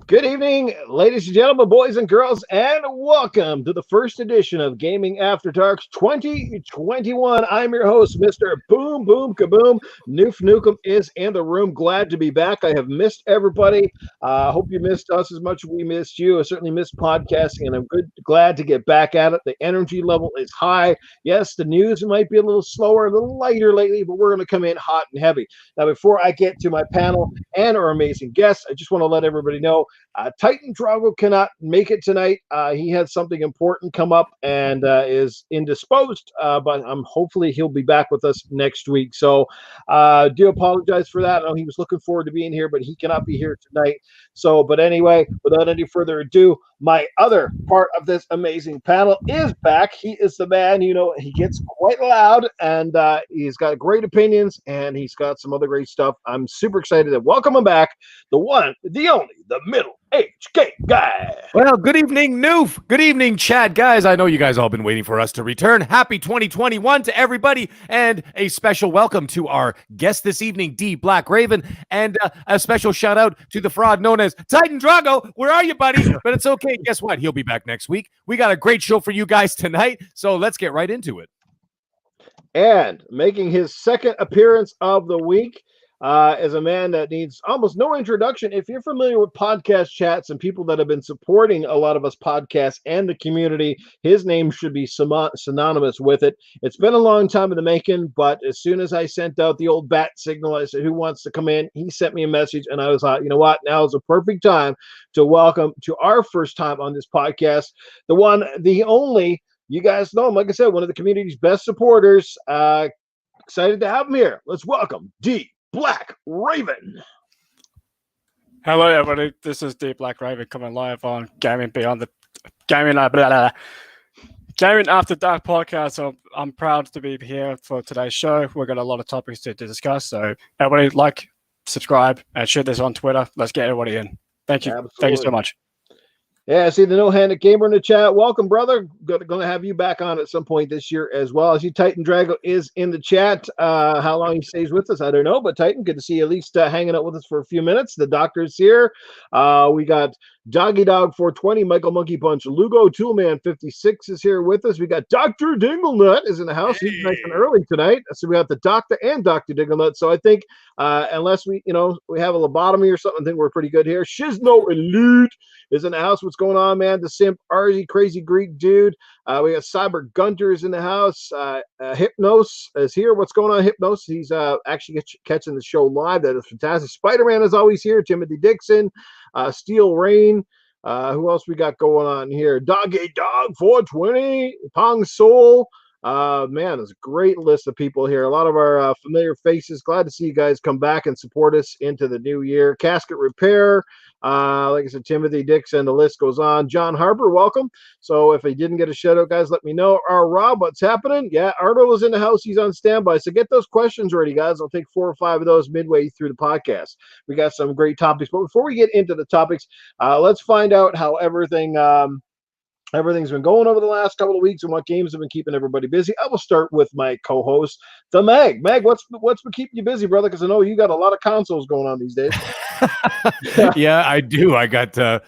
Good evening, ladies and gentlemen, boys and girls, and welcome to the first edition of Gaming After Dark's 2021. I'm your host, Mr. Boom Boom Kaboom. Noof Nukem is in the room. Glad to be back. I have missed everybody. I hope you missed us as much as we missed you. I certainly missed podcasting, and I'm glad to get back at it. The energy level is high. Yes, the news might be a little slower, a little lighter lately, but we're going to come in hot and heavy. Now, before I get to my panel and our amazing guests, I just want to let everybody know Titan Drago cannot make it tonight. He had something important come up and is indisposed, but hopefully he'll be back with us next week. So do apologize for that. I know he was looking forward to being here, but he cannot be here tonight. So, but anyway, without any further ado, my other part of this amazing panel is back. He is the man, he gets quite loud and he's got great opinions and he's got some other great stuff. I'm super excited to welcome him back. The one, the only, the middle-aged guy. Well, good evening, Noof. Good evening, Chad. Guys, I know you guys all been waiting for us to return. Happy 2021 to everybody, and a special welcome to our guest this evening, DBlackRaven, and a special shout-out to the fraud known as Titan Drago. Where are you, buddy? But it's okay. Guess what? He'll be back next week. We got a great show for you guys tonight, so let's get right into it. And making his second appearance of the week, is a man that needs almost no introduction. If you're familiar with podcast chats and people that have been supporting a lot of us podcasts and the community, his name should be synonymous with it. It's been a long time in the making, but as soon as I sent out the old bat signal, I said, who wants to come in? He sent me a message, and I was like, you know what? Now is a perfect time to welcome to our first time on this podcast, the one, the only, you guys know him, like I said, one of the community's best supporters. Excited to have him here. Let's welcome DBlackRaven. Hello, everybody. This is DBlackRaven coming live on Gaming Gaming After Dark podcast. So I'm proud to be here for today's show. We've got a lot of topics to discuss. So everybody, like, subscribe, and share this on Twitter. Let's get everybody in. Thank you. Absolutely. Thank you so much. Yeah, I see the No-Handed Gamer in the chat. Welcome, brother. Going to have you back on at some point this year as well. I see Titan Drago is in the chat. How long he stays with us, I don't know. But Titan, good to see you at least hanging out with us for a few minutes. The doctor's here. We got Doggy Dog 420, Michael Monkey Punch, Lugo Toolman 56 is here with us. We got Dr. Dinglenut is in the house. He's nice and early tonight. So we got the doctor and Dr. Dinglenut. So I think unless we have a lobotomy or something, I think we're pretty good here. Shizno Elite is in the house. What's going on, man? The Simp, RZ, Crazy Greek Dude. We got Cyber Gunter is in the house. Hypnos is here. What's going on, Hypnos? He's actually catching the show live. That is fantastic. Spider-Man is always here. Timothy Dixon, Steel Rain. Who else we got going on here? Doggy Dog 420, Pong Soul. Man, there's a great list of people here. A lot of our familiar faces. Glad to see you guys come back and support us into the new year. Casket Repair. Like I said, Timothy Dixon, the list goes on. John Harper, welcome. So if I didn't get a shout out, guys, let me know. Rob, what's happening? Yeah, Arnold is in the house. He's on standby. So get those questions ready, guys. I'll take 4 or 5 of those midway through the podcast. We got some great topics. But before we get into the topics, let's find out how everything's been going over the last couple of weeks and what games have been keeping everybody busy. I will start with my co-host, the Mag. Mag, what's been keeping you busy, brother? Because I know you got a lot of consoles going on these days. Yeah, I do. I got a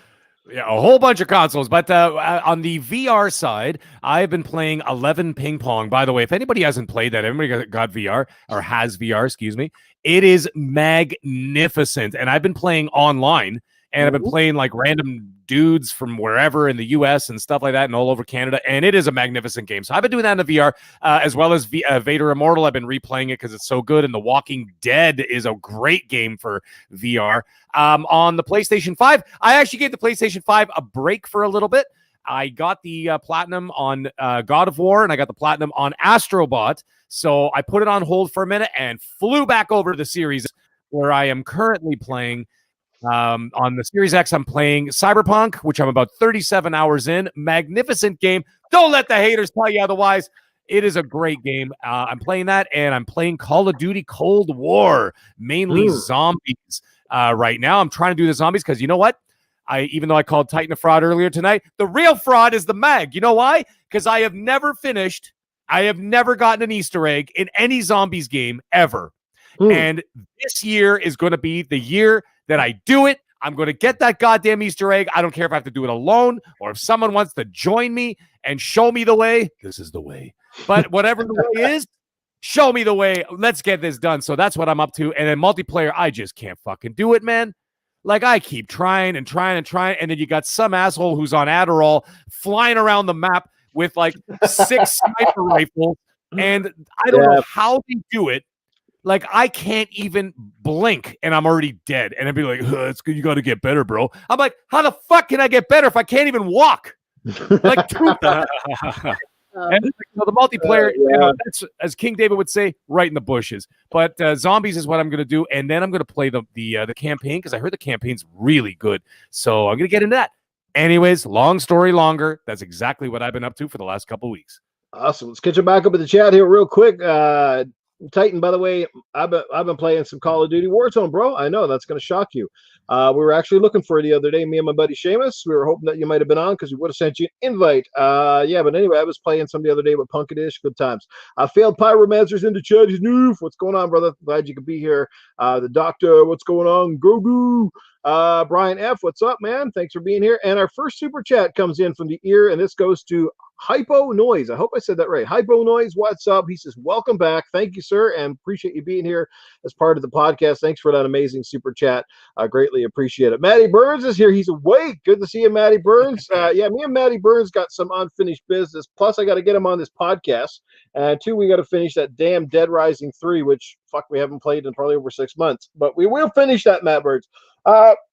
whole bunch of consoles. But on the VR side, I've been playing 11 Ping Pong. By the way, if anybody hasn't played that, everybody got VR or has VR, excuse me. It is magnificent. And I've been playing online. And I've been playing like random dudes from wherever in the US and stuff like that and all over Canada. And it is a magnificent game. So I've been doing that in the VR as well as Vader Immortal. I've been replaying it because it's so good. And The Walking Dead is a great game for VR. On the PlayStation 5, I actually gave the PlayStation 5 a break for a little bit. I got the platinum on God of War and I got the platinum on Astrobot. So I put it on hold for a minute and flew back over to the series where I am currently playing. On the Series X, I'm playing Cyberpunk, which I'm about 37 hours in. Magnificent game. Don't let the haters tell you otherwise. It is a great game. I'm playing that, and I'm playing Call of Duty Cold War, mainly zombies right now. I'm trying to do the zombies because you know what? Even though I called Titan a fraud earlier tonight, the real fraud is the Mag. You know why? Because I have never gotten an Easter egg in any zombies game ever. And this year is going to be the year that I do it. I'm going to get that goddamn Easter egg. I don't care if I have to do it alone or if someone wants to join me and show me the way. This is the way. But whatever the way is, show me the way. Let's get this done. So that's what I'm up to. And then multiplayer, I just can't fucking do it, man. Like, I keep trying and trying and trying. And then you got some asshole who's on Adderall flying around the map with like 6 sniper rifles. And I don't know how they do it. Like, I can't even blink and I'm already dead. And I'd be like, it's good. You got to get better, bro. I'm like, how the fuck can I get better if I can't even walk? Like, and the multiplayer, that's, as King David would say, right in the bushes. But zombies is what I'm going to do. And then I'm going to play the campaign because I heard the campaign's really good. So I'm going to get into that. Anyways, long story longer. That's exactly what I've been up to for the last couple of weeks. Awesome. Let's get you back up in the chat here real quick. Titan, by the way, I've been playing some Call of Duty Warzone, bro. I know that's going to shock you. We were actually looking for it the other day, me and my buddy Seamus. We were hoping that you might have been on because we would have sent you an invite. But anyway, I was playing some the other day with Punkadish. Good times. Failed Pyromancer's in the chat. He's new. What's going on, brother? Glad you could be here. The doctor, what's going on? Grogu. Brian F, what's up, man? Thanks for being here. And our first super chat comes in from the ear, and this goes to Hypo Noise. I hope I said that right. Hypo Noise, what's up? He says, welcome back. Thank you, sir, and appreciate you being here as part of the podcast. Thanks for that amazing super chat. I greatly appreciate it. Matty Burns is here. He's awake. Good to see you, Matty Burns. Me and Matty Burns got some unfinished business. Plus, I got to get him on this podcast. And 2, we got to finish that damn Dead Rising 3, which, we haven't played in probably over 6 months. But we will finish that, Matt Burns.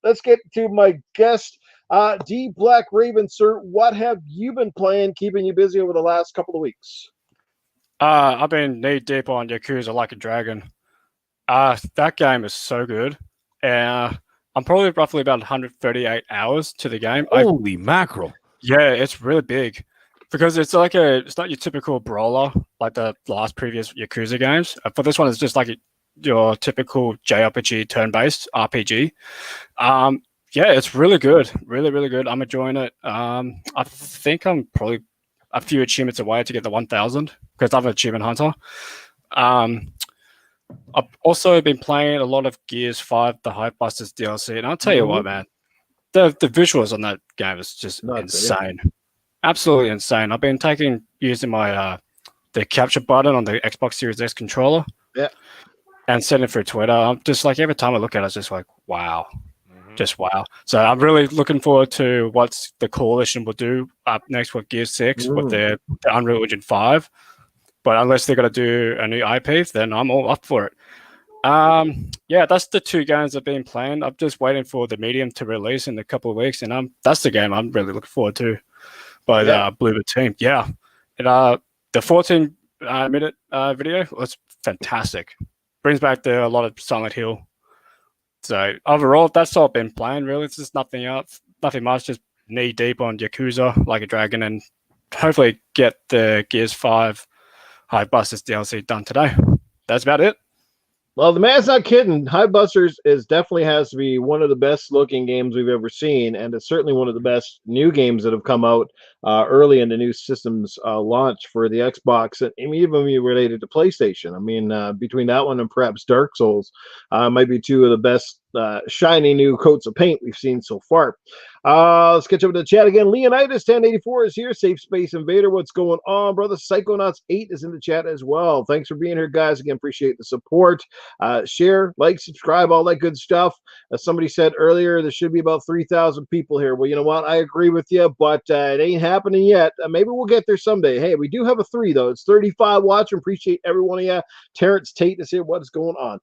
Let's get to my guest. DBlackRaven, sir, what have you been playing, keeping you busy over the last couple of weeks? I've been knee deep on Yakuza Like a Dragon. That game is so good. I'm probably roughly about 138 hours to the game. Holy mackerel. Yeah, it's really big. Because it's not your typical brawler like the last previous Yakuza games. For this one, it's just like your typical JRPG turn-based RPG. It's really good. Really, really good. I'm enjoying it. I think I'm probably a few achievements away to get the 1,000 because I'm an achievement hunter. I've also been playing a lot of Gears 5, the Hypebusters DLC. And I'll tell you what, man, the visuals on that game is just insane. Absolutely insane. I've been using my the capture button on the Xbox Series X controller. Yeah. And sending it through Twitter. I'm just like, every time I look at it, it's just like, wow. Just wow. So I'm really looking forward to what the Coalition will do up next with Gears 6 with the Unreal Engine 5. But unless they're going to do a new IP, then I'm all up for it. That's the 2 games I've been playing. I'm just waiting for the Medium to release in a couple of weeks, and that's the game I'm really looking forward to by the Bluebird team. Yeah. And the 14-minute video was fantastic. Brings back a lot of Silent Hill. So overall, that's all I've been playing, really. It's just nothing else, nothing much, just knee deep on Yakuza Like a Dragon and hopefully get the Gears 5 Hypebusters DLC done today. That's about it. Well, the man's not kidding. Hypebusters definitely has to be one of the best looking games we've ever seen, and it's certainly one of the best new games that have come out early in the new system's launch for the Xbox, and even related to PlayStation. I mean, between that one and perhaps Dark Souls, might be 2 of the best shiny new coats of paint we've seen so far. Let's catch up with the chat again. Leonidas 1084 is here. Safe Space Invader, what's going on, brother? Psychonauts 8 is in the chat as well. Thanks for being here, guys. Again, appreciate the support. Share, like, subscribe, all that good stuff. As somebody said earlier, there should be about 3,000 people here. Well, you know what? I agree with you, but it ain't happening yet. Maybe we'll get there someday. Hey, we do have a 3, though. It's 35 watching. Appreciate every one of you. Terrence Tate is here. What is going on?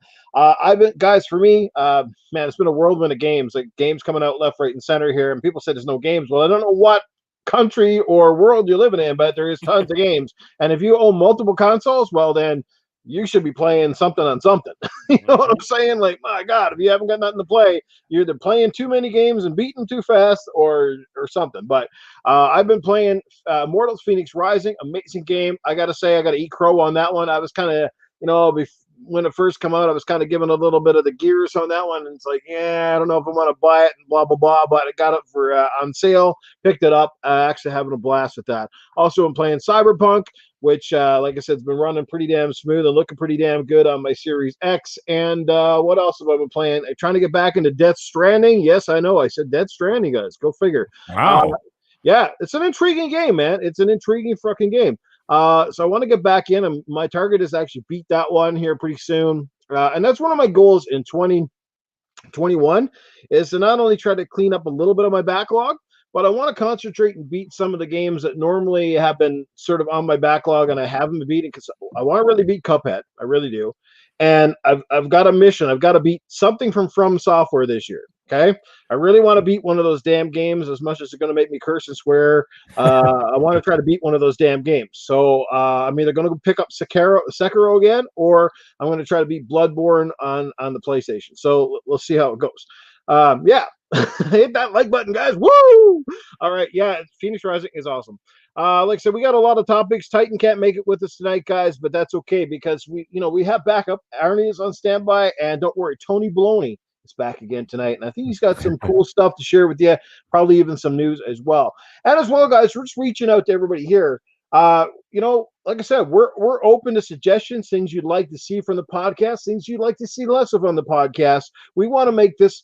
Guys, for me, man, it's been a whirlwind of games. Like games coming out left, right, and center here, and people say there's no games. Well, I don't know what country or world you're living in, but there is tons of games. And if you own multiple consoles, well, then you should be playing something on something. You know what I'm saying? Like, my God, if you haven't got nothing to play, you're either playing too many games and beating too fast or something. But I've been playing Mortals Phoenix Rising, amazing game. I got to say, I got to eat crow on that one. I was kind of, when it first came out, I was kind of given a little bit of the gears on that one. And it's like, yeah, I don't know if I want to buy it and blah, blah, blah. But I got it for on sale, picked it up. Actually having a blast with that. Also, I'm playing Cyberpunk, which, like I said, has been running pretty damn smooth and looking pretty damn good on my Series X. And what else have I been playing? I'm trying to get back into Death Stranding. Yes, I know. I said Death Stranding, guys. Go figure. Wow. Yeah, it's an intriguing game, man. It's an intriguing fucking game. So I want to get back in, and my target is actually beat that one here pretty soon. And that's one of my goals in 2021 is to not only try to clean up a little bit of my backlog, but I want to concentrate and beat some of the games that normally have been sort of on my backlog and I haven't been beating, because I want to really beat Cuphead. I really do. And I've got a mission. I've got to beat something from Software this year. Okay, I really want to beat one of those damn games, as much as it's going to make me curse and swear. I want to try to beat one of those damn games. So I'm either going to pick up Sekiro again, or I'm going to try to beat Bloodborne on the PlayStation. So we'll see how it goes. Yeah, hit that like button, guys. Woo! All right, yeah, Phoenix Rising is awesome. Like I said, we got a lot of topics. Titan can't make it with us tonight, guys, but that's okay, because we have backup. Arnie is on standby, and don't worry, Tony Baloney is back again tonight, and I think he's got some cool stuff to share with you, probably even some news as well. And as well, guys, we're just reaching out to everybody here. Like I said, we're open to suggestions, things you'd like to see from the podcast, things you'd like to see less of on the podcast. We want to make this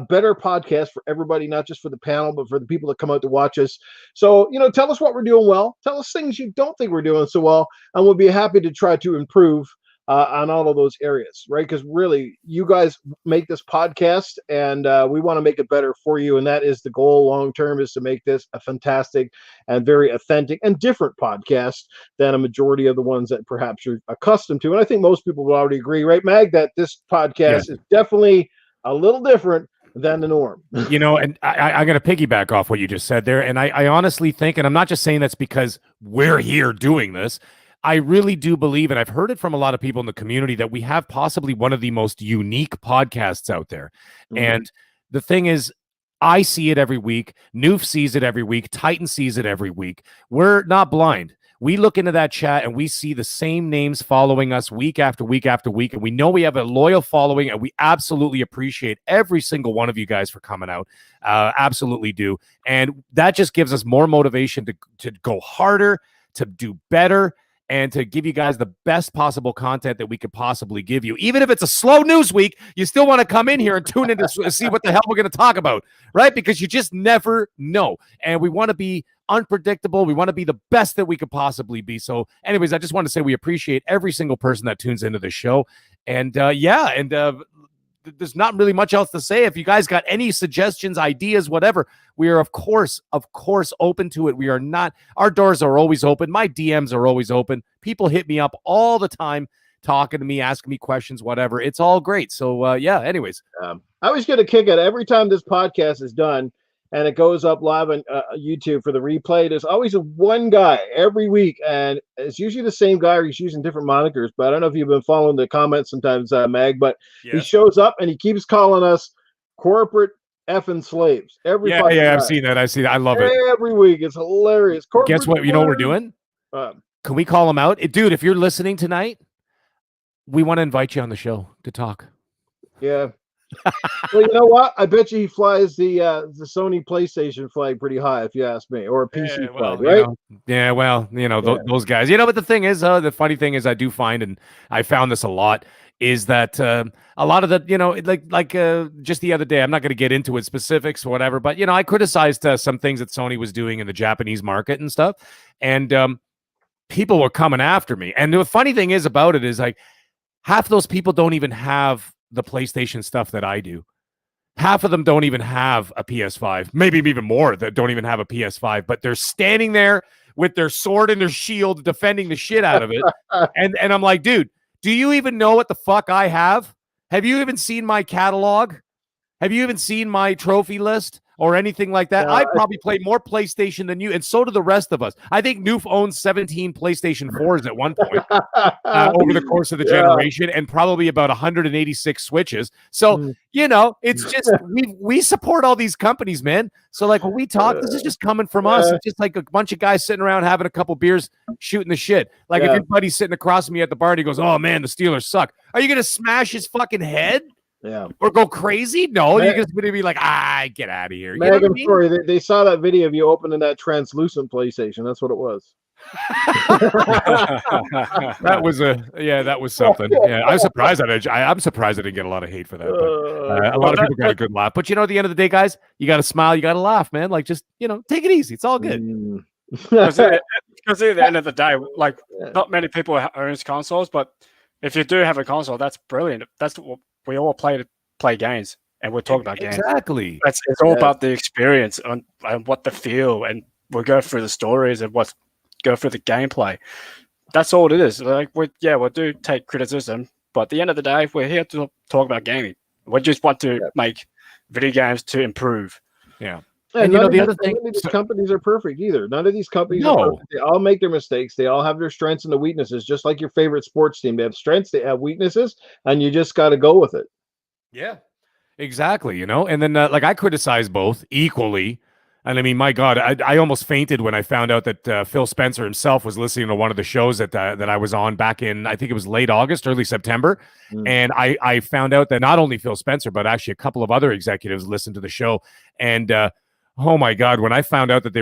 better podcast for everybody, not just for the panel, but for the people that come out to watch us. So, tell us what we're doing well. Tell us things you don't think we're doing so well, and we'll be happy to try to improve on all of those areas, right? Because really, you guys make this podcast, and we want to make it better for you. And that is the goal long term, is to make this a fantastic and very authentic and different podcast than a majority of the ones that perhaps you're accustomed to. And I think most people will already agree, right, Mag, that this podcast is definitely a little different than the norm. And I got to piggyback off what you just said there. And I honestly think, and I'm not just saying that's because we're here doing this, I really do believe, and I've heard it from a lot of people in the community, that we have possibly one of the most unique podcasts out there. Mm-hmm. And the thing is, I see it every week. Noof sees it every week. Titan sees it every week. We're not blind. We look into that chat and we see the same names following us week after week after week. And we know we have a loyal following, and we absolutely appreciate every single one of you guys for coming out. Absolutely do. And that just gives us more motivation to go harder, to do better, and to give you guys the best possible content that we could possibly give you. Even if it's a slow news week, you still want to come in here and tune in to see what the hell we're going to talk about, right? Because you just never know. And we want to be unpredictable. We want to be the best that we could possibly be. So anyways, I just want to say we appreciate every single person that tunes into the show. And there's not really much else to say. If you guys got any suggestions, ideas, whatever, we are of course open to it. We are not, our doors are always open. My DMs are always open. People hit me up all the time, talking to me, asking me questions, whatever. It's all great. So anyways. I was going to kick it every time this podcast is done and it goes up live on YouTube for the replay. There's always one guy every week, and it's usually the same guy, or he's using different monikers. But I don't know if you've been following the comments sometimes, Mag, but he shows up and he keeps calling us corporate effing slaves. I've seen that. I love it. Every week. It's hilarious. Guess what? You know what we're doing? Can we call him out? Dude, if you're listening tonight, we want to invite you on the show to talk. Yeah. Well, you know what? I bet you he flies the Sony PlayStation flag pretty high, if you ask me, or a PC flag, right? Those guys. But the thing is, the funny thing is, I do find, and I found this a lot, is that a lot of the, just the other day, I'm not going to get into it specifics or whatever, but I criticized some things that Sony was doing in the Japanese market and stuff, and people were coming after me. And the funny thing is about it is, like, half those people don't even have the PlayStation stuff that I do. Half of them don't even have a PS5, maybe even more that don't even have a PS5, but they're standing there with their sword and their shield defending the shit out of it. and I'm like, dude, do you even know what the fuck I have? Have you even seen my catalog? Have you even seen my trophy list? or anything like that. No, I probably play more PlayStation than you, and so do the rest of us. I think Noof owns 17 PlayStation 4s at one point over the course of the generation, and probably about 186 Switches. So, it's just we support all these companies, man. So, like, when we talk, this is just coming from us. It's just like a bunch of guys sitting around having a couple beers, shooting the shit. Like, if your buddy's sitting across from me at the bar and he goes, "Oh man, the Steelers suck," are you gonna smash his fucking head? Yeah. Or go crazy? No, you're just going to be like, get out of here. You know what I mean? Sorry, they saw that video of you opening that translucent PlayStation. That's what it was. That was something. Yeah, I'm surprised I'm surprised I didn't get a lot of hate for that. But, a lot of people got a good laugh. But at the end of the day, guys, you got to smile, you got to laugh, man. Like, just take it easy. It's all good. Because at the end of the day, like, not many people own consoles, but if you do have a console, that's brilliant. That's what we all play games, and we'll talk about games. Exactly. It's all about the experience and what the feel, and we'll go through the stories and go through the gameplay. That's all it is. Like, we do take criticism, but at the end of the day, we're here to talk about gaming. We just want to make video games to improve. Yeah. And the other thing, none of these companies are perfect either. None of these companies are perfect. They all make their mistakes. They all have their strengths and the weaknesses, just like your favorite sports team. They have strengths, they have weaknesses, and you just got to go with it. Yeah, exactly. And then like, I criticize both equally. And I mean, my God, I almost fainted when I found out that Phil Spencer himself was listening to one of the shows that I was on back in, I think it was late August, early September. And I found out that not only Phil Spencer, but actually a couple of other executives listened to the show. And oh my God, when I found out that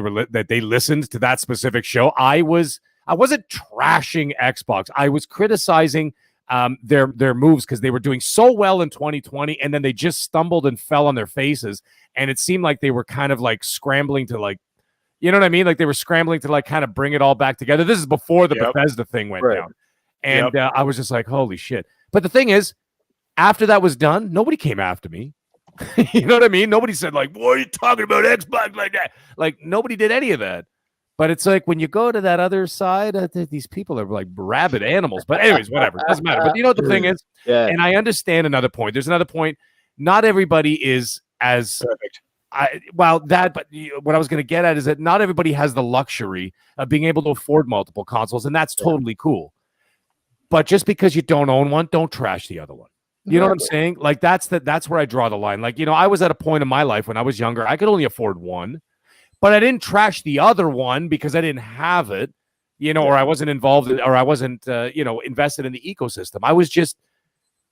they listened to that specific show, I wasn't trashing Xbox. I was criticizing their moves because they were doing so well in 2020, and then they just stumbled and fell on their faces. And it seemed like they were kind of like scrambling to, like, you know what I mean? Like, they were scrambling to, like, kind of bring it all back together. This is before the Bethesda thing went down. And I was just like, holy shit. But the thing is, after that was done, nobody came after me. You know what I mean? Nobody said, like, "What are you talking about Xbox like that?" Like, nobody did any of that. But it's like, when you go to that other side, these people are like rabid animals. But anyways, whatever. It doesn't matter. But you know what the thing is? Yeah. And I understand another point. There's another point. Not everybody is as perfect. But what I was going to get at is that not everybody has the luxury of being able to afford multiple consoles, and that's totally cool. But just because you don't own one, don't trash the other one. You know what I'm saying? Like, that's where I draw the line. Like, I was at a point in my life when I was younger, I could only afford one, but I didn't trash the other one because I didn't have it, or I wasn't involved or I wasn't, invested in the ecosystem. I was just,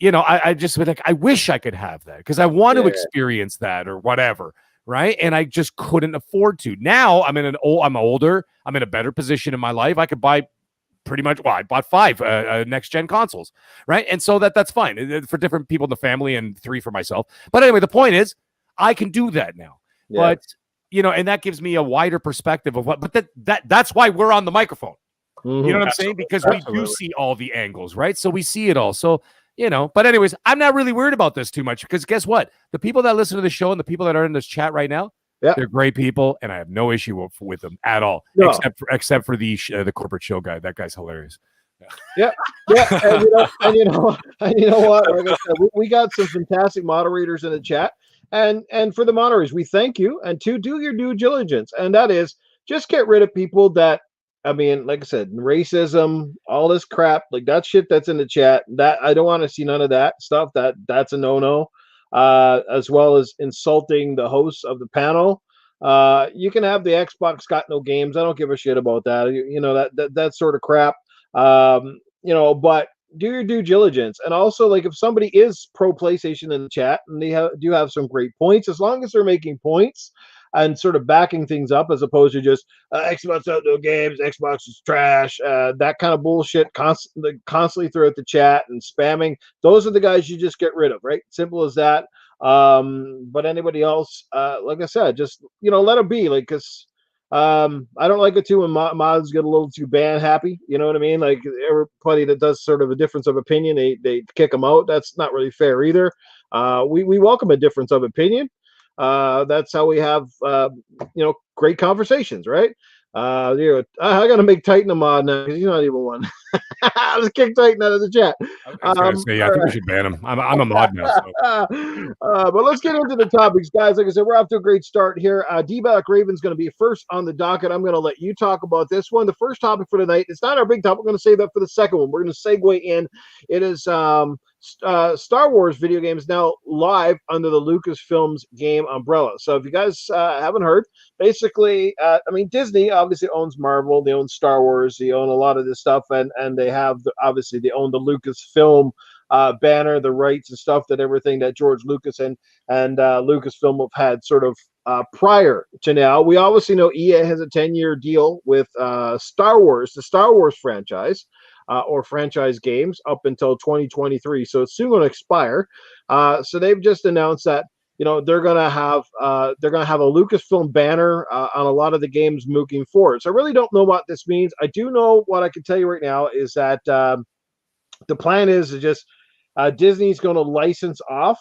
I just was like, I wish I could have that because I want to experience that or whatever. Right. And I just couldn't afford to. Now I'm older. I'm in a better position in my life. I could buy pretty much, I bought 5 next-gen consoles, right? And so that's fine for different people in the family and 3 for myself. But anyway, the point is, I can do that now. Yeah. But, and that gives me a wider perspective of but that's why we're on the microphone. Mm-hmm. You know what I'm saying? Because we do see all the angles, right? So we see it all. So, but anyways, I'm not really worried about this too much because guess what? The people that listen to the show and the people that are in this chat right now, they're great people, and I have no issue with them at all, except for the corporate show guy. That guy's hilarious. Yeah. And you know what? Like I said, we got some fantastic moderators in the chat, and for the moderators, we thank you. And to do your due diligence, and that is just get rid of people that, I mean, like I said, racism, all this crap, like that shit that's in the chat. That I don't want to see none of that stuff. That's a no-no. As well as insulting the hosts of the panel. You can have the Xbox got no games. I don't give a shit about that. That sort of crap. But do your due diligence. And also, like, if somebody is pro PlayStation in the chat and they do have some great points, as long as they're making points and sort of backing things up, as opposed to just Xbox out no games, Xbox is trash, that kind of bullshit constantly throughout the chat and spamming. Those are the guys you just get rid of, right? Simple as that. But anybody else, like I said, just let it be. Like, because I don't like it too when mods get a little too ban happy. You know what I mean? Like, everybody that does sort of a difference of opinion, they kick them out. That's not really fair either. We welcome a difference of opinion. That's how we have great conversations, right? I gotta make Titan a mod now because he's not even one. I'll just kick Titan out of the chat. I was gonna say, I think we should ban him. I'm a mod now. So. But let's get into the topics, guys. Like I said, we're off to a great start here. DBlackRaven's going to be first on the docket. I'm going to let you talk about this one. The first topic for tonight, it's not our big topic. We're going to save that for the second one. We're going to segue in. It is Star Wars video games now live under the Lucasfilms game umbrella. So if you guys haven't heard, basically, Disney obviously owns Marvel. They own Star Wars. They own a lot of this stuff, and they have obviously they own the Lucasfilm banner, the rights and stuff, that everything that George Lucas and Lucasfilm have had sort of prior to now. We obviously know EA has a 10-year deal with Star Wars, the Star Wars franchise, or franchise games up until 2023. So it's soon going to expire. So they've just announced that they're gonna have a Lucasfilm banner on a lot of the games moving forward. So I really don't know what this means. I do know what I can tell you right now is that the plan is to just Disney's going to license off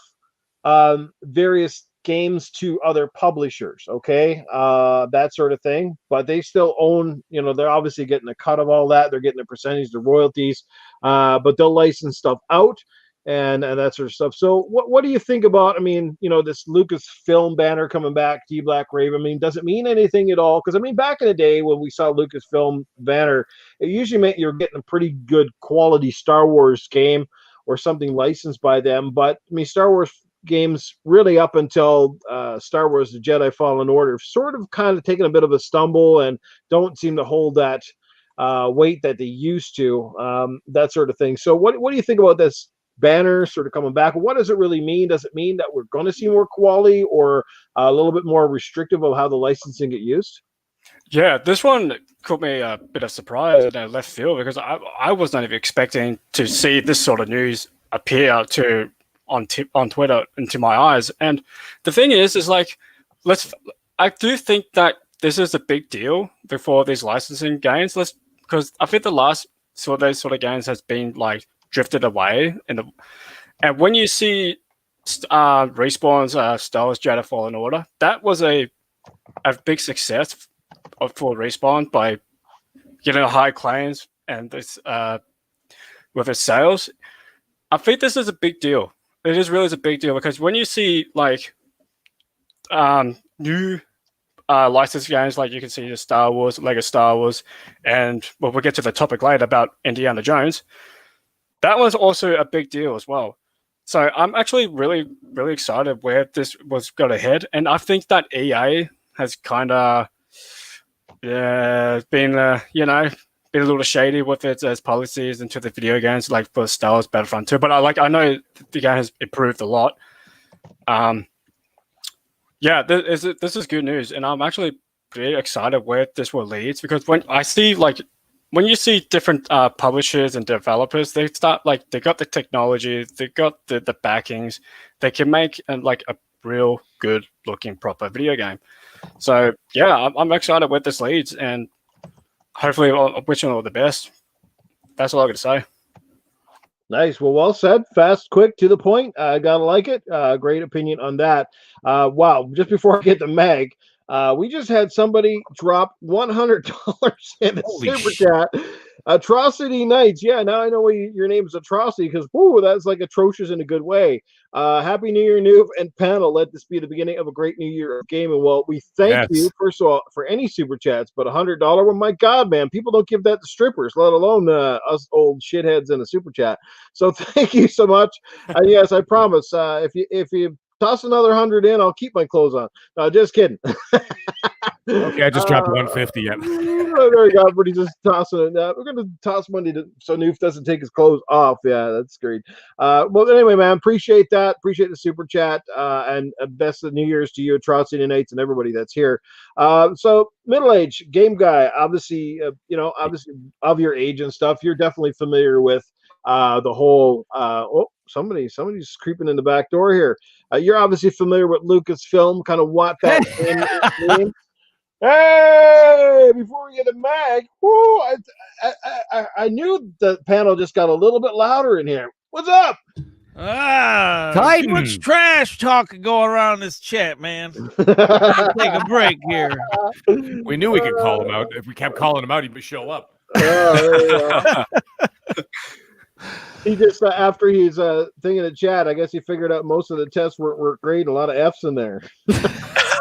various games to other publishers, okay, that sort of thing. But they still own, they're obviously getting a cut of all that. They're getting a percentage, the royalties, but they'll license stuff out and that sort of stuff. So what do you think about, this Lucasfilm banner coming back, DBlackRaven? Does it mean anything at all? Because, back in the day when we saw Lucasfilm banner, it usually meant you're getting a pretty good quality Star Wars game or something licensed by them. But, Star Wars games really up until Star Wars The Jedi Fallen Order sort of kind of taken a bit of a stumble and don't seem to hold that weight that they used to, that sort of thing. So what do you think about this banner sort of coming back? What does it really mean? Does it mean that we're going to see more quality or a little bit more restrictive of how the licensing get used? Yeah, this one caught me a bit of surprise and left field because I was not even expecting to see this sort of news appear on Twitter into my eyes. And the thing is like, I do think that this is a big deal for these licensing games. Because I think the last those sort of games has been like drifted away, and when you see Respawn's Star Wars Jedi Fallen Order, that was a big success for Respawn by getting high claims and this with its sales. I think this is a big deal. It is really a big deal because when you see like new licensed games, like you can see the Star Wars, Lego Star Wars, and we'll get to the topic later about Indiana Jones. That was also a big deal as well. So I'm actually really, really excited where this was going to head. And I think that EA has kind of been a little shady with its policies into the video games, like for Star Wars Battlefront 2. But I know the game has improved a lot. This is good news. And I'm actually pretty excited where this will lead, because when you see different publishers and developers, they start they got the technology, they got the backings, they can make a real good looking proper video game. So yeah, I'm excited where this leads, and hopefully I'm wishing all the best. That's all I got to say. Nice. Well said. Fast, quick, to the point. Gotta like it. Great opinion on that. Wow. Just before I get to Meg, we just had somebody drop $100 in the super chat. Atrocity Nights. Yeah, now I know why your name is Atrocity, because that's like atrocious in a good way. Happy New Year, Noob and panel. Let this be the beginning of a great new year of gaming. Well, we thank you, first of all, for any super chats, but $100, well, my God, man, people don't give that to strippers, let alone us old shitheads in a super chat. So thank you so much. Yes, I promise. If you toss another 100 in, I'll keep my clothes on. No, just kidding. Okay, I just dropped 150 yet. There we go. Everybody just tossing it. We're going to toss money so Noof doesn't take his clothes off. Yeah, that's great. Well, anyway, man, appreciate that. Appreciate the super chat. And best of New Year's to you, Atrocity Nights, and everybody that's here. So, middle-aged game guy, obviously, obviously of your age and stuff, you're definitely familiar with the whole somebody's creeping in the back door here. You're obviously familiar with Lucasfilm, kind of what that means. Hey, before we get to Mag, I knew the panel just got a little bit louder in here. What's up? Too much trash talk going around this chat, man. Take a break here. We knew we could call him out. If we kept calling him out, he'd show up. He just after he's thing in the chat, I guess he figured out most of the tests weren't great. A lot of F's in there.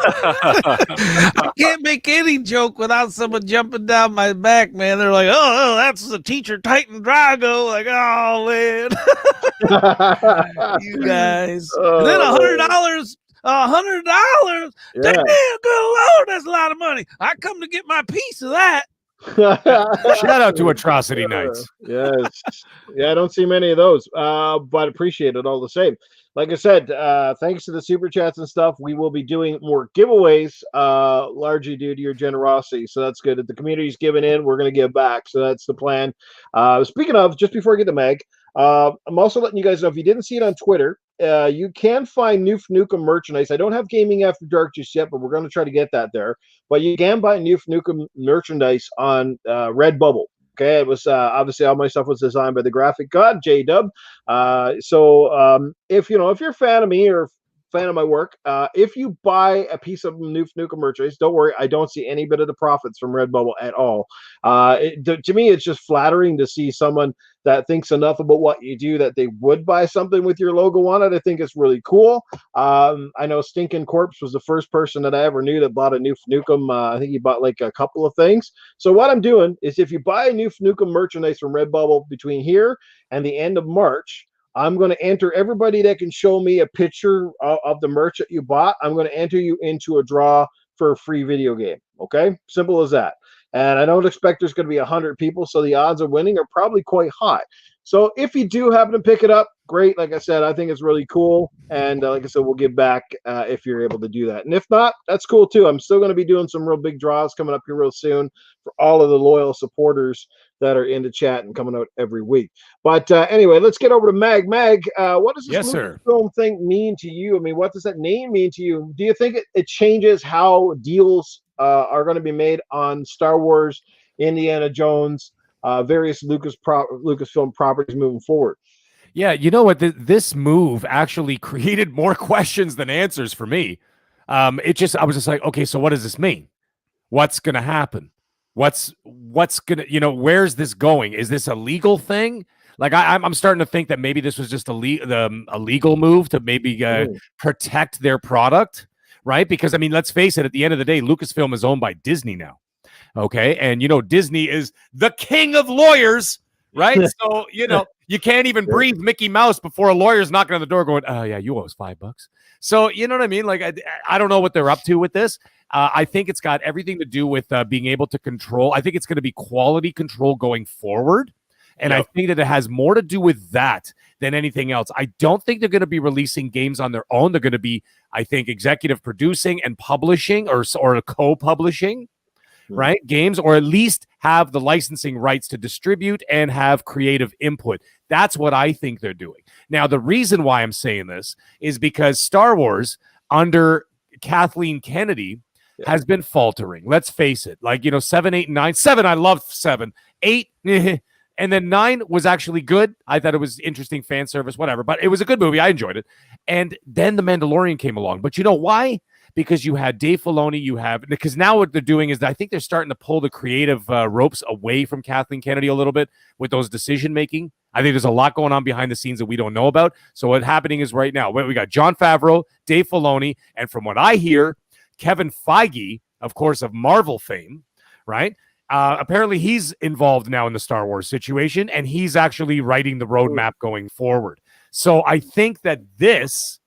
I can't make any joke without someone jumping down my back, man. They're like, "Oh, that's the teacher Titan Drago." Like, oh man, you guys. And then $100. $100. Damn, good Lord, that's a lot of money. I come to get my piece of that. Shout out to Atrocity Nights. Yes. Yeah, I don't see many of those, but appreciate it all the same. Like I said, thanks to the super chats and stuff, we will be doing more giveaways, largely due to your generosity. So that's good. If the community's giving in, we're going to give back. So that's the plan. Speaking of, just before I get to Meg, I'm also letting you guys know, if you didn't see it on Twitter, you can find Noof Nukem merchandise. I don't have Gaming After Dark just yet, but we're going to try to get that there. But you can buy Noof Nukem merchandise on Redbubble. Okay, it was obviously all my stuff was designed by the graphic god J-Dub. So if you're a fan of me or fan of my work, if you buy a piece of Noof Nukem merchandise, don't worry, I don't see any bit of the profits from Redbubble at all. To me, it's just flattering to see someone that thinks enough about what you do that they would buy something with your logo on it. I think it's really cool. I know Stinking Corpse was the first person that I ever knew that bought a Noof Nukem. I think he bought like a couple of things. So what I'm doing is, if you buy a Noof Nukem merchandise from Redbubble between here and the end of March, I'm going to enter everybody that can show me a picture of the merch that you bought. I'm going to enter you into a draw for a free video game. Okay, simple as that. And I don't expect there's going to be 100 people, so the odds of winning are probably quite high. So if you do happen to pick it up, great. Like I said, I think it's really cool. And like I said, we'll give back if you're able to do that. And if not, that's cool too. I'm still going to be doing some real big draws coming up here real soon for all of the loyal supporters that are in the chat and coming out every week. But anyway, let's get over to Meg. Meg, what does this film thing mean to you? I mean, what does that name mean to you? Do you think it changes how deals are going to be made on Star Wars, Indiana Jones, various Lucasfilm properties moving forward? Yeah, you know what? This move actually created more questions than answers for me. I was just like, okay, so what does this mean? What's going to happen? What's going to, where's this going? Is this a legal thing? Like I'm starting to think that maybe this was just a legal move to maybe protect their product, right? Because I mean, let's face it, at the end of the day, Lucasfilm is owned by Disney now. Okay. And Disney is the king of lawyers, right? So, you can't even breathe Mickey Mouse before a lawyer's knocking on the door going, oh yeah, you owe us $5. So, you know what I mean? Like, I don't know what they're up to with this. I think it's got everything to do with being able to control. I think it's going to be quality control going forward. And I think that it has more to do with that than anything else. I don't think they're going to be releasing games on their own. They're going to be, I think, executive producing and publishing or co-publishing, right? Games, or at least have the licensing rights to distribute and have creative input. That's what I think they're doing. Now, the reason why I'm saying this is because Star Wars under Kathleen Kennedy has been faltering. Let's face it. Like, 7, 8, and 9. 7, I loved 7. 8, and then 9 was actually good. I thought it was interesting fan service, whatever. But it was a good movie. I enjoyed it. And then The Mandalorian came along. But you know why? Because you had Dave Filoni, because now what they're doing is I think they're starting to pull the creative ropes away from Kathleen Kennedy a little bit with those decision making. I think there's a lot going on behind the scenes that we don't know about. So what's happening is right now, we got Jon Favreau, Dave Filoni, and from what I hear, Kevin Feige, of course, of Marvel fame, right? Apparently he's involved now in the Star Wars situation, and he's actually writing the roadmap going forward. So I think that this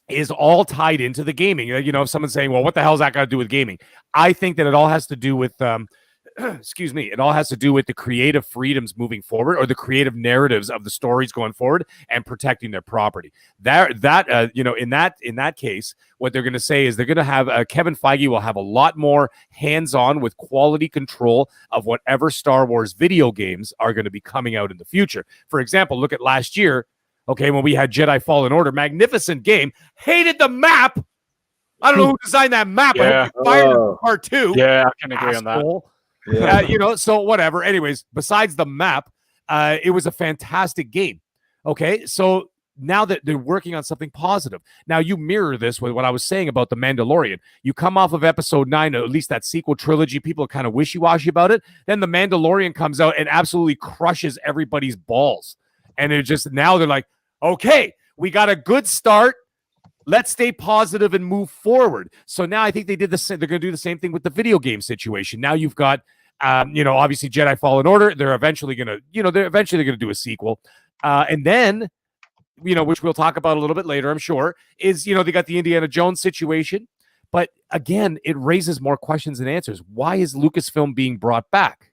is all tied into the gaming. If someone's saying, well, what the hell is that got to do with gaming? I think that it all has to do with, excuse me, it all has to do with the creative freedoms moving forward, or the creative narratives of the stories going forward, and protecting their property. In that case, what they're going to say is they're going to have Kevin Feige will have a lot more hands-on with quality control of whatever Star Wars video games are going to be coming out in the future. For example, look at last year. Okay, when we had Jedi Fallen Order, magnificent game. Hated the map. I don't know who designed that map. Yeah. I fired it part 2. Yeah, I can agree on that. Yeah. So whatever. Anyways, besides the map, it was a fantastic game. Okay, so now that they're working on something positive. Now you mirror this with what I was saying about the Mandalorian. You come off of episode 9, or at least that sequel trilogy, people are kind of wishy-washy about it. Then the Mandalorian comes out and absolutely crushes everybody's balls. And it just, now they're like, okay, we got a good start. Let's stay positive and move forward. So now I think they did the same. They're going to do the same thing with the video game situation. Now you've got, obviously Jedi Fallen Order. They're eventually going to do a sequel. And then, which we'll talk about a little bit later, I'm sure, is, they got the Indiana Jones situation. But again, it raises more questions than answers. Why is Lucasfilm being brought back?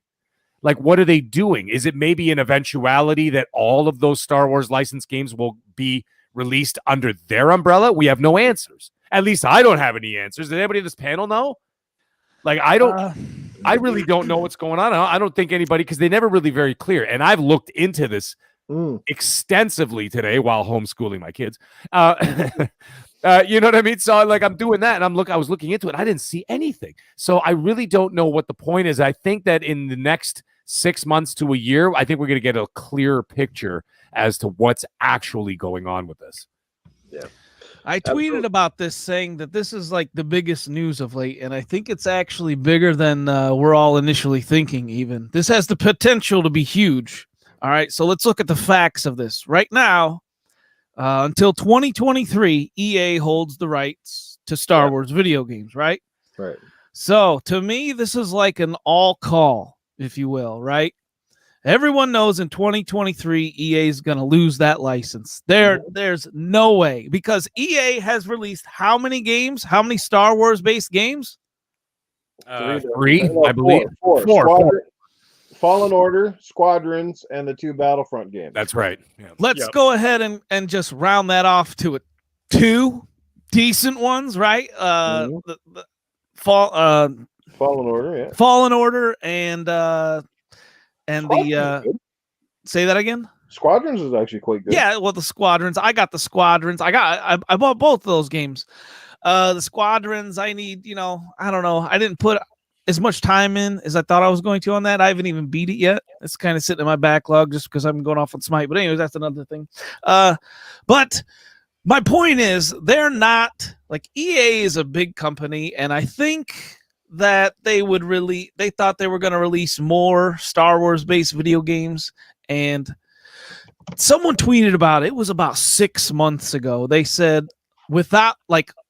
Like, what are they doing? Is it maybe an eventuality that all of those Star Wars licensed games will be released under their umbrella? We have no answers. At least I don't have any answers. Does anybody in this panel know? Like, I really don't know what's going on. I don't think anybody, because they never really very clear. And I've looked into this extensively today while homeschooling my kids. You know what I mean? So like, I'm doing that, and I was looking into it. I didn't see anything. So I really don't know what the point is. I think that in the next 6 months to a year, I think we're going to get a clearer picture as to what's actually going on with this. Yeah. I tweeted about this, saying that this is like the biggest news of late, and I think it's actually bigger than we're all initially thinking. Even this has the potential to be huge. All right, so let's look at the facts of this. Right now, until 2023, EA holds the rights to Star Wars video games, right? Right. So to me, this is like an all call, if you will, right? Everyone knows in 2023, EA is going to lose that license. There's no way, because EA has released how many games? How many Star Wars-based games? 3, I believe. Four. Fallen Order, Squadrons, and the 2 Battlefront games. That's right. Yeah. Let's go ahead and just round that off to 2 decent ones, right? Fallen Order, yeah. Fallen Order, and say that again. Squadrons is actually quite good. Yeah, well, the Squadrons. I got the Squadrons. I bought both of those games. The Squadrons, I need, I don't know. I didn't put as much time in as I thought I was going to on that. I haven't even beat it yet. It's kind of sitting in my backlog just because I'm going off on Smite. But anyways, that's another thing. But my point is, they're not, like, EA is a big company, and I think that they thought they were going to release more Star Wars based video games. And someone tweeted about it. It was about 6 months ago. They said,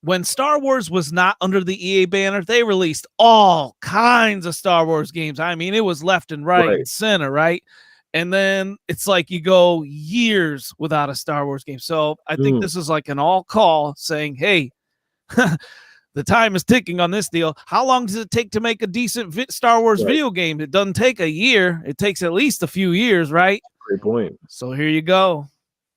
when Star Wars was not under the EA banner, they released all kinds of Star Wars games. I mean, it was left and right and center, right? And then it's like you go years without a Star Wars game. So I think this is like an all call saying, hey, the time is ticking on this deal. How long does it take to make a decent Star Wars video game? It doesn't take a year. It takes at least a few years, right? Great point. So here you go.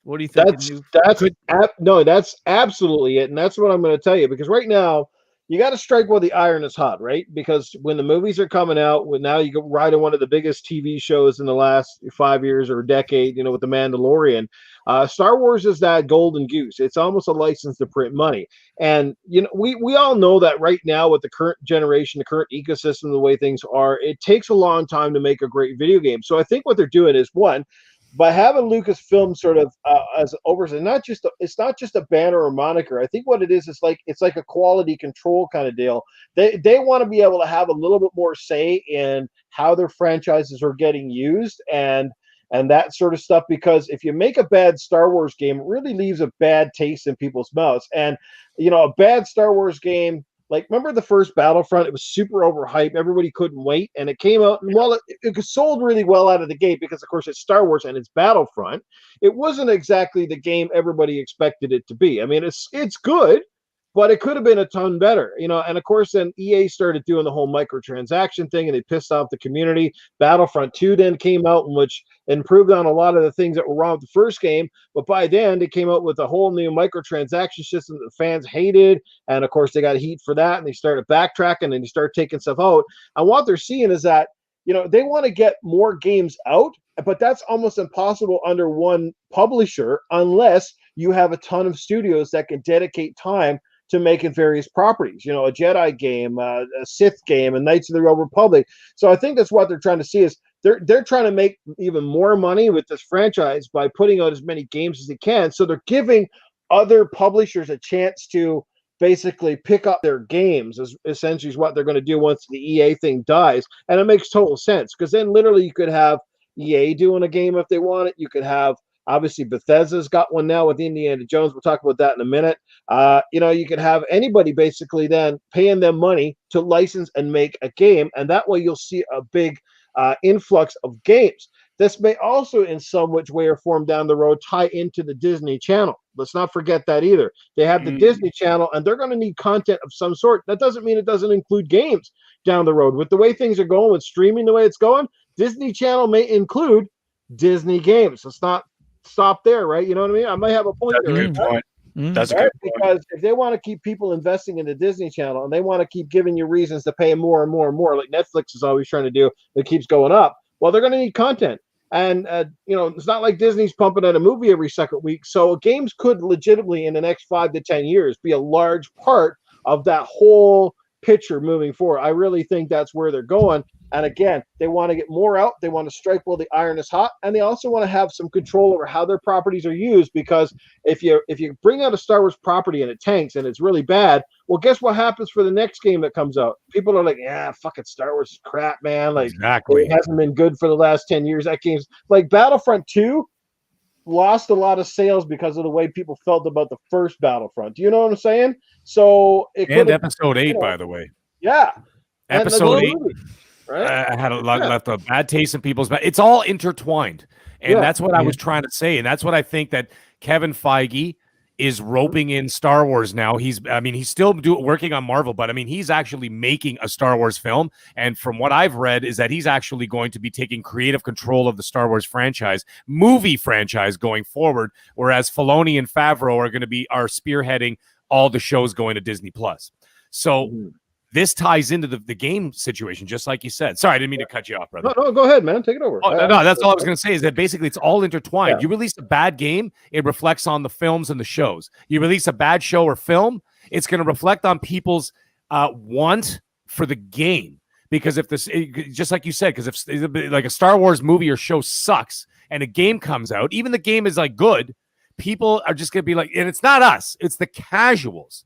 What do you think? That's absolutely it. And that's what I'm going to tell you, because right now you got to strike while the iron is hot, right? Because when the movies are coming out, now you go right on one of the biggest TV shows in the last 5 years or a decade, with the Mandalorian. Star Wars is that golden goose. It's almost a license to print money. And, we all know that right now with the current generation, the current ecosystem, the way things are, it takes a long time to make a great video game. So I think what they're doing is, one, by having Lucasfilm sort of as oversight, it's not just a banner or moniker. I think what it is, it's like a quality control kind of deal. They want to be able to have a little bit more say in how their franchises are getting used and that sort of stuff. Because if you make a bad Star Wars game, it really leaves a bad taste in people's mouths. And a bad Star Wars game. Like, remember the first Battlefront? It was super overhyped. Everybody couldn't wait. And it came out, and while it sold really well out of the gate because, of course, it's Star Wars and it's Battlefront, it wasn't exactly the game everybody expected it to be. I mean, it's good, but it could have been a ton better, And of course, then EA started doing the whole microtransaction thing, and they pissed off the community. Battlefront 2 then came out, which improved on a lot of the things that were wrong with the first game. But by then, they came out with a whole new microtransaction system that the fans hated. And of course, they got heat for that, and they started backtracking, and they started taking stuff out. And what they're seeing is that, they want to get more games out, but that's almost impossible under one publisher unless you have a ton of studios that can dedicate time to making various properties, a Jedi game, a Sith game, a Knights of the Old Republic. So I think that's what they're trying to see is they're trying to make even more money with this franchise by putting out as many games as they can. So they're giving other publishers a chance to basically pick up their games, is essentially what they're going to do once the EA thing dies. And it makes total sense, because then literally you could have EA doing a game if they want it. You could have, obviously, Bethesda's got one now with Indiana Jones. We'll talk about that in a minute. You could have anybody basically then paying them money to license and make a game, and that way you'll see a big influx of games. This may also, in some which way or form down the road, tie into the Disney Channel. Let's not forget that either. They have the Disney Channel, and they're going to need content of some sort. That doesn't mean it doesn't include games down the road. With the way things are going, with streaming the way it's going, Disney Channel may include Disney games. Let's not stop there, right? You know what I mean? I might have a point there. Good point. That's right? a good point. Because if they want to keep people investing in the Disney Channel, and they want to keep giving you reasons to pay more and more and more, like Netflix is always trying to do, it keeps going up. Well, they're going to need content. And, it's not like Disney's pumping out a movie every second week. So games could legitimately, in the next 5 to 10 years, be a large part of that whole picture moving forward. I really think that's where they're going. And again, they want to get more out. They want to strike while the iron is hot. And they also want to have some control over how their properties are used. Because if you bring out a Star Wars property and it tanks and it's really bad, well, guess what happens for the next game that comes out? People are like, yeah, fucking Star Wars is crap, man. Like, exactly. It hasn't been good for the last 10 years. That game's like Battlefront 2 lost a lot of sales because of the way people felt about the first Battlefront. Do you know what I'm saying? So and episode 8, by the way. Yeah. Episode 8. Right? I had left a bad taste in people's mouth. It's all intertwined. And that's what I was trying to say. And that's what I think that Kevin Feige is roping in Star Wars now. He's still working on Marvel, but he's actually making a Star Wars film. And from what I've read is that he's actually going to be taking creative control of the Star Wars movie franchise going forward. Whereas Filoni and Favreau are spearheading all the shows going to Disney Plus. So this ties into the game situation, just like you said. Sorry, I didn't mean to cut you off, brother. No, go ahead, man. Take it over. Oh, no, that's all I was going to say is that basically it's all intertwined. Yeah. You release a bad game, it reflects on the films and the shows. You release a bad show or film, it's going to reflect on people's want for the game. Because if this, just like you said, because if like a Star Wars movie or show sucks and a game comes out, even the game is like good, people are just going to be like, and it's not us, it's the casuals.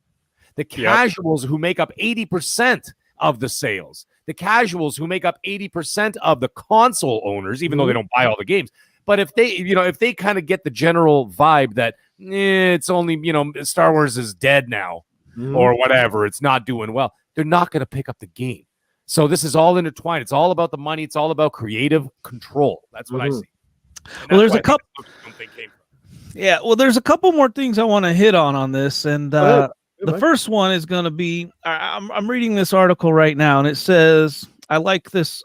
The casuals who make up 80% of the sales. The casuals who make up 80% of the console owners, even though they don't buy all the games. But if they kind of get the general vibe that it's only, Star Wars is dead now or whatever, it's not doing well, they're not going to pick up the game. So this is all intertwined. It's all about the money. It's all about creative control. That's what I see. Well, there's a couple. Yeah, well, there's a couple more things I want to hit on this, and the first one is going to be, I'm reading this article right now, and it says, I like this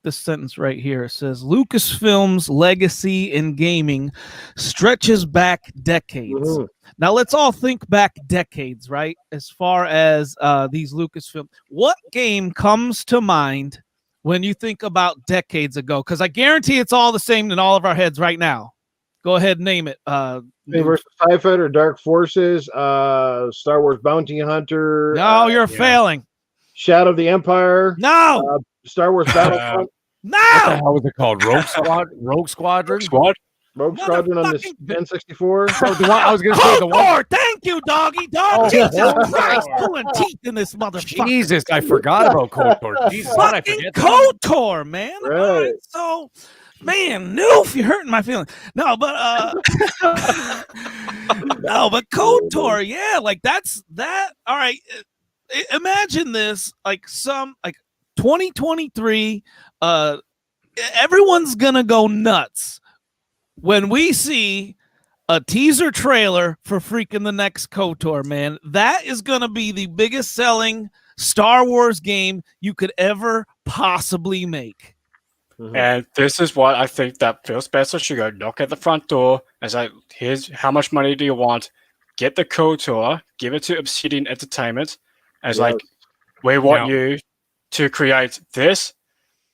sentence right here. It says, Lucasfilm's legacy in gaming stretches back decades. Now, let's all think back decades, right? As far as these Lucasfilm. What game comes to mind when you think about decades ago? Because I guarantee it's all the same in all of our heads right now. Go ahead and name it. Versus TIE Fighter, Dark Forces, Star Wars Bounty Hunter. No, you're failing. Shadow of the Empire. No. Star Wars Battlefront. No. What the hell was it called? Rogue Squadron? Rogue Squadron on the N64. I was going to say the one. Thank you, doggy dog. Jesus Christ, pulling teeth in this motherfucker. Jesus, I forgot about KOTOR. Jesus, fucking KOTOR, man. Right. All right, so, man, noof, you're hurting my feelings. No, but KOTOR, yeah, like that's that. All right, imagine this, like 2023. Everyone's gonna go nuts when we see a teaser trailer for freaking the next KOTOR, man. That is going to be the biggest selling Star Wars game you could ever possibly make. And this is what I think that Phil Spencer should go knock at the front door and say, here's how much money do you want? Get the KOTOR, give it to Obsidian Entertainment. And it's like, we want you to create this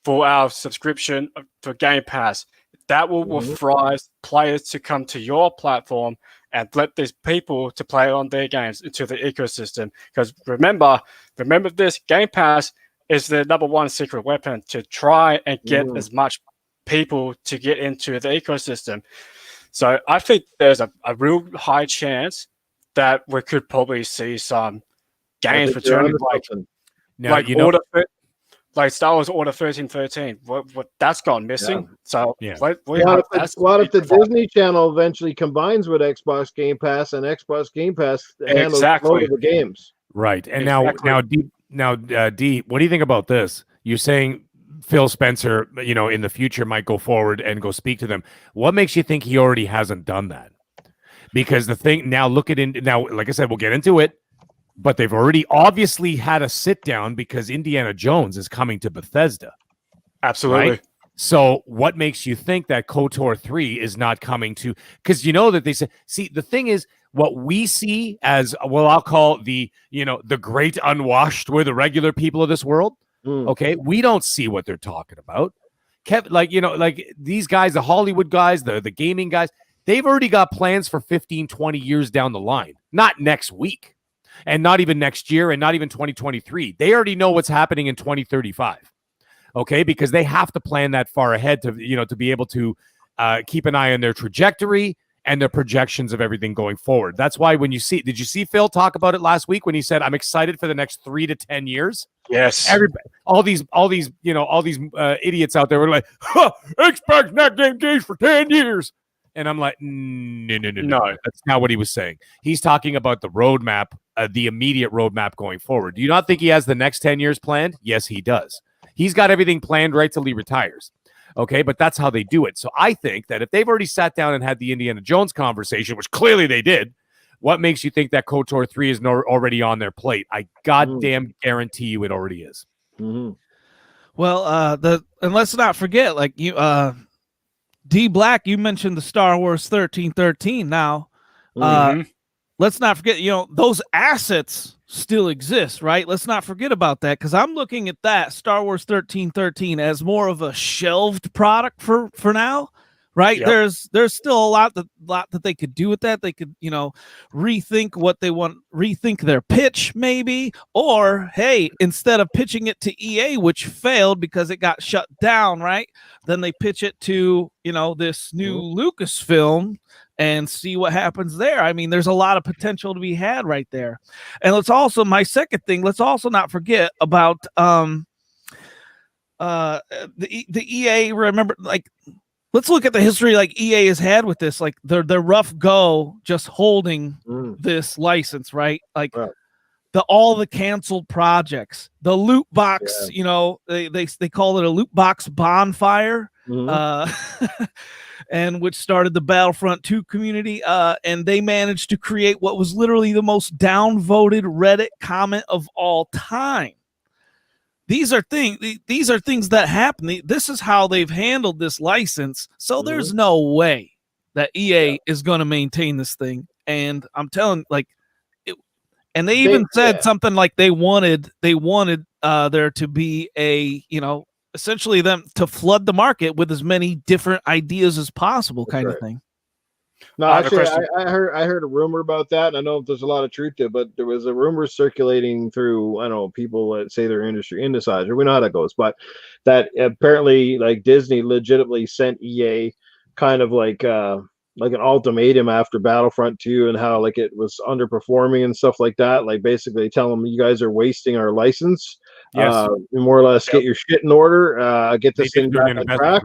for our subscription for Game Pass. That will authorize players to come to your platform and let these people to play on their games into the ecosystem. Because remember this, Game Pass is the number one secret weapon to try and get as much people to get into the ecosystem. So I think there's a real high chance that we could probably see some games returning, like Star Wars Order 1313. What that's gone missing. Yeah. So what if the Disney Channel eventually combines with Xbox Game Pass and Xbox Game Pass handles most of the games? Right. And now, D, what do you think about this? You're saying Phil Spencer, in the future might go forward and go speak to them. What makes you think he already hasn't done that? Because the thing now, like I said, we'll get into it, but they've already obviously had a sit down because Indiana Jones is coming to Bethesda. Absolutely. Right? So what makes you think that KOTOR 3 is not coming to, because that they say, see, the thing is, what we see as, I'll call the great unwashed, we're the regular people of this world. Okay. We don't see what they're talking about. Like these guys, the Hollywood guys, the gaming guys, they've already got plans for 15, 20 years down the line, not next week and not even next year and not even 2023. They already know what's happening in 2035. Okay. Because they have to plan that far ahead to be able to keep an eye on their trajectory and their projections of everything going forward. That's why did you see Phil talk about it last week when he said, I'm excited for the next 3 to 10 years? Yes. All these idiots out there were like, expect next game games for 10 years. And I'm like, no. That's not what he was saying. He's talking about the roadmap, the immediate roadmap going forward. Do you not think he has the next 10 years planned? Yes, he does. He's got everything planned right till he retires. Okay, but that's how they do it. So I think that if they've already sat down and had the Indiana Jones conversation, which clearly they did, what makes you think that KOTOR 3 is already on their plate? I goddamn guarantee you it already is. Mm-hmm. Well, and let's not forget, like you, D Black, you mentioned the Star Wars 1313. Now, let's not forget, those assets still exist, right? Let's not forget about that, because I'm looking at that Star Wars 1313 as more of a shelved product for now, right? Yep. There's still a lot that they could do with that. They could, rethink what they want, rethink their pitch maybe, or hey, instead of pitching it to EA, which failed because it got shut down, right? Then they pitch it to, this new Lucasfilm and see what happens there. I mean, there's a lot of potential to be had right there. And my second thing, let's also not forget about the EA. Remember, like, let's look at the history like EA has had with this, like their rough go just holding this license, right? Like all the canceled projects, the loot box, they call it a loot box bonfire. And which started the Battlefront 2 community, and they managed to create what was literally the most downvoted Reddit comment of all time. These are things that happen. This is how they've handled this license. So there's no way that EA is going to maintain this thing. And I'm telling, and they even said something like they wanted there to be a, essentially them to flood the market with as many different ideas as possible, kind of thing. No, actually, I heard a rumor about that. And I know there's a lot of truth to it, but there was a rumor circulating through, I don't know, people that say they're industry insiders. We know how that goes, but that apparently, like, Disney legitimately sent EA kind of like an ultimatum after Battlefront 2 and how like it was underperforming and stuff like that. Like basically tell them, you guys are wasting our license. Yes. More or less get your shit in order, get this thing back on track,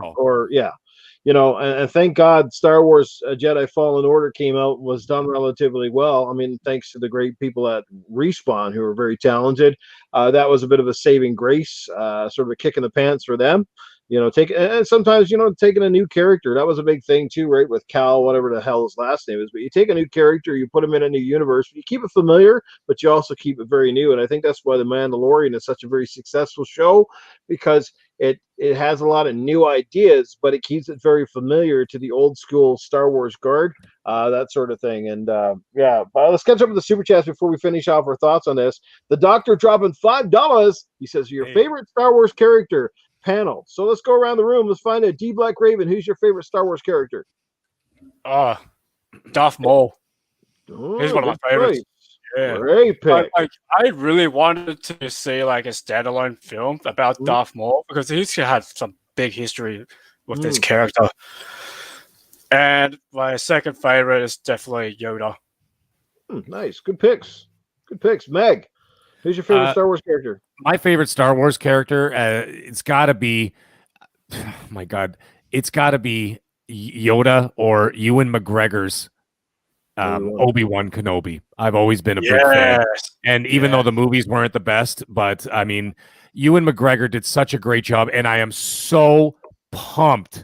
and thank God Star Wars Jedi Fallen Order came out and was done relatively well. I mean, thanks to the great people at Respawn who are very talented. That was a bit of a saving grace, sort of a kick in the pants for them. Sometimes taking a new character, that was a big thing too, right? With Cal, whatever the hell his last name is, but you take a new character, you put him in a new universe, you keep it familiar, but you also keep it very new. And I think that's why The Mandalorian is such a very successful show, because it has a lot of new ideas, but it keeps it very familiar to the old school Star Wars guard, that sort of thing. And let's catch up with the super chats before we finish off our thoughts on this. The Doctor dropping $5. He says your favorite Star Wars character panel. So let's go around the room. Let's find out. DBlackRaven, who's your favorite Star Wars character? Darth Maul. He's one of my favorites. Yeah. Great pick. I really wanted to see like a standalone film about Darth Maul, because he's had some big history with this character. And my second favorite is definitely Yoda. Nice. Good picks. Good picks. Meg, who's your favorite Star Wars character? My favorite Star Wars character, it's got to be, oh my God, it's got to be Yoda or Ewan McGregor's Obi-Wan Kenobi. I've always been a big fan. And even though the movies weren't the best, but I mean, Ewan McGregor did such a great job, and I am so pumped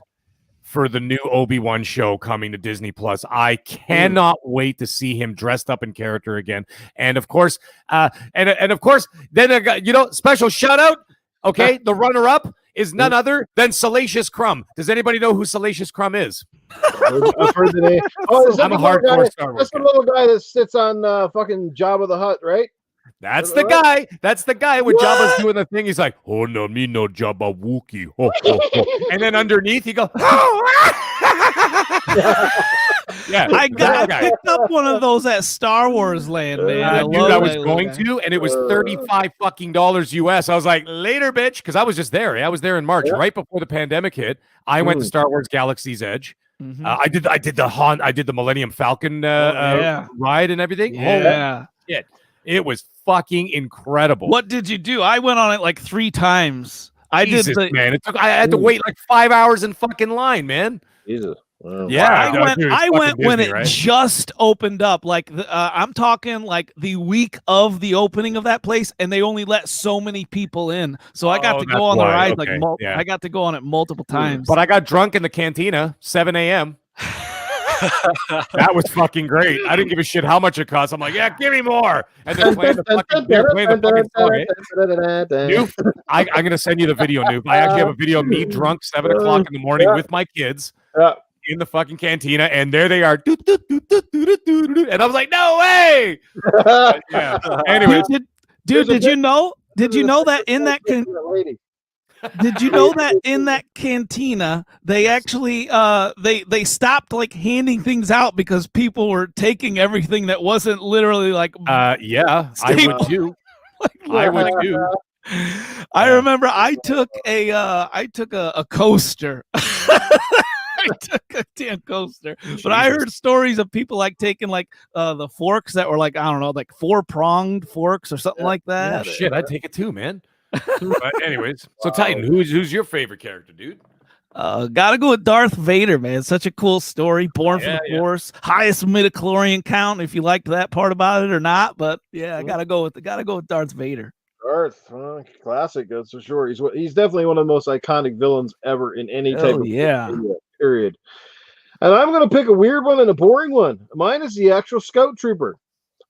for the new Obi-Wan show coming to Disney Plus. I cannot wait to see him dressed up in character again. And of course, then I got, special shout out. Okay, the runner-up is none other than Salacious Crumb. Does anybody know who Salacious Crumb is? I've heard the name. Oh, is that I'm a hardcore Star Wars That's the little guy that sits on fucking Jabba the Hutt, right? That's the guy. That's the guy when Jabba's doing the thing. He's like, "Oh no, me no Jabba Wookie." Oh, oh, oh. And then underneath, he goes, "Yeah, I picked up one of those at Star Wars Land, man. I was going to, and it was $35 fucking US. I was like, later, bitch, because I was just there. I was there in March, right before the pandemic hit. I went to Star Wars Galaxy's Edge. I did the Millennium Falcon ride and everything. Yeah. It was fucking incredible. What did you do? I went on it like 3 times. Jesus, man. I had to wait like 5 hours in fucking line, man. Jesus. Wow. Yeah, I went when Disney, it just opened up. Like I'm talking like the week of the opening of that place, and they only let so many people in. So I got to go on the ride I got to go on it multiple times. But I got drunk in the cantina, 7 a.m. That was fucking great. I didn't give a shit how much it cost. I'm like, yeah, give me more. And then playing the fucking song. Noof, I'm gonna send you the video, Noof. I actually have a video of me drunk 7 o'clock in the morning with my kids in the fucking cantina, and there they are. And I was like, no way. Anyway, did you know that in that did you know that in that cantina they actually they stopped like handing things out because people were taking everything that wasn't literally like I would too. I would too. I remember I took a coaster. I took a damn coaster. Jesus. But I heard stories of people like taking like the forks that were like, I don't know, like 4-pronged forks or something like that. Yeah, shit, I'd take it too, man. But anyways, so Titan, who's your favorite character, dude? Gotta go with Darth Vader, man. Such a cool story. Born from the Force, highest midichlorian count. If you liked that part about it or not, but yeah, I gotta go with Darth Vader. Darth, classic, that's for sure. He's definitely one of the most iconic villains ever in any type of period. And I'm gonna pick a weird one and a boring one. Mine is the actual Scout Trooper.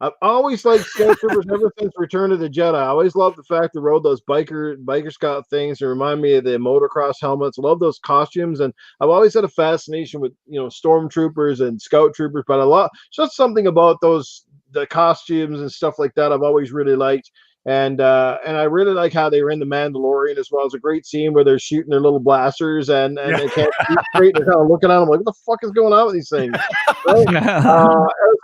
I've always liked Scout Troopers ever since Return of the Jedi. I always loved the fact they rode those biker scout things. They remind me of the motocross helmets. I love those costumes, and I've always had a fascination with stormtroopers and scout troopers. But just something about the costumes and stuff like that I've always really liked. And I really like how they were in the Mandalorian as well. It's a great scene where they're shooting their little blasters and they can't shoot straight. They're kind of looking at them like, what the fuck is going on with these things? Right?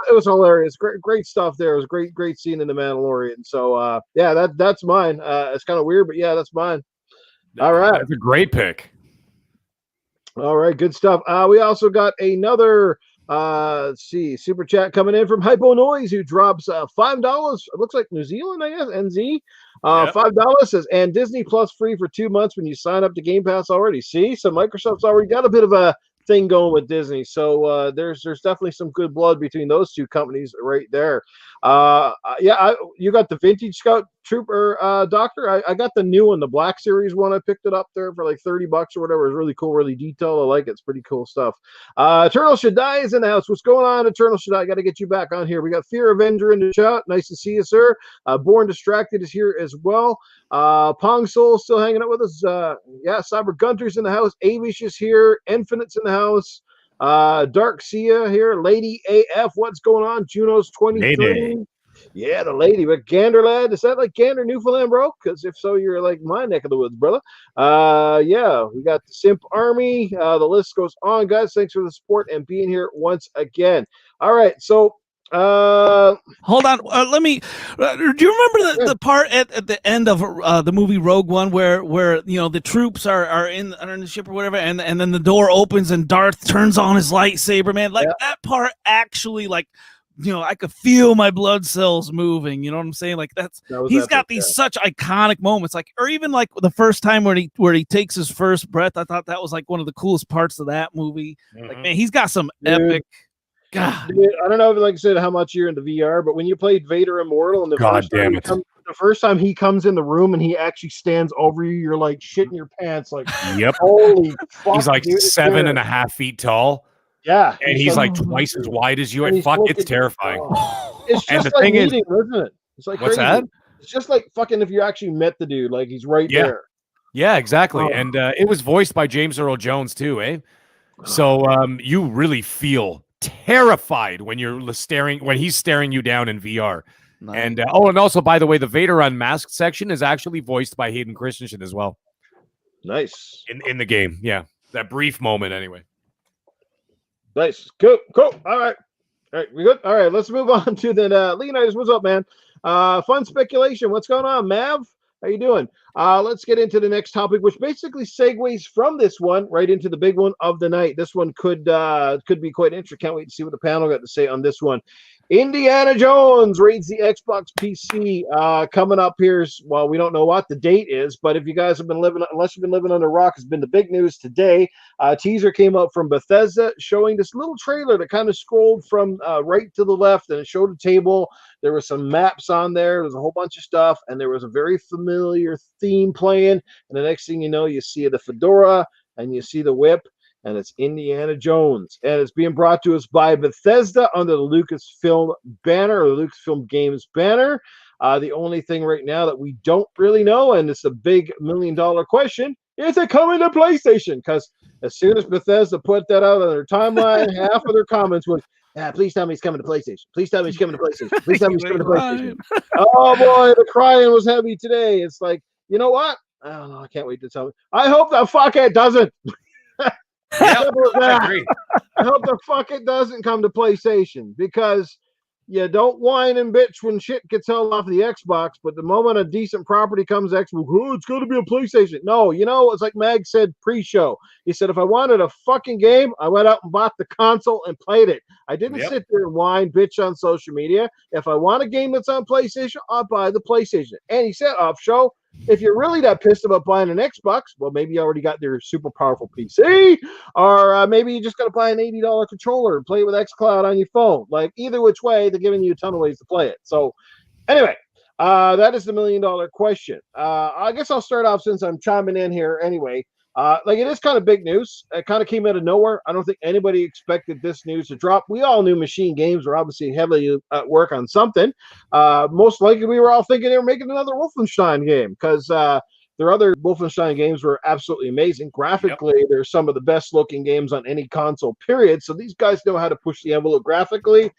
It was hilarious. Great stuff there. It was a great scene in the Mandalorian. So that's mine. It's kind of weird, but yeah, that's mine. All right. That's a great pick. All right, good stuff. We also got another let's see, super chat coming in from Hypo Noise, who drops $5. It looks like New Zealand, I guess. NZ. $5 says, and Disney Plus free for 2 months when you sign up to Game Pass already. See, so Microsoft's already got a bit of a thing going with Disney. So there's definitely some good blood between those two companies right there. You got the vintage Scout Trooper Doctor. I got the new one, the Black Series one. I picked it up there for like $30 or whatever. It's really cool, really detailed. I like it. It's pretty cool stuff. Eternal Shaddai is in the house. What's going on, Eternal Shaddai? Got to get you back on here. We got Fear Avenger in the chat. Nice to see you, sir. Born Distracted is here as well. Pong Soul still hanging out with us. Cyber Gunter's in the house. Avish is here. Infinite's in the house. Dark Sia here. Lady AF, what's going on? Juno's 23. Lady. Yeah, the lady. But Gander Lad, is that like Gander, Newfoundland, bro? Because if so, you're like my neck of the woods, brother. We got the Simp Army. The list goes on, guys. Thanks for the support and being here once again. All right, so Hold on. Let me. Do you remember the part at the end of the movie Rogue One where the troops are in the ship or whatever, and then the door opens and Darth turns on his lightsaber, man. Like that part actually, like, I could feel my blood cells moving. You know what I'm saying? Like he's got these such iconic moments, like, or even like the first time where he takes his first breath. I thought that was like one of the coolest parts of that movie. Mm-hmm. Like, man, he's got some epic. God. Dude, I don't know, like I said, how much you're into VR, but when you played Vader Immortal, and the first time he comes in the room and he actually stands over you, you're like shitting your pants, like, yep, holy fuck, he's like dude, 7.5 feet tall. Yeah, and he's like twice as wide as you. And fuck, it's terrifying. It's just like meeting, isn't it? It's like what's crazy. That? It's just like fucking if you actually met the dude, like he's right there. Yeah, exactly. And it was voiced by James Earl Jones too, eh? So you really feel terrified when he's staring you down in VR. Nice. And and also, by the way, the Vader Unmasked section is actually voiced by Hayden Christensen as well. Nice. In the game, yeah, that brief moment anyway. Nice. Cool. All right, we good? All right, let's move on to the Leonidas. What's up, man? Fun speculation. What's going on, Mav? How you doing? Let's get into the next topic, which basically segues from this one right into the big one of the night. This one could be quite interesting. Can't wait to see what the panel got to say on this one. Indiana Jones raids the Xbox PC coming up here. Well, we don't know what the date is, but if you guys have been unless you've been living under a rock, it's been the big news today. Teaser came up from Bethesda showing this little trailer that kind of scrolled from right to the left, and it showed a table. There were some maps on there. There was a whole bunch of stuff, and there was a very familiar theme playing. And the next thing you know, you see the fedora and you see the whip. And it's Indiana Jones. And it's being brought to us by Bethesda under the Lucasfilm banner, or the LucasfilmGames banner. The only thing right now that we don't really know, and it's a big $1 million question, is it coming to PlayStation? Because as soon as Bethesda put that out on their timeline, half of their comments was, please tell me he's coming to PlayStation. Please tell me he's coming to PlayStation. Please tell me he's coming to PlayStation. Oh, boy, the crying was heavy today. It's like, you know what? I don't know. I can't wait to tell me. I hope the fuck it doesn't. I agree. I hope the fuck it doesn't come to PlayStation, because you don't whine and bitch when shit gets held off the Xbox, but the moment a decent property comes Xbox, it's going to be a PlayStation. No, it's like Mag said pre-show. He said, if I wanted a fucking game, I went out and bought the console and played it. I didn't sit there and whine, bitch on social media. If I want a game that's on PlayStation, I'll buy the PlayStation. And he said off show, if you're really that pissed about buying an Xbox, well, maybe you already got their super powerful PC, or maybe you just got to buy an $80 controller and play it with xCloud on your phone. Like, either which way, they're giving you a ton of ways to play it. So anyway, that is the $1 million question. I guess I'll start off since I'm chiming in here anyway. It is kind of big news. It kind of came out of nowhere. I don't think anybody expected this news to drop. We all knew Machine Games were obviously heavily at work on something. Most likely, we were all thinking they were making another Wolfenstein game, because their other Wolfenstein games were absolutely amazing. Graphically, they're some of the best looking games on any console, period. So these guys know how to push the envelope graphically.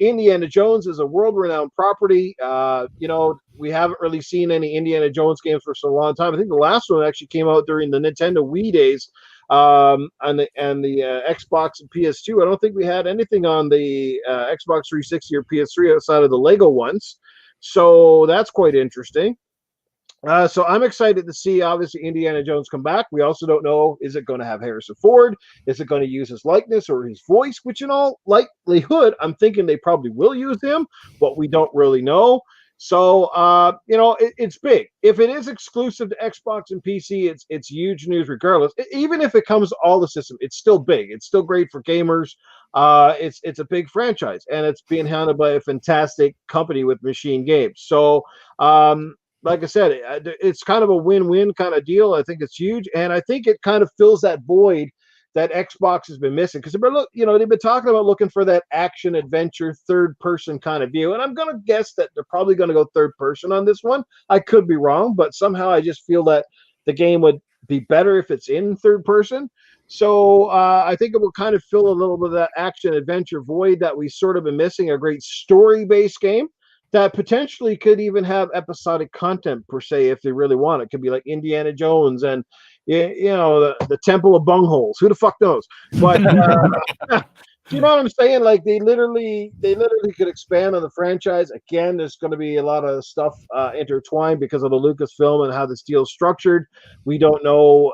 Indiana Jones is a world-renowned property. We haven't really seen any Indiana Jones games for so long time. I think the last one actually came out during the Nintendo Wii days, and the Xbox and PS2. I don't think we had anything on the Xbox 360 or PS3 outside of the Lego ones. So that's quite interesting. So I'm excited to see, obviously, Indiana Jones come back. We also don't know, is it going to have Harrison Ford? Is it going to use his likeness or his voice? Which in all likelihood, I'm thinking they probably will use him, but we don't really know. So, it's big. If it is exclusive to Xbox and PC, it's huge news regardless. Even if it comes to all the system, it's still big. It's still great for gamers. It's a big franchise, and it's being handled by a fantastic company with Machine Games. So, like I said, it's kind of a win-win kind of deal. I think it's huge, and I think it kind of fills that void that Xbox has been missing, because they've been talking about looking for that action adventure third-person kind of view, and I'm going to guess that they're probably going to go third-person on this one. I could be wrong, but somehow I just feel that the game would be better if it's in third-person. So I think it will kind of fill a little bit of that action adventure void that we sort of been missing. A great story-based game that potentially could even have episodic content per se if they really want. It could be like Indiana Jones and the Temple of Bungholes. Who the fuck knows? But Do you know what I'm saying? Like they literally could expand on the franchise. Again, there's going to be a lot of stuff intertwined because of the Lucasfilm and how this deal is structured. We don't know,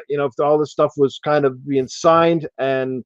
if all this stuff was kind of being signed and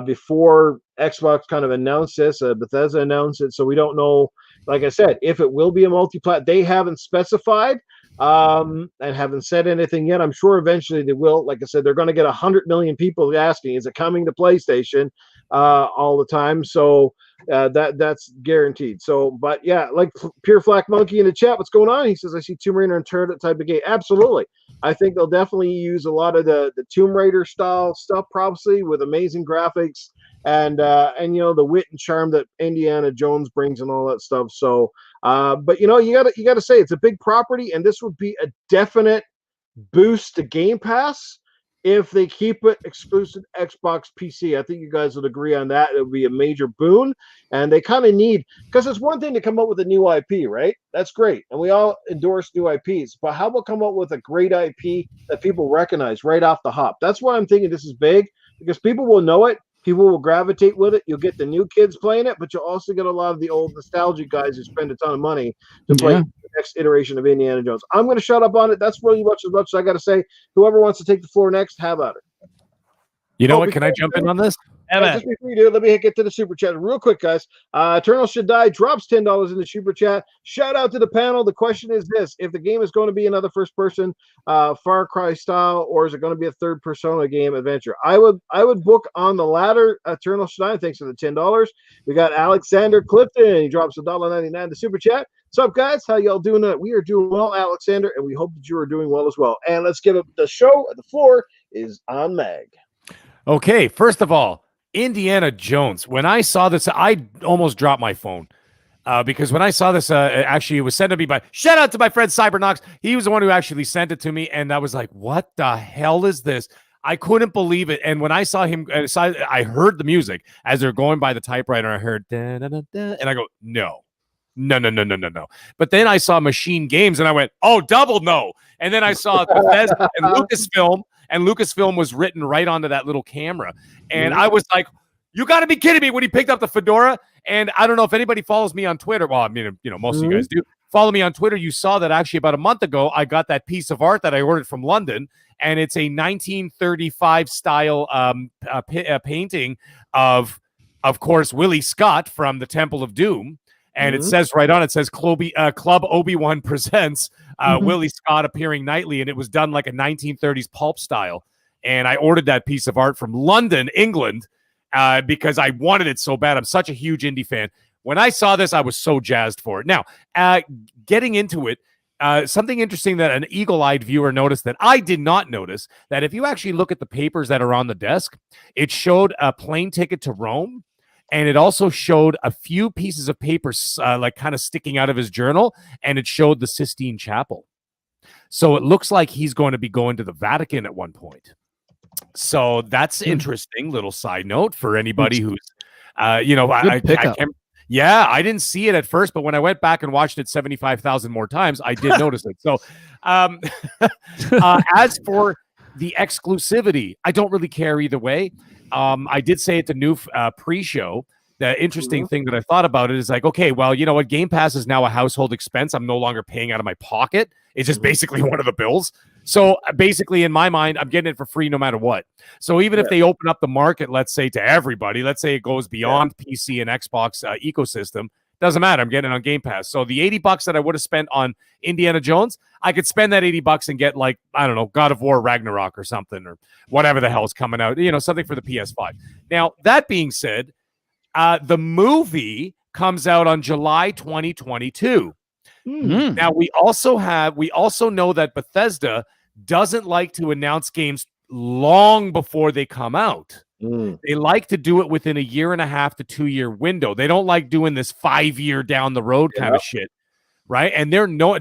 before Xbox kind of announced this, Bethesda announced it. So we don't know, like I said, if it will be a multi-plat. They haven't specified and haven't said anything yet. I'm sure eventually they will. Like I said, they're going to get 100 million people asking, is it coming to PlayStation all the time? So that's guaranteed. So, but yeah, like Pure Flack Monkey in the chat, what's going on? He says, I see Tomb Raider and Turret type of game. Absolutely. I think they'll definitely use a lot of the Tomb Raider style stuff, probably with amazing graphics and the wit and charm that Indiana Jones brings and all that stuff. So, but you gotta say it's a big property, and this would be a definite boost to Game Pass if they keep it exclusive Xbox PC. I think you guys would agree on that. It would be a major boon, and they kind of need, because it's one thing to come up with a new IP, right? That's great, and we all endorse new IPs. But how about come up with a great IP that people recognize right off the hop? That's why I'm thinking this is big, because people will know it. People will gravitate with it. You'll get the new kids playing it, but you'll also get a lot of the old nostalgic guys who spend a ton of money to play the next iteration of Indiana Jones. I'm going to shut up on it. That's really much as I got to say. Whoever wants to take the floor next, have at it. You know what? Can I jump in on this? Just before you do, let me get to the super chat real quick, guys. Eternal Should Die drops $10 in the super chat. Shout out to the panel. The question is this: if the game is going to be another first-person Far Cry style, or is it going to be a third persona game adventure? I would book on the latter. Eternal Should Die. Thanks for the $10. We got Alexander Clifton. He drops $1.99 in the super chat. What's up, guys? How y'all doing? We are doing well, Alexander, and we hope that you are doing well as well. And let's give up the show. The floor is on Mag. Okay, first of all, Indiana Jones. When I saw this, I almost dropped my phone because when I saw this, actually, it was sent to me by, shout out to my friend Cybernox. He was the one who actually sent it to me, and I was like, what the hell is this? I couldn't believe it. And when I saw him, I heard the music as they're going by the typewriter. I heard, da, da, da, da, and I go, no. But then I saw Machine Games, and I went, oh, double no. And then I saw Bethesda and Lucasfilm. And Lucasfilm was written right onto that little camera. And I was like, you got to be kidding me when he picked up the fedora. And I don't know if anybody follows me on Twitter. Well, I mean, most of you guys do. Follow me on Twitter. You saw that actually about a month ago, I got that piece of art that I ordered from London. And it's a 1935 style painting of course, Willie Scott from the Temple of Doom. And it says right on, it says Club Obi-Wan presents Willie Scott appearing nightly. And it was done like a 1930s pulp style. And I ordered that piece of art from London, England, because I wanted it so bad. I'm such a huge indie fan. When I saw this, I was so jazzed for it. Now, getting into it, something interesting that an eagle-eyed viewer noticed that I did not notice, that if you actually look at the papers that are on the desk, it showed a plane ticket to Rome. And it also showed a few pieces of paper like kind of sticking out of his journal, and it showed the Sistine Chapel. So it looks like he's going to be going to the Vatican at one point. So that's interesting. Little side note for anybody who's, I didn't see it at first, but when I went back and watched it 75,000 more times, I did notice it. So as for the exclusivity, I don't really care either way. I did say at the new pre-show, the interesting thing that I thought about it is like, okay, well, you know what? Game Pass is now a household expense. I'm no longer paying out of my pocket. It's just basically one of the bills. So basically, in my mind, I'm getting it for free no matter what. So even if they open up the market, let's say to everybody, let's say it goes beyond PC and Xbox ecosystem, doesn't matter. I'm getting it on Game Pass. So the $80 that I would have spent on Indiana Jones, I could spend that $80 and get, like, I don't know, God of War Ragnarok or something, or whatever the hell is coming out, something for the PS5. Now, that being said, the movie comes out on July 2022. Now, we also know that Bethesda doesn't like to announce games long before they come out. They like to do it within a 1.5 to 2 year window. They don't like doing this 5 year down the road kind of shit, right? And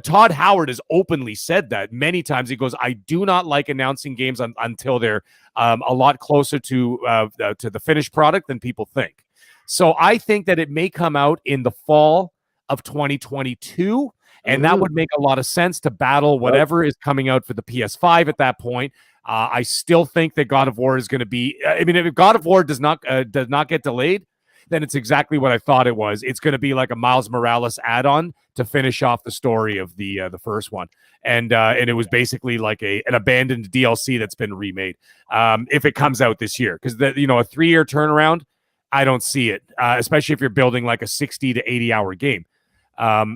Todd Howard has openly said that many times. He goes, I do not like announcing games until they're a lot closer to the finished product than people think. So I think that it may come out in the fall of 2022. And that would make a lot of sense to battle whatever is coming out for the PS5 at that point. I still think that God of War is going to be. I mean, if God of War does not get delayed, then it's exactly what I thought it was. It's going to be like a Miles Morales add-on to finish off the story of the first one, and it was basically like an abandoned DLC that's been remade. If it comes out this year, because a 3-year turnaround, I don't see it, especially if you're building like a 60 to 80-hour game.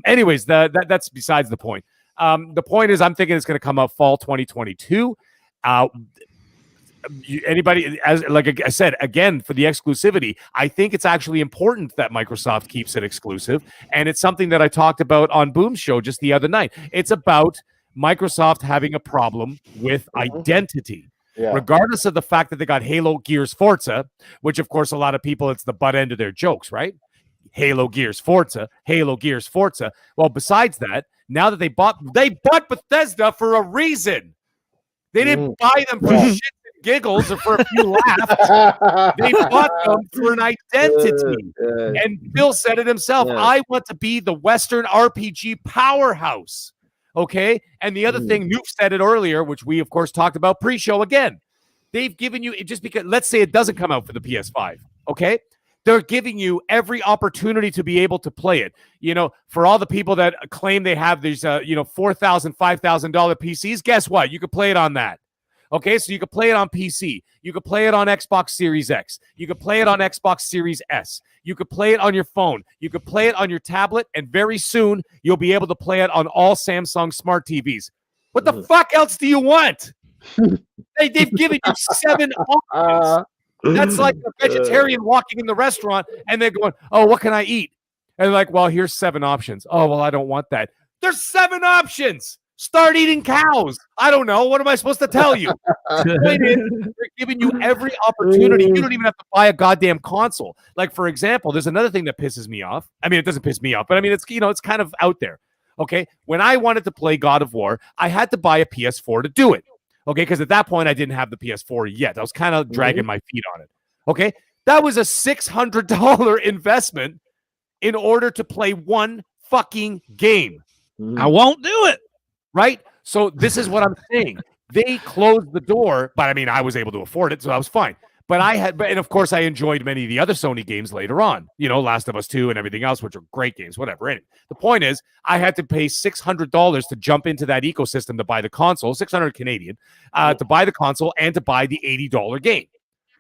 Anyways, that's besides the point. The point is, I'm thinking it's going to come out fall 2022. Anybody, as like I said again, for the exclusivity, I think it's actually important that Microsoft keeps it exclusive, and it's something that I talked about on Boom's show just the other night. It's about Microsoft having a problem with identity, regardless of the fact that they got Halo, Gears, Forza, which of course a lot of people, it's the butt end of their jokes, right? Halo, Gears, Forza, Halo, Gears, Forza. Well, besides that, now that they bought Bethesda for a reason. They didn't buy them for shit and giggles or for a few laughs. They bought them for an identity. And Phil said it himself. I want to be the Western RPG powerhouse. Okay? And the other thing, Noof said it earlier, which we, of course, talked about pre-show again. They've given you, just because, let's say it doesn't come out for the PS5. Okay? They're giving you every opportunity to be able to play it. For all the people that claim they have these, $4,000, $5,000 PCs, guess what? You could play it on that. Okay, so you could play it on PC. You could play it on Xbox Series X. You could play it on Xbox Series S. You could play it on your phone. You could play it on your tablet, and very soon you'll be able to play it on all Samsung smart TVs. What the fuck else do you want? They've given you 7 options. That's like a vegetarian walking in the restaurant and they're going, oh, what can I eat? And they're like, well, here's 7 options. Oh, well, I don't want that. There's 7 options. Start eating cows. I don't know. What am I supposed to tell you? The point is, they're giving you every opportunity. You don't even have to buy a goddamn console. Like, for example, there's another thing that pisses me off. I mean, it doesn't piss me off, but I mean, it's kind of out there. Okay. When I wanted to play God of War, I had to buy a PS4 to do it. Okay, because at that point, I didn't have the PS4 yet. I was kind of dragging my feet on it. Okay, that was a $600 investment in order to play one fucking game. I won't do it. Right? So this is what I'm saying. They closed the door, but I mean, I was able to afford it, so I was fine. But and of course, I enjoyed many of the other Sony games later on, Last of Us 2 and everything else, which are great games, whatever. Anyway, the point is, I had to pay $600 to jump into that ecosystem to buy the console, 600 Canadian, to buy the console and to buy the $80 game.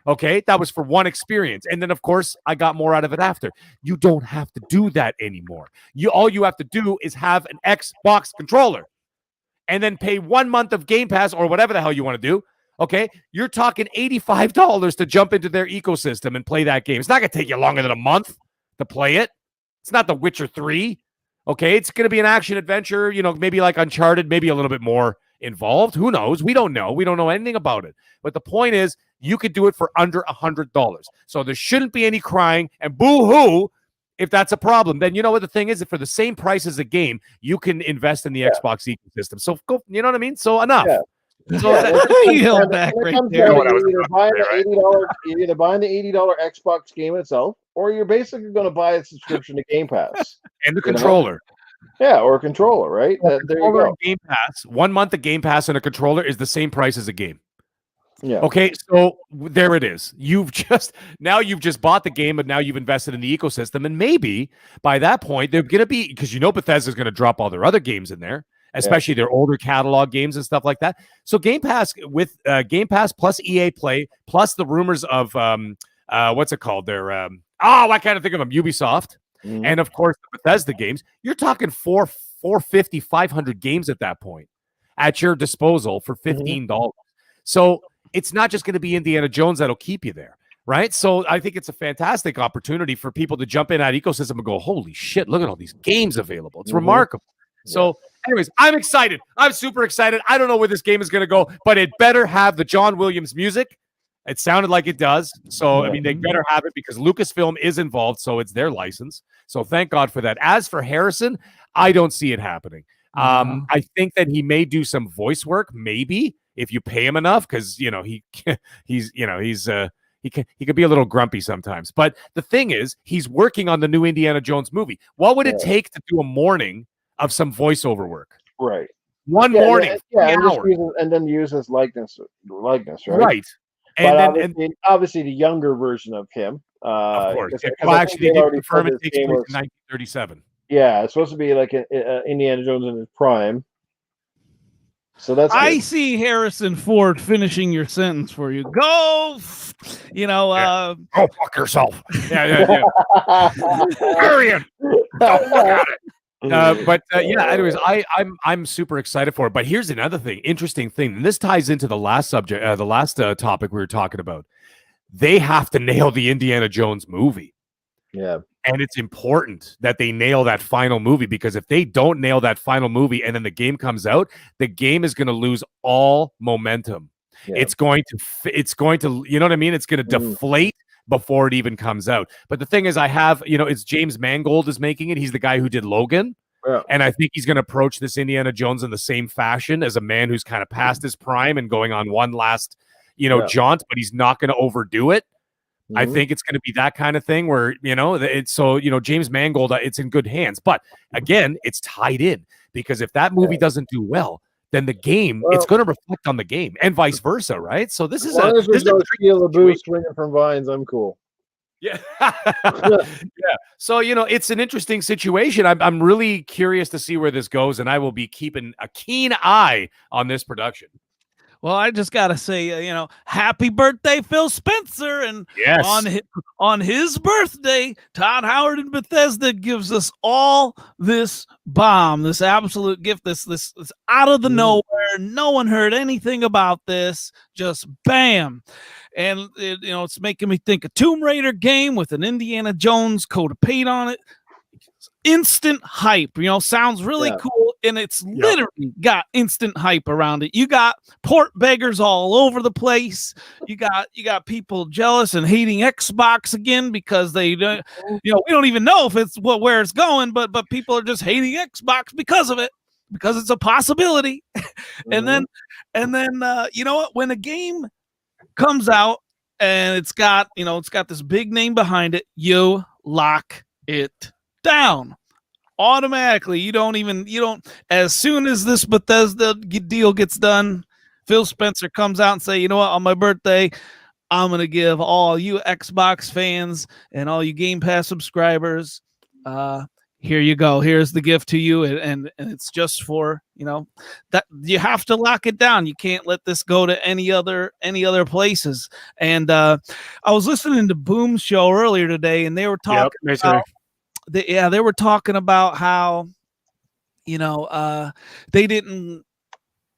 Okay, that was for one experience. And then, of course, I got more out of it after. You don't have to do that anymore. All you have to do is have an Xbox controller and then pay 1 month of Game Pass or whatever the hell you want to do. Okay, you're talking $85 to jump into their ecosystem and play that game. It's not going to take you longer than a month to play it. It's not The Witcher 3. Okay, it's going to be an action adventure, maybe like Uncharted, maybe a little bit more involved. Who knows? We don't know. We don't know anything about it. But the point is, you could do it for under $100. So there shouldn't be any crying and boo-hoo if that's a problem. Then you know what the thing is? For the same price as a game, you can invest in the Xbox ecosystem. So go, you know what I mean? So enough. Yeah. So you held back right there. You're either buying the $80 Xbox game itself, or you're basically going to buy a subscription to Game Pass and the controller. Yeah, or a controller, right? There you go. Game Pass, 1 month of Game Pass and a controller is the same price as a game. Yeah. Okay, so there it is. You've just bought the game, but now you've invested in the ecosystem, and maybe by that point they're going to be, because Bethesda's going to drop all their other games in there, especially their older catalog games and stuff like that. So Game Pass with Game Pass plus EA Play plus the rumors of what's it called? Their I can't think of them. Ubisoft, and of course the Bethesda games. You're talking 450, 500 games at that point at your disposal for $15. So it's not just going to be Indiana Jones that'll keep you there, right? So I think it's a fantastic opportunity for people to jump in that ecosystem and go, holy shit, look at all these games available. It's remarkable. So anyways, I'm excited. I'm super excited. I don't know where this game is going to go, but it better have the John Williams music. It sounded like it does. So, I mean, they better have it because Lucasfilm is involved, so it's their license. So thank God for that. As for Harrison, I don't see it happening. I think that he may do some voice work, maybe, if you pay him enough, because he could be a little grumpy sometimes. But the thing is, he's working on the new Indiana Jones movie. What would it take to do a morning of some voiceover work? Right. one morning, and then use his likeness, right? Right. But And obviously, the younger version of him. of course. Because Well, I actually, think they they did already confirm said it this takes game place was. in 1937. Yeah, it's supposed to be like Indiana Jones in his prime. So that's I good. see Harrison Ford finishing your sentence for you. Go, Go fuck yourself. Yeah. Marion, don't look at it. Anyways, I'm super excited for it. But here's another thing, interesting thing, and this ties into the last subject, the last topic we were talking about. They have to nail the Indiana Jones movie. Yeah. And it's important that they nail that final movie, because if they don't nail that final movie and then the game comes out, the game is going to lose all momentum. Yeah. It's going to, you know what I mean? It's going to deflate before it even comes out. But the thing is, it's James Mangold is making it. He's the guy who did Logan. Yeah. And I think he's going to approach this Indiana Jones in the same fashion as a man who's kind of past his prime and going on one last, jaunt, but he's not going to overdo it. I think it's going to be that kind of thing where, James Mangold, it's in good hands. But again, it's tied in, because if that movie doesn't do well, then the game, it's going to reflect on the game and vice versa, right? So this is a Sheila Booth swinging from vines. I'm cool. Yeah. Yeah. So, it's an interesting situation. I'm really curious to see where this goes, and I will be keeping a keen eye on this production. Well, I just got to say, happy birthday, Phil Spencer. And yes, on his birthday, Todd Howard and Bethesda gives us all this bomb, this absolute gift, this out of the nowhere. No one heard anything about this. Just bam. And, it's making me think a Tomb Raider game with an Indiana Jones coat of paint on it. Instant hype, sounds really cool, and it's literally got instant hype around it. You got port beggars all over the place. You got people jealous and hating Xbox again because they don't, we don't even know if it's where it's going, but people are just hating Xbox because of it, because it's a possibility. And then you know what? When a game comes out and it's got this big name behind it, you lock it down automatically. You don't, as soon as this Bethesda deal gets done, Phil Spencer comes out and say, you know what, on my birthday, I'm going to give all you Xbox fans and all you Game Pass subscribers, here you go. Here's the gift to you. And it's just for, that you have to lock it down. You can't let this go to any other places. And I was listening to Boom's show earlier today, and they were talking about, they were talking about how, they didn't,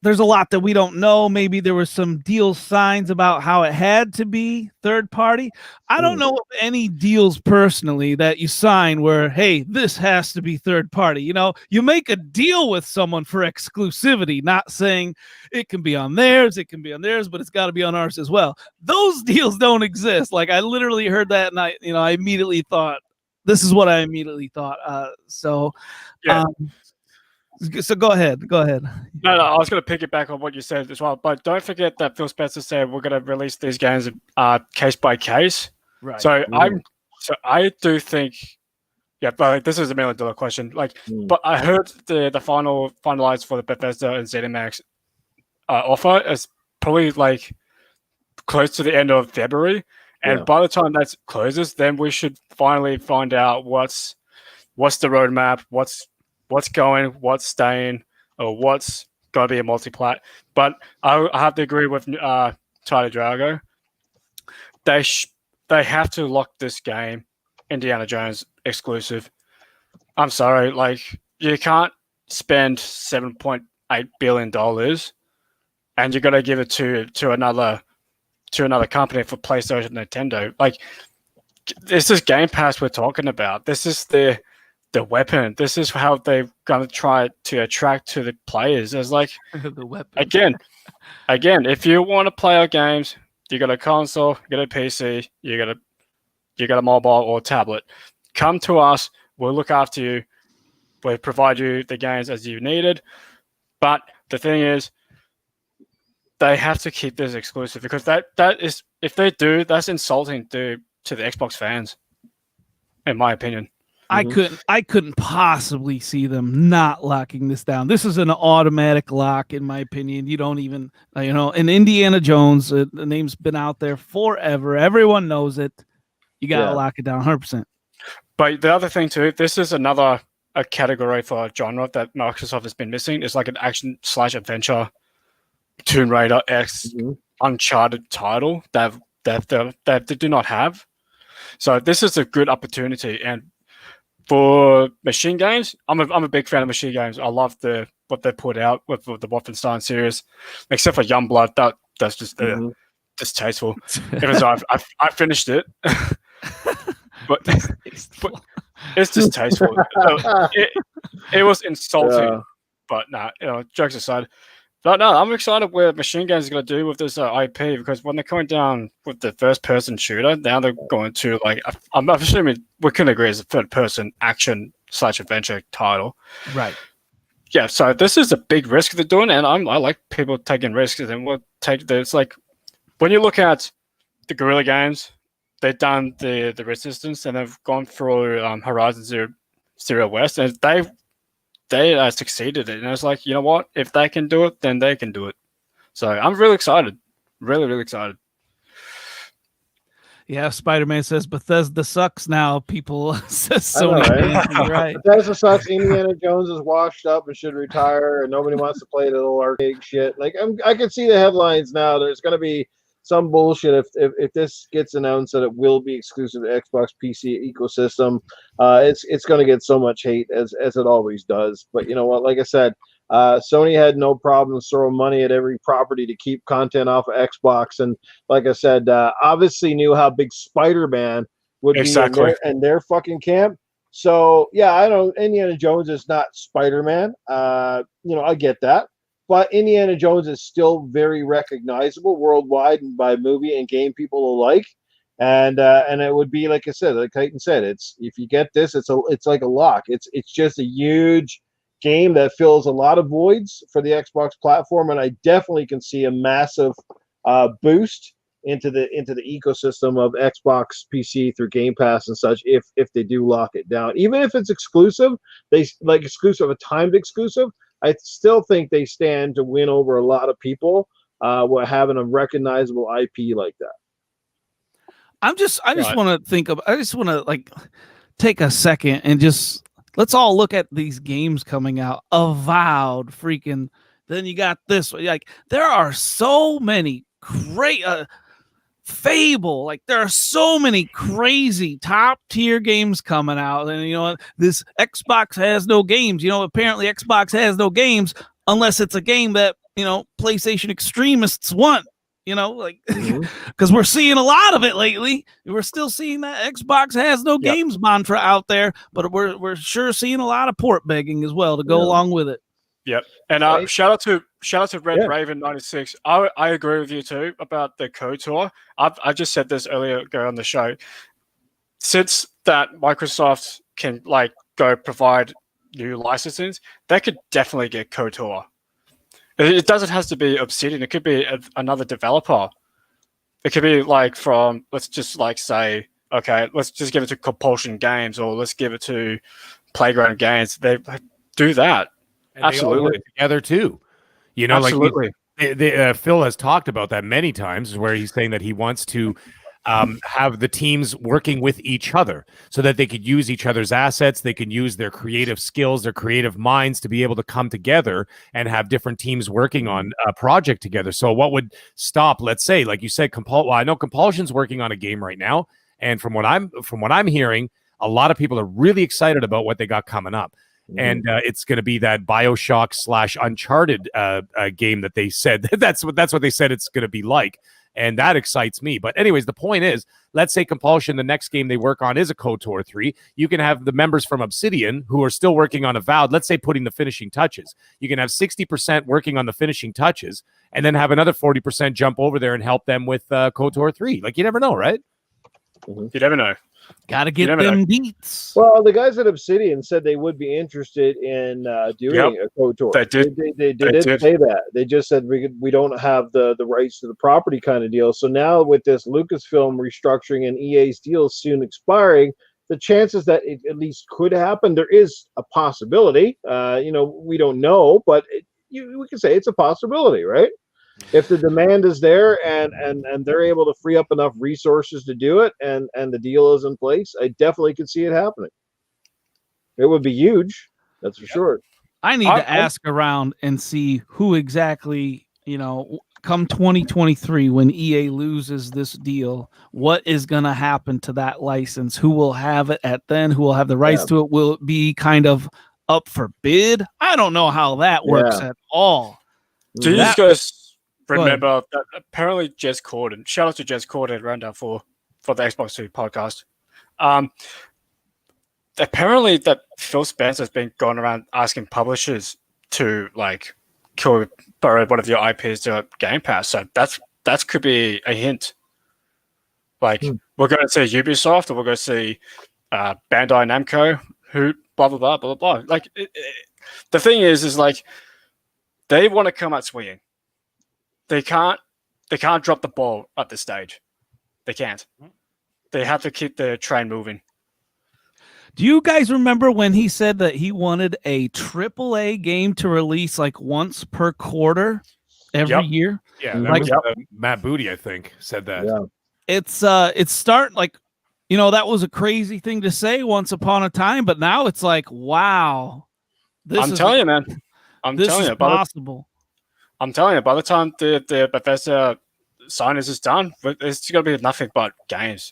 there's a lot that we don't know. Maybe there were some deal signs about how it had to be third party. I don't know of any deals personally that you sign where, hey, this has to be third party. You make a deal with someone for exclusivity, not saying it can be on theirs, but it's got to be on ours as well. Those deals don't exist. Like, I literally heard that, and I immediately thought, this is what I immediately thought. So go ahead. No, I was going to pick it back on what you said as well. But don't forget that Phil Spencer said we're going to release these games case by case. Right. So I do think, but this is $1 million question. But I heard the finalized for the Bethesda and ZeniMax offer is probably close to the end of February. And by the time that closes, then we should finally find out what's the roadmap, what's going, what's staying, or what's going to be a multi-plat. But I have to agree with Titan Drago. They have to lock this game Indiana Jones exclusive. I'm sorry, you can't spend $7.8 billion and you're going to give it to another company for PlayStation, Nintendo. This is Game Pass we're talking about. This is the weapon. This is how they're going to try to attract to the players. As the weapon. Again, if you want to play our games, you got a console, you got a PC, you got a mobile or tablet. Come to us. We'll look after you. We'll provide you the games as you needed. But the thing is, they have to keep this exclusive, because that is, if they do, that's insulting to the Xbox fans, in my opinion. I couldn't possibly see them not locking this down. This is an automatic lock, in my opinion. You don't even, in Indiana Jones, the name's been out there forever. Everyone knows it. You got to lock it down 100%. But the other thing too, this is a category for a genre that Microsoft has been missing. It's like an action/adventure Tomb Raider-esque Uncharted title that they do not have. So this is a good opportunity. And for machine games, I'm a big fan of machine games. I love what they put out with the Wolfenstein series, except for Youngblood. That's just distasteful. Even though I finished it, but it's distasteful. It was insulting. But jokes aside. But no, I'm excited where Machine Games is going to do with this IP, because when they're coming down with the first-person shooter, now they're going to, I'm assuming we can agree it's a third-person action/adventure title. Right. Yeah, so this is a big risk they're doing, and I like people taking risks, and we'll take this. Like, when you look at the Guerrilla Games, they've done the Resistance, and they've gone through Horizon Zero West, and they succeeded it, and I was like, you know what? If they can do it, then they can do it. So I'm really excited, really excited. Yeah, Spider-Man says Bethesda sucks now. People says Sony. Right? Bethesda sucks. Indiana Jones is washed up and should retire, and nobody wants to play the little arcade shit. Like I can see the headlines now. There's going to be some bullshit if this gets announced that it will be exclusive to Xbox PC ecosystem. It's going to get so much hate as it always does. But you know what? Like I said, Sony had no problems throwing money at every property to keep content off of Xbox, and like I said, obviously knew how big Spider-Man would be in their fucking camp. So yeah, I know Indiana Jones is not Spider-Man. I get that. But Indiana Jones is still very recognizable worldwide and by movie and game people alike, and it would be, like I said, like Titan said, it's if you get this, it's like a lock. It's just a huge game that fills a lot of voids for the Xbox platform, and I definitely can see a massive boost into the ecosystem of Xbox PC through Game Pass and such if they do lock it down. Even if it's exclusive, a timed exclusive. I still think they stand to win over a lot of people with having a recognizable IP like that. I just want to take a second and just let's all look at these games coming out. Avowed, freaking. Then you got this. Like there are so many great. Fable, there are so many crazy top tier games coming out, and this Xbox has no games. Apparently Xbox has no games unless it's a game that PlayStation extremists want. Because we're seeing a lot of it lately. We're still seeing that Xbox has no games mantra out there, but we're sure seeing a lot of port begging as well to go along with it. Yep, and shout out to Red Raven 96. I agree with you too about the KOTOR. I just said this earlier on the show. Since that Microsoft can go provide new licensings, they could definitely get KOTOR. It doesn't have to be Obsidian. It could be another developer. It could be from, let's just say, okay, let's just give it to Compulsion Games, or let's give it to Playground Games. They do that. And absolutely, they all work together too. Absolutely. Phil has talked about that many times, where he's saying that he wants to have the teams working with each other so that they could use each other's assets. They can use their creative skills, their creative minds to be able to come together and have different teams working on a project together. So what would stop, let's say, like you said, I know Compulsion's working on a game right now, and from what I'm hearing, a lot of people are really excited about what they got coming up. And it's going to be that BioShock/Uncharted game that they said that's what they said it's going to be like, and that excites me. But anyways, the point is, let's say Compulsion, the next game they work on is a KOTOR 3. You can have the members from Obsidian who are still working on Avowed, let's say putting the finishing touches. You can have 60% working on the finishing touches, and then have another 40% jump over there and help them with KOTOR 3. You never know, right? You never know. Got to get them beats. Well, the guys at Obsidian said they would be interested in doing a KOTOR. They did say that. They just said we don't have the rights to the property kind of deal. So now with this Lucasfilm restructuring and EA's deal soon expiring, the chances that it at least could happen, there is a possibility. We don't know, but we can say it's a possibility, right? If the demand is there and they're able to free up enough resources to do it, and the deal is in place, I definitely can see it happening. It would be huge, that's for sure. I need to ask around and see who exactly, come 2023 when EA loses this deal, what is going to happen to that license? Who will have it at then? Who will have the rights to it? Will it be kind of up for bid? I don't know how that works at all. Do you guys remember that apparently Jez Corden, shout out to Jez Corden rundown for the Xbox 2 podcast. Apparently that Phil Spencer's been going around asking publishers to borrow one of your IPs to Game Pass. So that could be a hint. We're going to see Ubisoft, or we're going to see Bandai Namco, who blah blah blah blah blah. The thing is they want to come out swinging. They can't drop the ball at this stage. They can't. They have to keep the train moving. Do you guys remember when he said that he wanted a AAA game to release once per quarter every year? Yeah, that was Matt Booty, I think, said that. Yeah. It's starting that was a crazy thing to say once upon a time, but now it's wow. I'm telling you, man. Possible. I'm telling you, by the time the Bethesda signings is done, it's going to be nothing but games.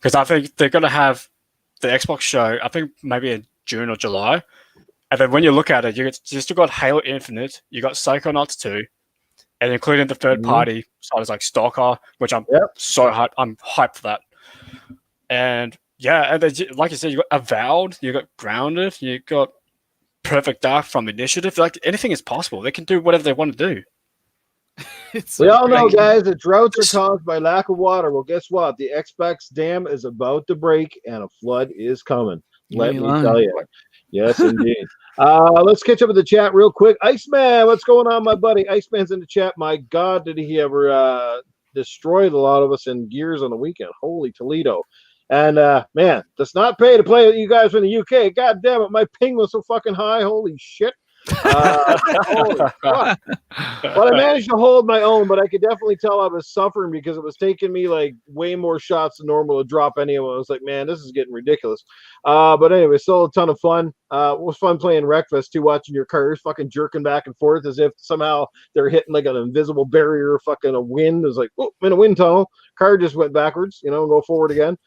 Because I think they're going to have the Xbox show, I think maybe in June or July. And then when you look at it, you still got Halo Infinite, you got Psychonauts 2, and including the third-party titles like Stalker, which I'm so hyped. I'm hyped for that. And and then, like you said, you got Avowed, you got Grounded, you got Perfect Dark from Initiative. Anything is possible. They can do whatever they want to do. We all know, guys, that droughts are caused by lack of water. Well, guess what? The Xbox dam is about to break, and a flood is coming. Let me tell you. Yes, indeed. Let's catch up with the chat real quick. Iceman, what's going on, my buddy? Iceman's in the chat. My God, did he ever destroy a lot of us in Gears on the weekend? Holy Toledo. And, man, does not pay to play with you guys from the UK. God damn it, my ping was so fucking high. Holy shit. Holy fuck. But I managed to hold my own, but I could definitely tell I was suffering because it was taking me way more shots than normal to drop any of them. I was like, man, this is getting ridiculous. But anyway, still a ton of fun. It was fun playing Wreckfest too, watching your cars fucking jerking back and forth as if somehow they're hitting an invisible barrier, fucking a wind. It was I'm in a wind tunnel. Car just went backwards, go forward again.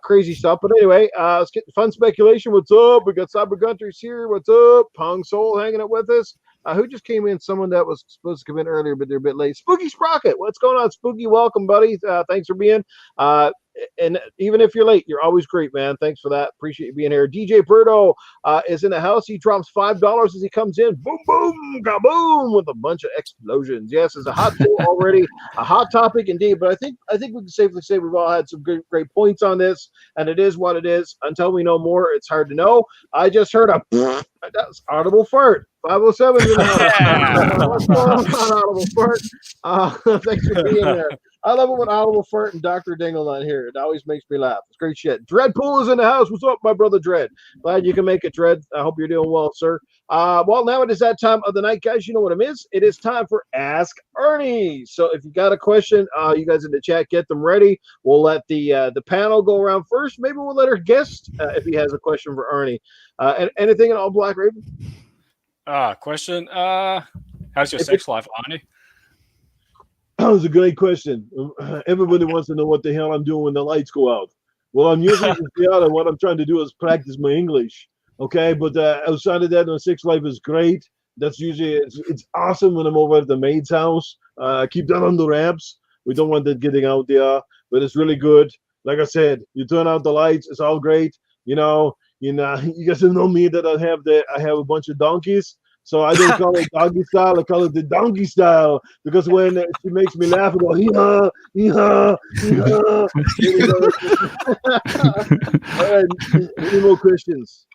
Crazy stuff. But anyway, let's get fun speculation. What's up? We got Cybergunter's here. What's up? Pong Soul hanging out with us. Who just came in? Someone that was supposed to come in earlier, but they're a bit late. Spooky Sprocket. What's going on, Spooky? Welcome, buddy. Thanks for being. And even if you're late, you're always great, man. Thanks for that. Appreciate you being here. DJ Birdo is in the house. He drops $5 as he comes in. Boom, boom, kaboom, with a bunch of explosions. Yes, it's a hot pool already, a hot topic indeed. But I think we can safely say we've all had some great points on this, and it is what it is. Until we know more, it's hard to know. I just heard a that's audible fart. 507 in the house. What's going on, audible fart? Thanks for being there. I love it when Audible Fart and Dr. Dingle on here. It always makes me laugh. It's great shit. Dreadpool is in the house. What's up, my brother Dread? Glad you can make it, Dread. I hope you're doing well, sir. Well, now it is that time of the night, guys. You know what it is. It is time for Ask Ernie. So if you got a question, you guys in the chat, get them ready. We'll let the panel go around first. Maybe we'll let our guest, if he has a question for Ernie. And anything at all, DBlackRaven? Question. How's your sex life, Ernie? That was a great question. Everybody wants to know what the hell I'm doing when the lights go out. Well, I'm using the theater. What I'm trying to do is practice my English. Okay, but outside of that, my sex life is great. That's usually it's awesome when I'm over at the maid's house. Keep that under wraps. We don't want that getting out there, but it's really good. Like I said, you turn out the lights, it's all great. You guys know me that I have a bunch of donkeys. So I don't call it doggy style. I call it the donkey style because when she makes me laugh, I go, hee-haw, hee-haw, hee-haw. All right, any more questions?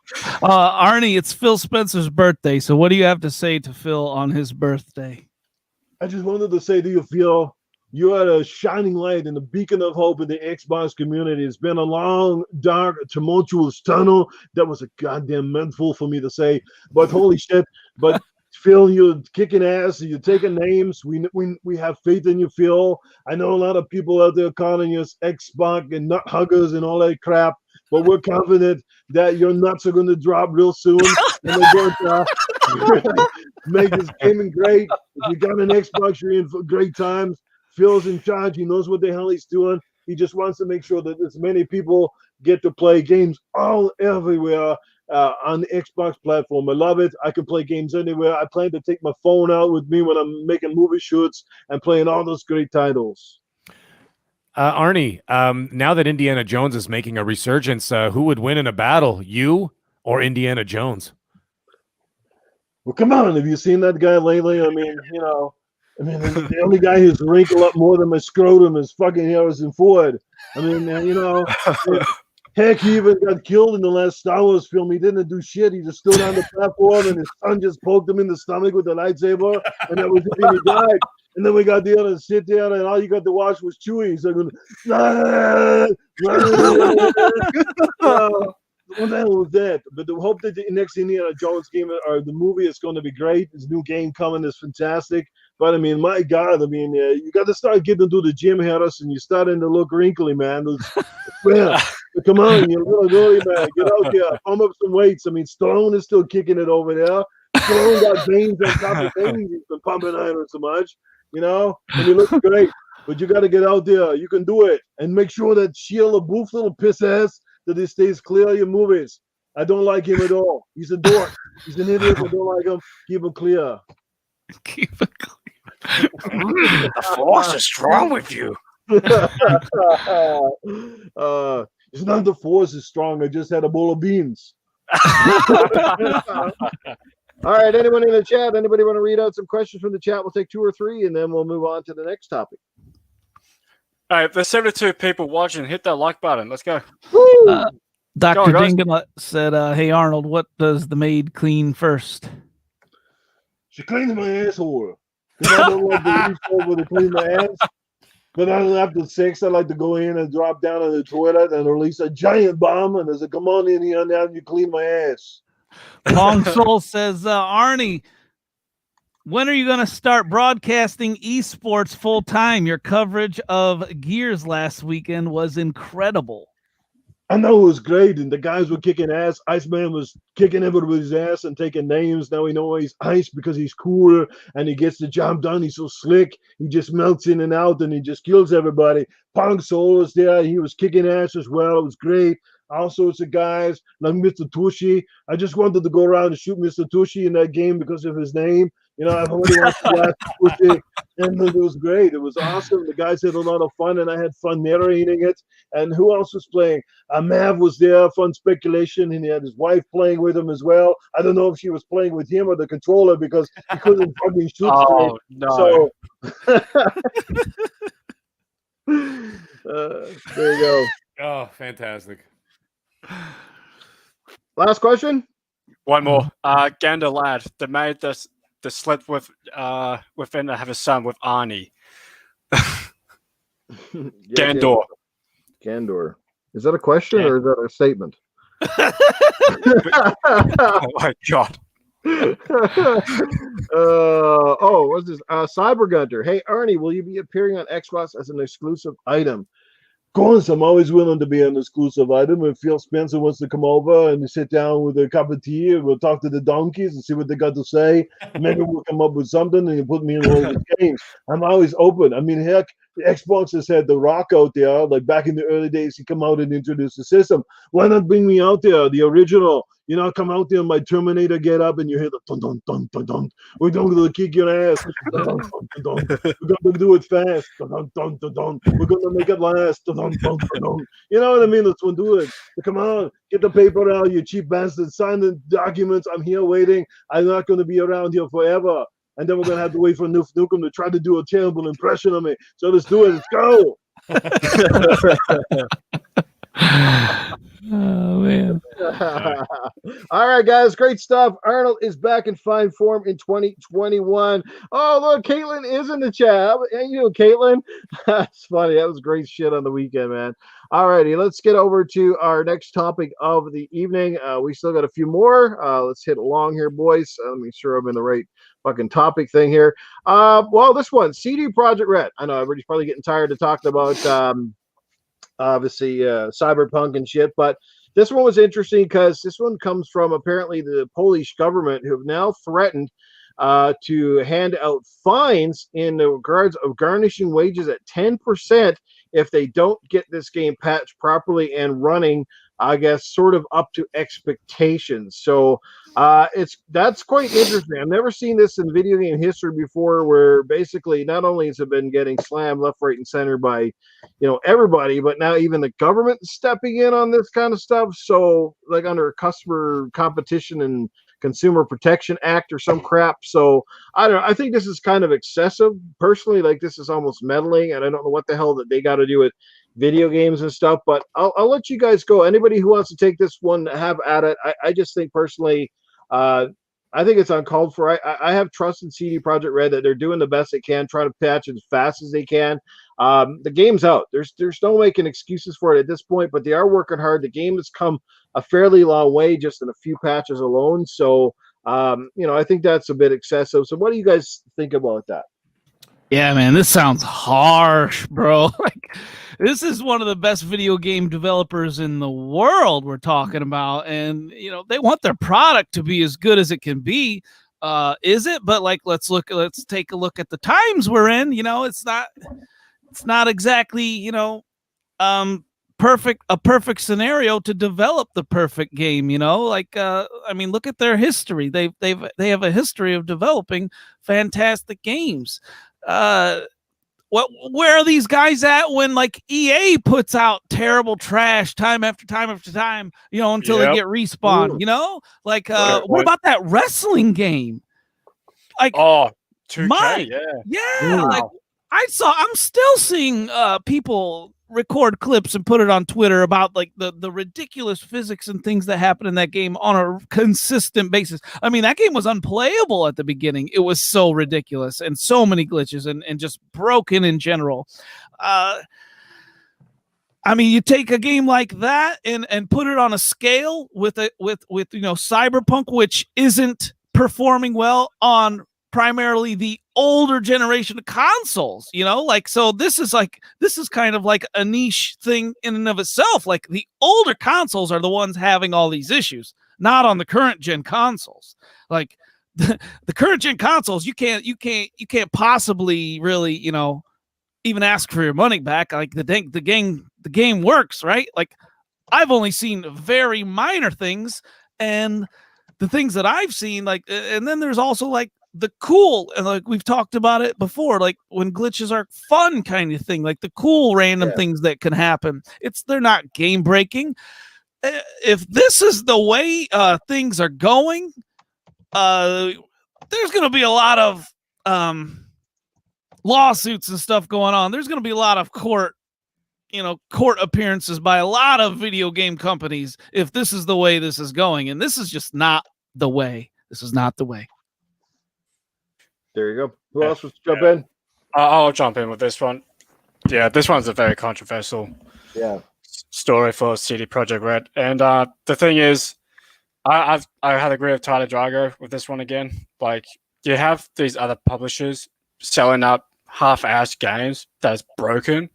Arnie, it's Phil Spencer's birthday. So what do you have to say to Phil on his birthday? I just wanted to say to you, Phil, You are a shining light and a beacon of hope in the Xbox community. It's been a long, dark, tumultuous tunnel. That was a goddamn mouthful for me to say, but holy shit. But Phil, you're kicking ass. You're taking names. We have faith in you, Phil. I know a lot of people out there calling you Xbox and nut huggers and all that crap, but we're confident that your nuts are going to drop real soon. And they're going to make this gaming great. If you got an Xbox, you're in for great times. Phil's in charge. He knows what the hell he's doing. He just wants to make sure that as many people get to play games everywhere on the Xbox platform. I love it. I can play games anywhere. I plan to take my phone out with me when I'm making movie shoots and playing all those great titles. Arnie, now that Indiana Jones is making a resurgence, who would win in a battle, you or Indiana Jones? Well, come on. Have you seen that guy lately? I mean, the only guy who's wrinkled up more than my scrotum is fucking Harrison Ford. I mean, heck, he even got killed in the last Star Wars film. He didn't do shit. He just stood on the platform and his son just poked him in the stomach with a lightsaber, and that was it. He died. And then we got the other sit there, and all you got to watch was Chewie. So going, what the hell was that? But the hope that the next Indiana Jones game or the movie is going to be great. This new game coming is fantastic. But I mean, my God, you got to start getting into the gym, Harrison. You're starting to look wrinkly, man. Come on, you little girly man, get out there, pump up some weights. I mean, Stallone is still kicking it over there. Stallone got veins on top of veins. He's been pumping iron so much, and he looks great. But you got to get out there. You can do it, and make sure that Shia LaBeouf, little piss ass, that he stays clear of your movies. I don't like him at all. He's a dork. He's an idiot. I don't like him. Keep him clear. Keep it clear. The force is strong with you. It's not the force is strong. I just had a bowl of beans. All right. Anyone in the chat? Anybody want to read out some questions from the chat? We'll take 2 or 3, and then we'll move on to the next topic. All right, there's 72 people watching. Hit that like button. Let's go. Dr. Dingala said, hey, Arnold, what does the maid clean first? She cleans my asshole. Because I don't like to reach over to clean my ass. But after sex, I like to go in and drop down on the toilet and release a giant bomb. And I say, come on in here now and you clean my ass. Long Soul says, Arnie, when are you going to start broadcasting esports full time? Your coverage of Gears last weekend was incredible. I know it was great, and the guys were kicking ass. Iceman was kicking everybody's ass and taking names. Now we know he's Ice because he's cooler and he gets the job done. He's so slick. He just melts in and out and he just kills everybody. Punk Soul was there. He was kicking ass as well. It was great. All sorts of guys like Mr. Tushy. I just wanted to go around and shoot Mr. Tushy in that game because of his name. I've already watched the last Tushy, and it was great. It was awesome. The guys had a lot of fun, and I had fun narrating it. And who else was playing? Mav was there, fun speculation, and he had his wife playing with him as well. I don't know if she was playing with him or the controller because he couldn't fucking shoot. Oh, no. So, there you go. Oh, fantastic. Last question. One more. Gander Lad, they made the slip with them to have a son with Arnie. Gandor. Gandor. Is that a question or is that a statement? Oh my God. What's this? Cyber Gunter. Hey, Arnie, will you be appearing on Xbox as an exclusive item? Of course, I'm always willing to be an exclusive item. If Phil Spencer wants to come over and sit down with a cup of tea, and we'll talk to the donkeys and see what they got to say. Maybe we'll come up with something and you put me in one of the games. I'm always open. I mean, heck, Xbox has had The Rock out there. Like back in the early days, he come out and introduce the system. Why not bring me out there, the original? Come out there in my Terminator get up and you hear the dun dun dun dun dun. We're going to kick your ass. Dun, dun, dun, dun, dun. We're going to do it fast. Dun, dun, dun, dun, dun. We're going to make it last. Dun, dun, dun, dun, dun. You know what I mean? Let's do it. Come on, get the paper out, you cheap bastard. Sign the documents. I'm here waiting. I'm not going to be around here forever. And then we're going to have to wait for Nuke Nukem to try to do a terrible impression of me. So let's do it. Let's go. Oh man. All right, guys, great stuff. Arnold is back in fine form in 2021. Oh, look, Caitlin is in the chat. How you doing, Caitlin? That's funny. That was great shit on the weekend, man. All righty, let's get over to our next topic of the evening. We still got a few more. Let's hit along here, boys. Let me make sure I'm in the right fucking topic thing here. Well, this one, CD Projekt Red. I know everybody's probably getting tired of talking about obviously Cyberpunk and shit, but this one was interesting because this one comes from apparently the Polish government, who have now threatened to hand out fines in the regards of garnishing wages at 10% if they don't get this game patched properly and running, I guess, sort of up to expectations. So that's quite interesting. I've never seen this in video game history before, where basically not only has it been getting slammed left, right, and center by everybody, but now even the government is stepping in on this kind of stuff. So like under a Customer Competition and Consumer Protection Act or some crap. So I don't know. I think this is kind of excessive personally. Like, this is almost meddling, and I don't know what the hell that they got to do with video games and stuff, but I'll let you guys go. Anybody who wants to take this one, have at it. I just think personally, I think it's uncalled for. I have trust in CD Projekt Red that they're doing the best they can, trying to patch as fast as they can. The game's out. There's no making excuses for it at this point, but they are working hard. The game has come a fairly long way just in a few patches alone. So, I think that's a bit excessive. So what do you guys think about that? Yeah, man, this sounds harsh, bro. Like, this is one of the best video game developers in the world we're talking about, and they want their product to be as good as it can be. Is it? But like, let's take a look at the times we're in. It's not exactly perfect scenario to develop the perfect game. Look at their history. They have a history of developing fantastic games. Where are these guys at when like EA puts out terrible trash time after time after time, until they get respawned, what about that wrestling game? Like, 2K, yeah. Wow. Like, I'm still seeing people record clips and put it on Twitter about like the ridiculous physics and things that happen in that game on a consistent basis. I mean, that game was unplayable at the beginning. It was so ridiculous and so many glitches and just broken in general. You take a game like that and put it on a scale with Cyberpunk, which isn't performing well on primarily the older generation of consoles, so this is kind of like a niche thing in and of itself. Like, the older consoles are the ones having all these issues, not on the current gen consoles. Like, the current gen consoles, you can't possibly really, even ask for your money back. Like, the game works, right? Like, I've only seen very minor things, and the things that I've seen, like, and then there's also like the cool, and like we've talked about it before, like when glitches are fun kind of thing, like the cool random things that can happen. They're not game breaking. If this is the way things are going, there's going to be a lot of lawsuits and stuff going on. There's going to be a lot of court appearances by a lot of video game companies if this is the way this is going, and this is just not the way. This is not the way. There you go. Who else wants to jump in? I'll jump in with this one. Yeah, this one's a very controversial story for CD Projekt Red. And the thing is, I had a agree with Titan Drago with this one again. Like, you have these other publishers selling up half-assed games that's broken,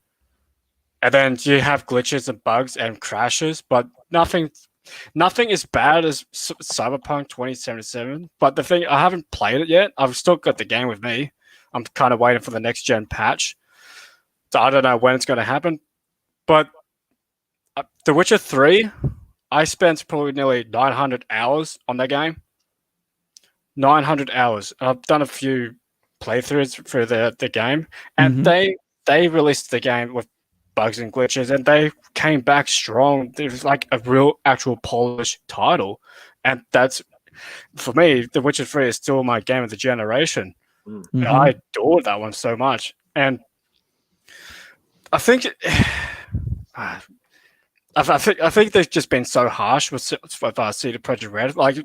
and then you have glitches and bugs and crashes, but nothing as bad as Cyberpunk 2077. But the thing, I haven't played it yet. I've still got the game with me. I'm kind of waiting for the next gen patch. So I don't know when it's going to happen. But The Witcher 3, I spent probably nearly 900 hours on that game. 900 hours. I've done a few playthroughs for the game, and they released the game with bugs and glitches, and they came back strong. It was like a real actual polished title, and that's, for me, The Witcher 3 is still my game of the generation. I adored that one so much, and I think I think they've just been so harsh with CD Projekt Red. Like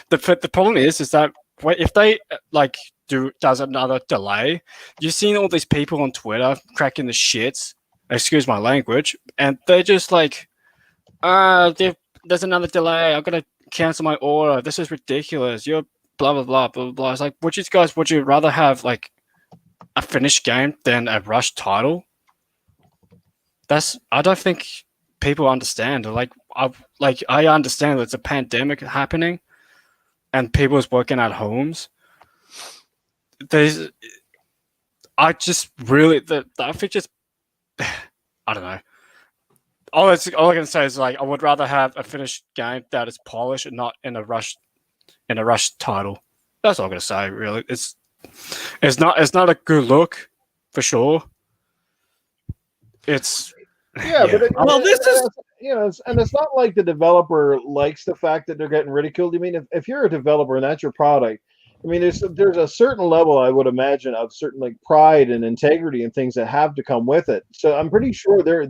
the problem is that if they does another delay, you've seen all these people on Twitter cracking the shits. Excuse my language, and they're just like, there's another delay. I've got to cancel my order. This is ridiculous. You're blah blah blah blah blah. It's like, would you rather have like a finished game than a rushed title? I don't think people understand. I understand that it's a pandemic happening, and people's working at homes. I think just I don't know. All I can say is like I would rather have a finished game that is polished and not in a rushed title. That's all I'm gonna say. Really, it's not a good look for sure. It's but this is and it's not like the developer likes the fact that they're getting ridiculed. I mean, if you're a developer and that's your product, I mean, there's a certain level, I would imagine, of certain like pride and integrity and things that have to come with it. So I'm pretty sure there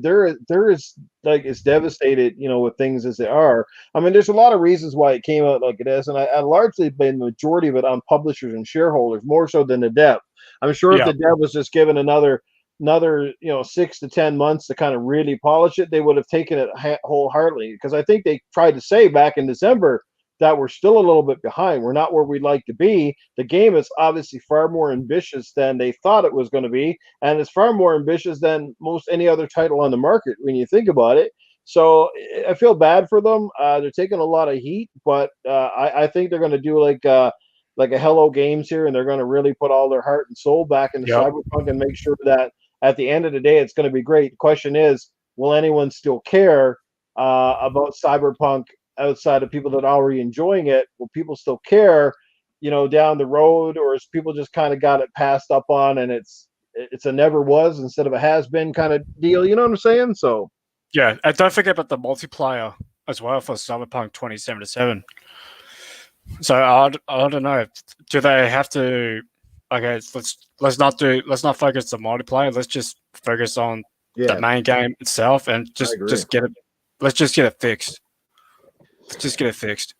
is like it's devastated, with things as they are. I mean, there's a lot of reasons why it came out like it is, and I largely blame the majority of it on publishers and shareholders more so than the dev. I'm sure if the dev was just given another 6 to 10 months to kind of really polish it, they would have taken it wholeheartedly, because I think they tried to say back in December that we're still a little bit behind. We're not where we'd like to be. The game is obviously far more ambitious than they thought it was going to be, and it's far more ambitious than most any other title on the market when you think about it. So I feel bad for them. They're taking a lot of heat, but I think they're going to do like a Hello Games here, and they're going to really put all their heart and soul back into Cyberpunk and make sure that at the end of the day, it's going to be great. The question is, will anyone still care about Cyberpunk outside of people that are already enjoying it? Will people still care, down the road, or is people just kind of got it passed up on, and it's a never was instead of a has been kind of deal? You know what I'm saying? So yeah, and don't forget about the multiplayer as well for Cyberpunk 2077. So I don't know. Do they have to? Okay, let's not focus on multiplayer. Let's just focus on the main game itself and just get it. Let's just get it fixed. Let's just get it fixed.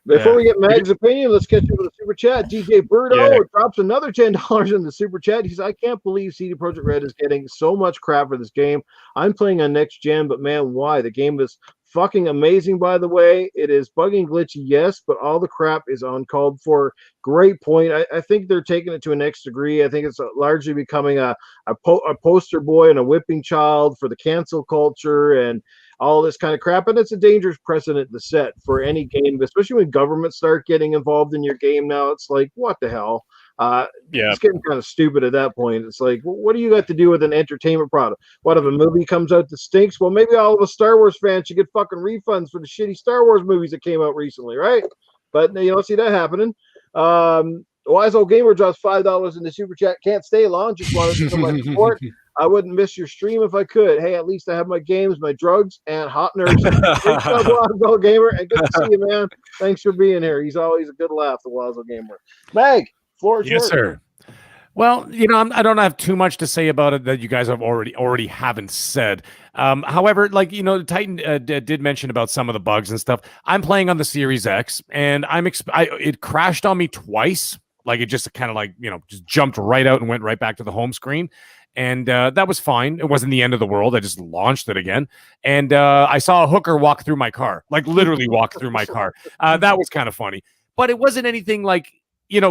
Before we get Mag's opinion, let's get to the super chat. DJ Birdo drops another $10 in the super chat. He says, I can't believe CD Projekt Red is getting so much crap for this game. I'm playing on next gen, but man, why? The game is fucking amazing, by the way. It is buggy and glitchy, yes, but all the crap is uncalled for. Great point. I think they're taking it to a next degree. I think it's largely becoming a poster boy and a whipping child for the cancel culture and all this kind of crap, and it's a dangerous precedent to set for any game, especially when governments start getting involved in your game now. It's like, what the hell? It's getting kind of stupid at that point. It's like, what do you got to do with an entertainment product? What if a movie comes out that stinks? Well, maybe all of us Star Wars fans should get fucking refunds for the shitty Star Wars movies that came out recently, right? But you don't see that happening. Wise Old Gamer drops $5 in the super chat. Can't stay long. Just wanted to come my support. I wouldn't miss your stream if I could. Hey, at least I have my games, my drugs, and hot nerds. Wise Old Gamer, and good to see you, man. Thanks for being here. He's always a good laugh, the Wise Old Gamer. Meg, floor is yours. Yes, sir. Well, I don't have too much to say about it that you guys have already haven't said. However, Titan did mention about some of the bugs and stuff. I'm playing on the Series X, and it crashed on me twice. Like it just kind of just jumped right out and went right back to the home screen. And that was fine. It wasn't the end of the world. I just launched it again. And I saw a hooker walk through my car, like literally walk through my car. That was kind of funny. But it wasn't anything like,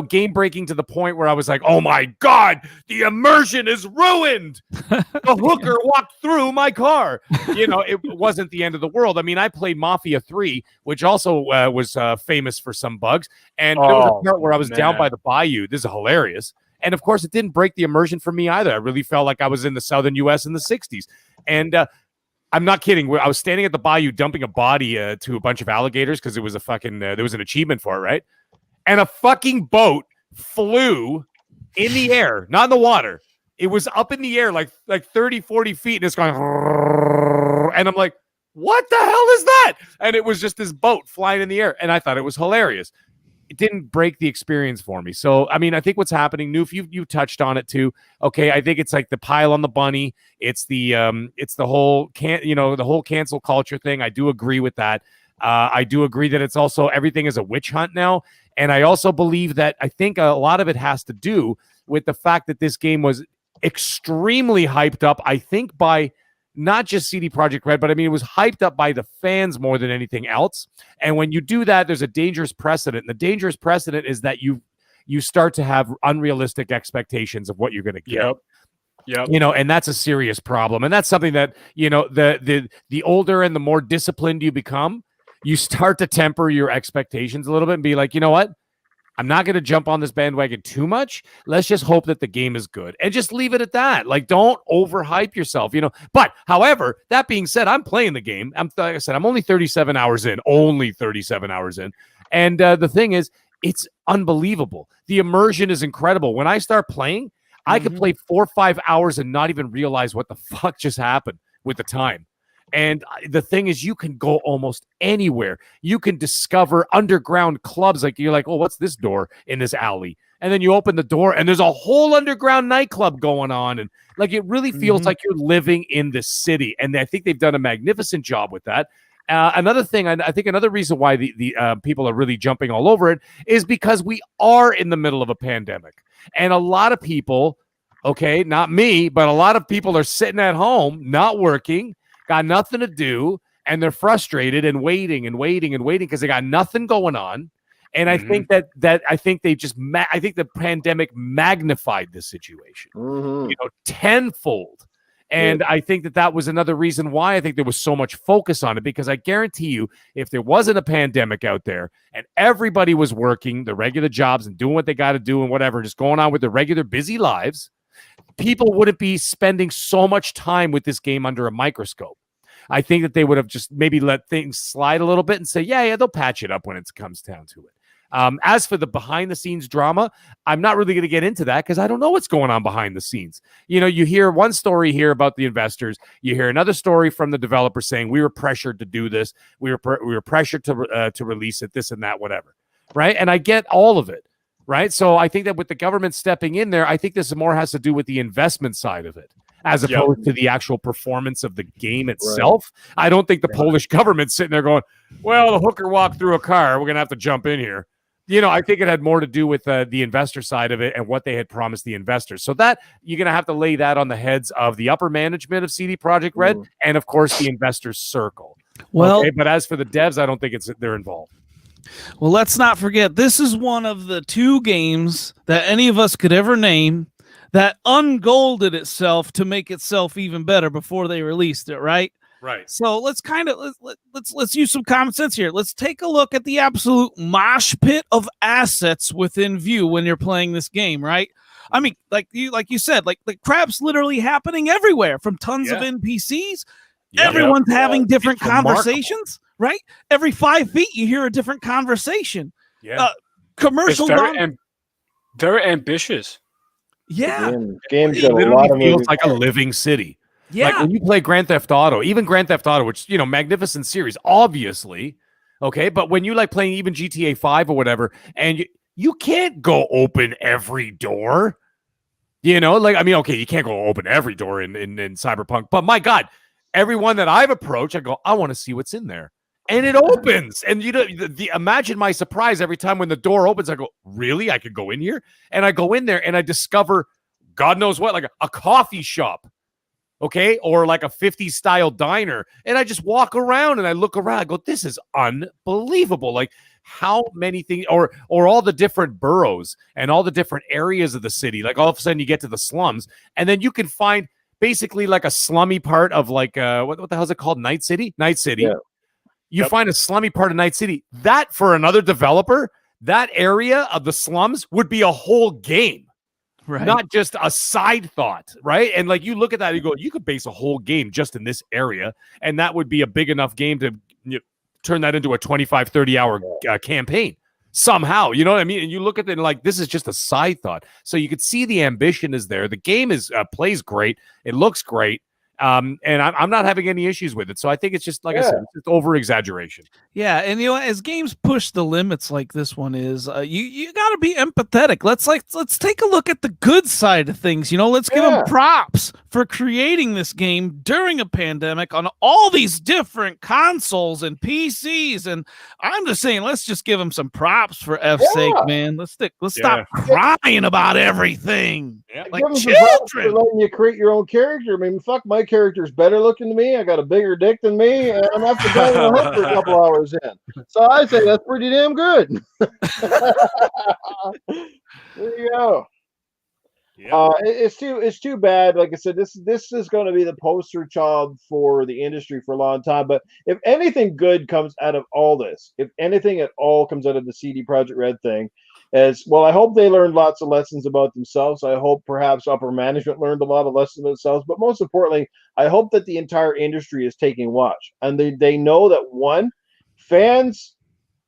game breaking to the point where I was like, oh my God, the immersion is ruined. The hooker walked through my car. It wasn't the end of the world. I mean, I played Mafia 3, which also was famous for some bugs. And there was a part where I was down by the bayou. This is hilarious. And of course, it didn't break the immersion for me either. I really felt like I was in the southern U.S. in the 60s. And I'm not kidding. I was standing at the bayou dumping a body to a bunch of alligators because it was there was an achievement for it, right? And a fucking boat flew in the air, not in the water. It was up in the air like 30, 40 feet, and it's going, and I'm like, what the hell is that? And it was just this boat flying in the air, and I thought it was hilarious. it didn't break the experience for me. So, I mean, I think what's happening, Noof, you touched on it too. Okay, I think it's like the pile on the bunny. It's the whole the whole cancel culture thing. I do agree with that. I do agree that it's also everything is a witch hunt now. And I also believe that I think a lot of it has to do with the fact that this game was extremely hyped up, I think, by not just CD Projekt Red, but I mean, it was hyped up by the fans more than anything else. And when you do that, there's a dangerous precedent. And the dangerous precedent is that you start to have unrealistic expectations of what you're going to get. Yep. And that's a serious problem. And that's something that, the older and the more disciplined you become, you start to temper your expectations a little bit and be like, you know what? I'm not going to jump on this bandwagon too much. Let's just hope that the game is good and just leave it at that. Like, don't overhype yourself, But, however, that being said, I'm playing the game. Like I said, I'm only 37 hours in. And the thing is, it's unbelievable. The immersion is incredible. When I start playing, I could play 4 or 5 hours and not even realize what the fuck just happened with the time. And the thing is, you can go almost anywhere. You can discover underground clubs. Like, you're like, oh, what's this door in this alley? And then you open the door and there's a whole underground nightclub going on. And like, it really feels like you're living in this city. And I think they've done a magnificent job with that. Another thing, I think another reason why the people are really jumping all over it is because we are in the middle of a pandemic. And a lot of people, okay, not me, but a lot of people are sitting at home, not working, got nothing to do, and they're frustrated and waiting because they got nothing going on. And I think that I think they just I think the pandemic magnified the situation, tenfold. And I think that was another reason why I think there was so much focus on it, because I guarantee you, if there wasn't a pandemic out there and everybody was working the regular jobs and doing what they got to do and whatever, just going on with their regular busy lives, people wouldn't be spending so much time with this game under a microscope. I think that they would have just maybe let things slide a little bit and say, yeah, they'll patch it up when it comes down to it. As for the behind-the-scenes drama, I'm not really going to get into that because I don't know what's going on behind the scenes. You hear one story here about the investors. You hear another story from the developer saying we were pressured to do this. We were pressured to release it, this and that, whatever. Right? And I get all of it. Right? So I think that with the government stepping in there, I think this more has to do with the investment side of it, as opposed to the actual performance of the game itself. Right. I don't think the Polish government's sitting there going, well, the hooker walked through a car, we're going to have to jump in here. I think it had more to do with the investor side of it and what they had promised the investors. So that you're going to have to lay that on the heads of the upper management of CD Projekt Red and, of course, the investors circle. Well, okay? But as for the devs, I don't think they're involved. Well, let's not forget, this is one of the 2 games that any of us could ever name that ungolded itself to make itself even better before they released it, right? Right. So let's let's use some common sense here. Let's take a look at the absolute mosh pit of assets within view when you're playing this game, right? I mean, like you said, like the crap's literally happening everywhere, from tons of NPCs. Everyone's having different conversations, right? Every 5 feet, you hear a different conversation. Yeah. Commercial. It's very ambitious. Yeah. Games it literally feels like a living city. Yeah. Like when you play Grand Theft Auto, even Grand Theft Auto, which, magnificent series, obviously. Okay. But when you like playing even GTA 5 or whatever, and you can't go open every door, you can't go open every door in Cyberpunk, but my God, everyone that I've approached, I go, I want to see what's in there. And it opens. And imagine my surprise every time when the door opens. I go, really? I could go in here? And I go in there and I discover God knows what, like a coffee shop. Okay. Or like a 50s style diner. And I just walk around and I look around. I go, this is unbelievable. Like how many things, or all the different boroughs and all the different areas of the city. Like all of a sudden you get to the slums and then you can find basically like a slummy part of like, what the hell is it called? Night City? Night City. Yeah. You find a slummy part of Night City. That, for another developer, that area of the slums would be a whole game. Right. Not just a side thought, right? And like you look at that, you go, you could base a whole game just in this area, and that would be a big enough game to turn that into a 25, 30-hour campaign somehow. You know what I mean? And you look at it and like, this is just a side thought. So you could see the ambition is there. The game is plays great. It looks great. And I'm not having any issues with it. So I think it's just, like I said, it's just over exaggeration. Yeah, and as games push the limits like this one is, you got to be empathetic. Let's take a look at the good side of things. Let's give them props for creating this game during a pandemic on all these different consoles and PCs. And I'm just saying, let's just give them some props for F's sake, man. Let's stop crying about everything. Yeah. Like Give them some props for children. letting you create your own character. I mean, fuck, my character's better looking than me. I got a bigger dick than me, and I'm after going on the hook for a couple hours in. So I say that's pretty damn good. There you go. Yeah. It's too bad. Like I said, this is going to be the poster child for the industry for a long time. But if anything good comes out of all this, if anything at all comes out of the CD Projekt Red thing, as well, I hope they learned lots of lessons about themselves. I hope perhaps upper management learned a lot of lessons about themselves. But most importantly, I hope that the entire industry is taking watch, and they know that fans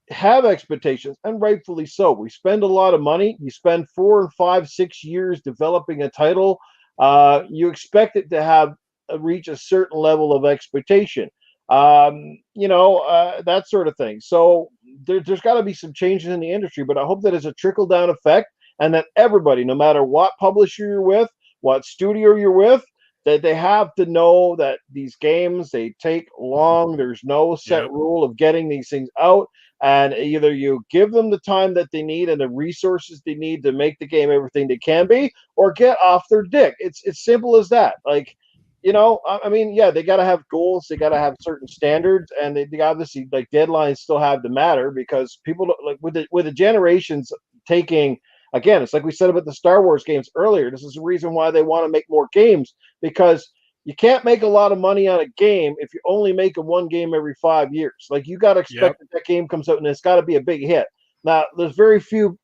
have expectations, and rightfully so. We spend a lot of money. You spend 4 and 5, 6 years developing a title. You expect it to have reach a certain level of expectation. That sort of thing. So there's got to be some changes in the industry, but I hope that it's a trickle down effect, and that everybody, no matter what publisher you're with, what studio you're with, that they have to know that these games, they take long. There's no set rule of getting these things out. And either you give them the time that they need and the resources they need to make the game everything they can be, or get off their dick. It's simple as that. Like, I mean, yeah, they got to have goals. They got to have certain standards, and they obviously, like, deadlines still have to matter, because people like with the generations taking. Again, it's like we said about the Star Wars games earlier. This is the reason why they want to make more games, because you can't make a lot of money on a game if you're only making one game every 5 years. Like, you got to expect that game comes out and it's got to be a big hit. Now, there's very few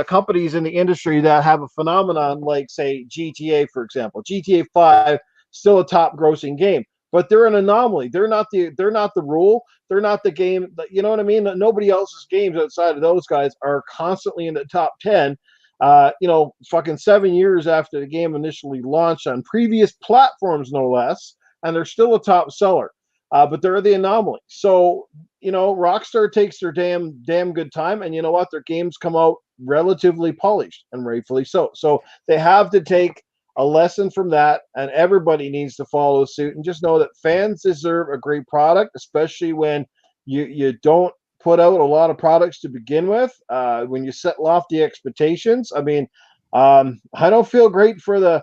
companies in the industry that have a phenomenon like, say, GTA, for example. GTA 5, still a top grossing game, but they're an anomaly. They're not the rule. They're not the game. You know what I mean? Nobody else's games outside of those guys are constantly in the top 10. Fucking 7 years after the game initially launched on previous platforms, no less, and they're still a top seller. But they're the anomaly. So, Rockstar takes their damn good time, and you know what? Their games come out relatively polished, and rightfully so. So they have to take a lesson from that, and everybody needs to follow suit, and just know that fans deserve a great product, especially when you don't put out a lot of products to begin with. When you set lofty expectations, I mean, I don't feel great for the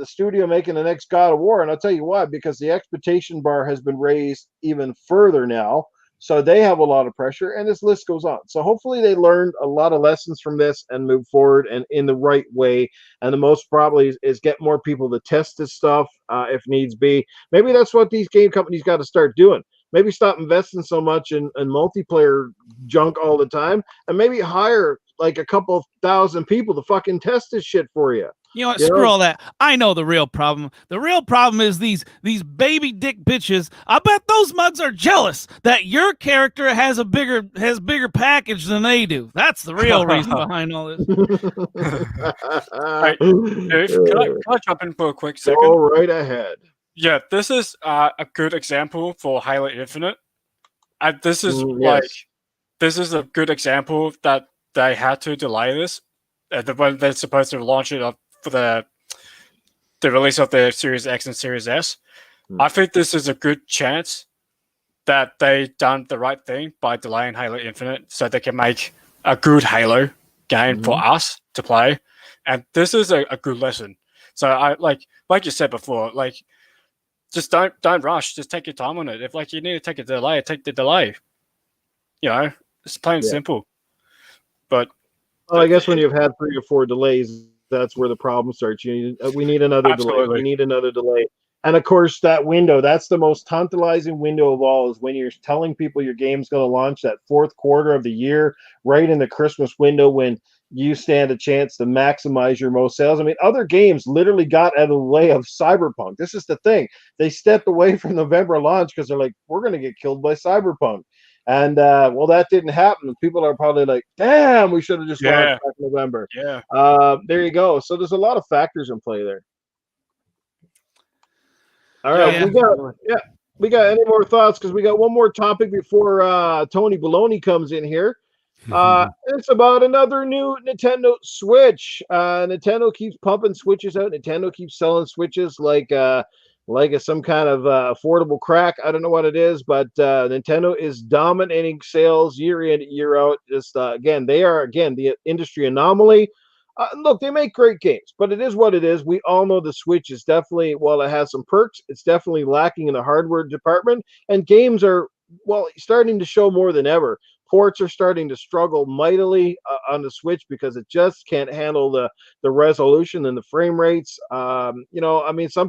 studio making the next God of War, and I'll tell you why, because the expectation bar has been raised even further now. So they have a lot of pressure, and this list goes on. So hopefully they learned a lot of lessons from this and move forward and in the right way. And the most probably is get more people to test this stuff if needs be. Maybe that's what these game companies got to start doing. Maybe stop investing so much in multiplayer junk all the time, and maybe hire like a couple thousand people to fucking test this shit for you. You know what? Screw all that. I know the real problem. The real problem is these baby dick bitches. I bet those mugs are jealous that your character has bigger package than they do. That's the real reason behind all this. Right. Dave, can I jump in for a quick second? Go right ahead. Yeah, this is a good example for Halo Infinite. This is this is a good example that they had to delay this. When they're supposed to launch it for the release of the Series X and Series S. I think this is a good chance that they done the right thing by delaying Halo Infinite, so they can make a good Halo game for us to play. And this is a good lesson. So I like you said before, like, just don't rush. Just take your time on it. If you need to take a delay, take the delay. It's plain and simple. But well, I guess when you've had 3 or 4 delays, that's where the problem starts. We need another delay. We need another delay. And of course, that window, that's the most tantalizing window of all, is when you're telling people your game's going to launch that 4th quarter of the year, right in the Christmas window, when you stand a chance to maximize your most sales. I mean, other games literally got out of the way of Cyberpunk. This is the thing. They stepped away from November launch because they're like, we're going to get killed by Cyberpunk. And, that didn't happen. People are probably like, damn, we should have just launched back in November. Yeah. There you go. So there's a lot of factors in play there. All right, Yeah. we got any more thoughts? Because we got one more topic before Tony Baloney comes in here. It's about another new Nintendo Switch. Nintendo keeps pumping Switches out. Nintendo keeps selling Switches like it's some kind of affordable crack. I don't know what it is, but Nintendo is dominating sales year in, year out. Just they are the industry anomaly. Look, they make great games, but it is what it is. We all know the Switch is definitely, while it has some perks, it's definitely lacking in the hardware department, and games are, starting to show more than ever. Ports are starting to struggle mightily on the Switch because it just can't handle the resolution and the frame rates. Some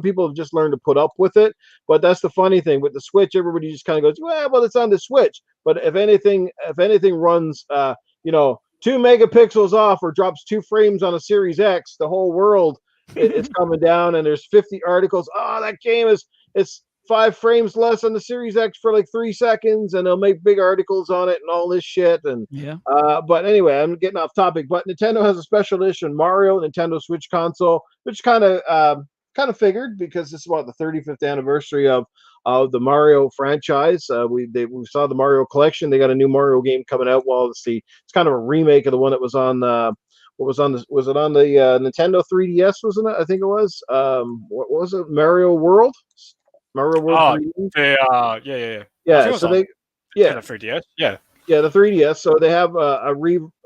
people have just learned to put up with it, but that's the funny thing with the Switch. Everybody just kind of goes, well, it's on the Switch. But if anything runs, 2 megapixels off or drops 2 frames on a Series X, the whole world it's coming down, and there's 50 articles. Oh, that game it's 5 frames less on the Series X for like 3 seconds, and they'll make big articles on it and all this shit. And but anyway, I'm getting off topic. But Nintendo has a special edition Mario Nintendo Switch console, which kind of figured, because this is about the 35th anniversary of the Mario franchise. We saw the Mario collection. They got a new Mario game coming out. Well, it's kind of a remake of the one that was on was it on the Nintendo 3DS? Wasn't it? I think it was. What was it? Mario World. Mario World 3D? Yeah. So the 3DS. Yeah, the 3DS. So they have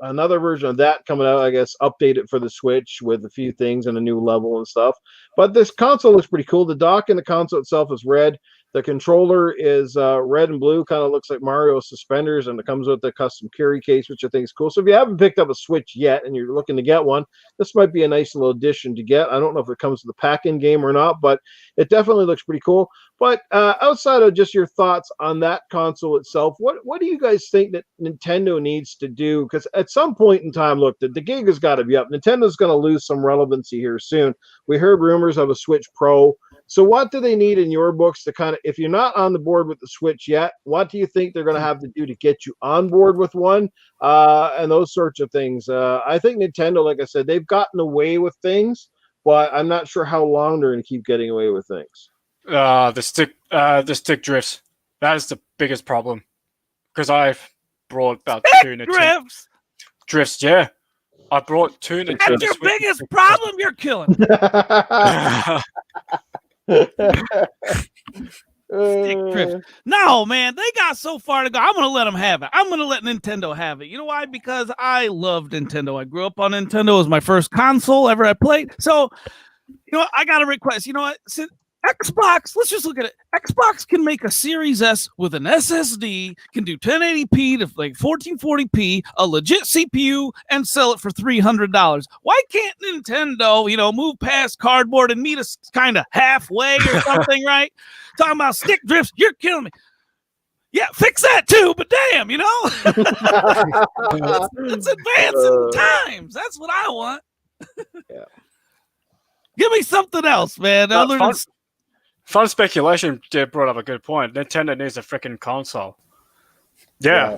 another version of that coming out, I guess, updated for the Switch with a few things and a new level and stuff. But this console looks pretty cool. The dock in the console itself is red. The controller is red and blue, kind of looks like Mario's suspenders, and it comes with the custom carry case, which I think is cool. So if you haven't picked up a Switch yet and you're looking to get one, this might be a nice little addition to get. I don't know if it comes with the pack-in game or not, but it definitely looks pretty cool. But outside of just your thoughts on that console itself, what do you guys think that Nintendo needs to do? Because at some point in time, look, the gig has got to be up. Nintendo's going to lose some relevancy here soon. We heard rumors of a Switch Pro. So what do they need in your books to kind of, if you're not on the board with the Switch yet, what do you think they're going to have to do to get you on board with one, and those sorts of things? I think Nintendo, like I said, they've gotten away with things, but I'm not sure how long they're going to keep getting away with things. The stick drifts. That is the biggest problem, because I've brought about 2 Nintendo drifts. Yeah, I brought 2 Nintendo. That's your biggest problem. You're killing. Stick drift. No, man, they got so far to go. I'm gonna let them have it. I'm gonna let Nintendo have it. You know why? Because I love Nintendo. I grew up on Nintendo. It was my first console ever I played. So, I got a request. You know what? Since Xbox, let's just look at it. Xbox can make a Series S with an SSD, can do 1080p to like 1440p, a legit CPU, and sell it for $300. Why can't Nintendo, move past cardboard and meet us kind of halfway or something, right? Talking about stick drifts, you're killing me. Yeah, fix that too, but damn, let's advance in times. That's what I want. Yeah. Give me something else, man. Other than Fun speculation. Did brought up a good point. Nintendo needs a freaking console. Yeah,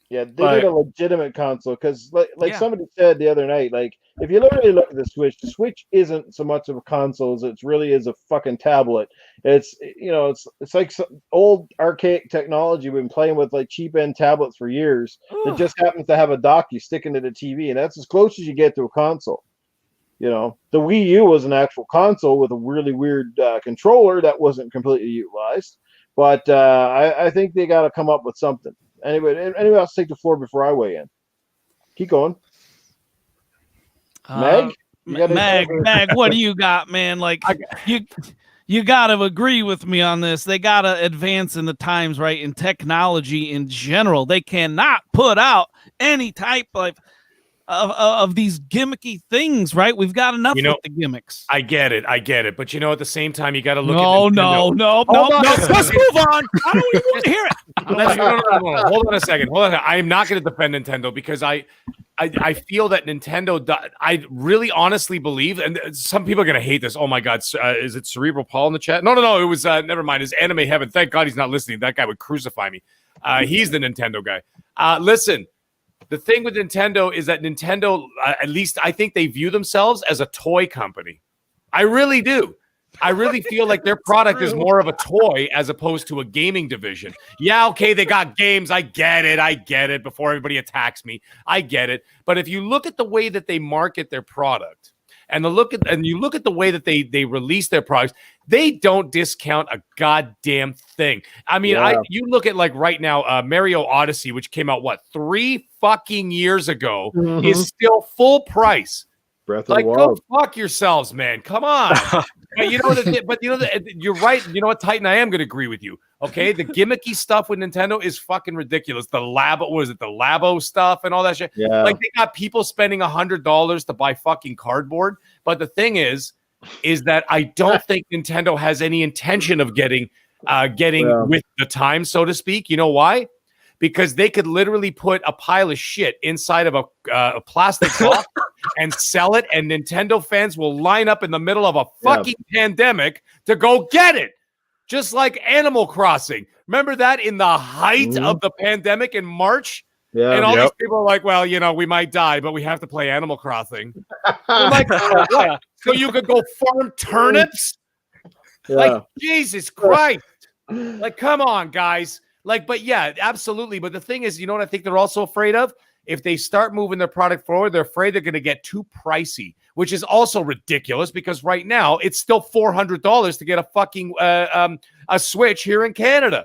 they need a legitimate console, because, like somebody said the other night, like, if you really look at the Switch isn't so much of a console as it really is a fucking tablet. It's it's like some old archaic technology we've been playing with, like cheap end tablets for years. It just happens to have a dock you stick into the TV, and that's as close as you get to a console. The Wii U was an actual console with a really weird controller that wasn't completely utilized. But I think they got to come up with something. Anyway, anyone else take the floor before I weigh in? Keep going. Meg? Meg, what do you got, man? Like, you got to agree with me on this. They got to advance in the times, right? In technology in general. They cannot put out any type of these gimmicky things, right? We've got enough with the gimmicks. I get it. But at the same time, you got to look at No. Let's move on. I don't even want to hear it. No. Hold on a second. I am not going to defend Nintendo, because I feel that Nintendo, I really honestly believe, and some people are going to hate this. Oh my God. Is it Cerebral Paul in the chat? No. It was, never mind. It's Anime Heaven. Thank God he's not listening. That guy would crucify me. He's the Nintendo guy. Listen. The thing with Nintendo is that Nintendo, at least I think they view themselves as a toy company. I really do. I really feel like their product is more of a toy as opposed to a gaming division. Yeah, okay, they got games. I get it. Before everybody attacks me, I get it. But if you look at the way that they market their product, and you look at the way that they release their products, they don't discount a goddamn thing. I mean, you look at like right now, Mario Odyssey, which came out 3 fucking years ago, is still full price. Breath of the Wild. Go fuck yourselves, man. Come on. But you're right. You know what, Titan? I am going to agree with you. Okay, the gimmicky stuff with Nintendo is fucking ridiculous. The Labo stuff and all that shit. Yeah. Like they got people spending $100 to buy fucking cardboard. But the thing is that I don't think Nintendo has any intention of getting with the time, so to speak. You know why? Because they could literally put a pile of shit inside of a plastic box and sell it, and Nintendo fans will line up in the middle of a fucking pandemic to go get it. Just like Animal Crossing. Remember that in the height of the pandemic in March? Yeah. And all these people are like, well, we might die, but we have to play Animal Crossing. Like, what? So you could go farm turnips? Yeah. Like, Jesus Christ. Like, come on, guys. Like, but yeah, absolutely. But the thing is, you know what I think they're also afraid of? If they start moving their product forward, they're afraid they're going to get too pricey, which is also ridiculous because right now it's still $400 to get a fucking a Switch here in Canada.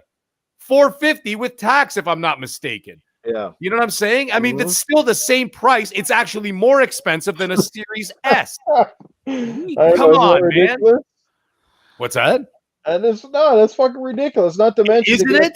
$450 with tax, if I'm not mistaken. Yeah. You know what I'm saying? I mean, it's still the same price. It's actually more expensive than a Series S. Come on, man. What's that? And that's fucking ridiculous. Not to mention, isn't it?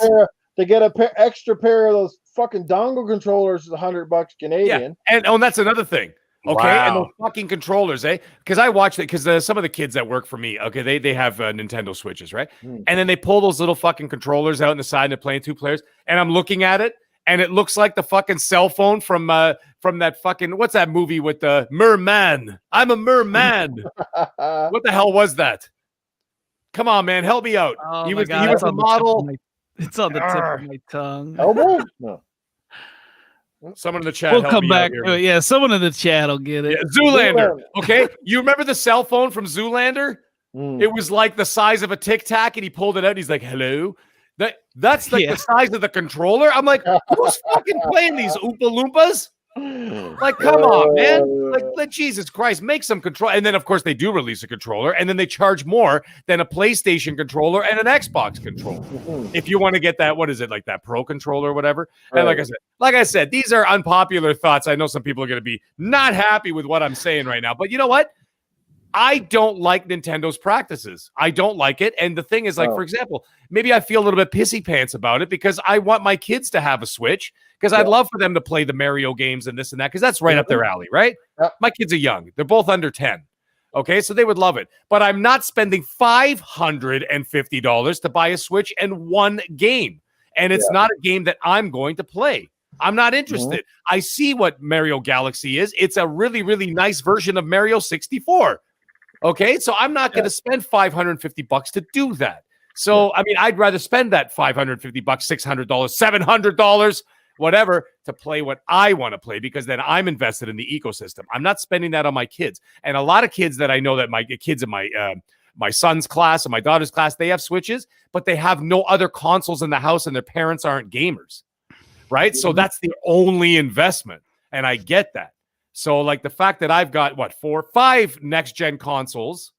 To get a extra pair of those fucking dongle controllers is $100 Canadian. Yeah. And that's another thing. Okay, wow. And those fucking controllers, because I watched it because some of the kids that work for me, okay, they have Nintendo Switches, right? And then they pull those little fucking controllers out on the side and they're playing 2 players, and I'm looking at it, and it looks like the fucking cell phone from that fucking what's that movie with the merman? I'm a merman. What the hell was that? Come on, man, help me out. Oh he was a model. It's on the tip of my tongue. Elbow? No. Someone in the chat. We'll come back to it. Yeah, someone in the chat will get it. Yeah, Zoolander. Okay, you remember the cell phone from Zoolander? It was like the size of a Tic Tac, and he pulled it out. And he's like, "Hello." That's like the size of the controller. I'm like, who's fucking playing these Oompa Loompas? Like, come on, man. Like, Jesus Christ, make some control. And then, of course, they do release a controller, and then they charge more than a PlayStation controller and an Xbox controller. If you want to get that, what is it, like that Pro controller or whatever? And like I said, these are unpopular thoughts. I know some people are going to be not happy with what I'm saying right now, but you know what? I don't like Nintendo's practices. I don't like it. And the thing is, like, for example, maybe I feel a little bit pissy pants about it because I want my kids to have a Switch because I'd love for them to play the Mario games and this and that because that's right up their alley, right? My kids are young. They're both under 10. Okay, so they would love it. But I'm not spending $550 to buy a Switch and one game. And it's not a game that I'm going to play. I'm not interested. I see what Mario Galaxy is. It's a really, really nice version of Mario 64. Okay, so I'm not going to spend $550 to do that. So, I mean, I'd rather spend that $550, $600, $700, whatever, to play what I want to play because then I'm invested in the ecosystem. I'm not spending that on my kids. And a lot of kids that I know that my kids in my son's class and my daughter's class, they have Switches, but they have no other consoles in the house and their parents aren't gamers, right? So that's the only investment, and I get that. So, like the fact that I've got 4, 5 next-gen consoles,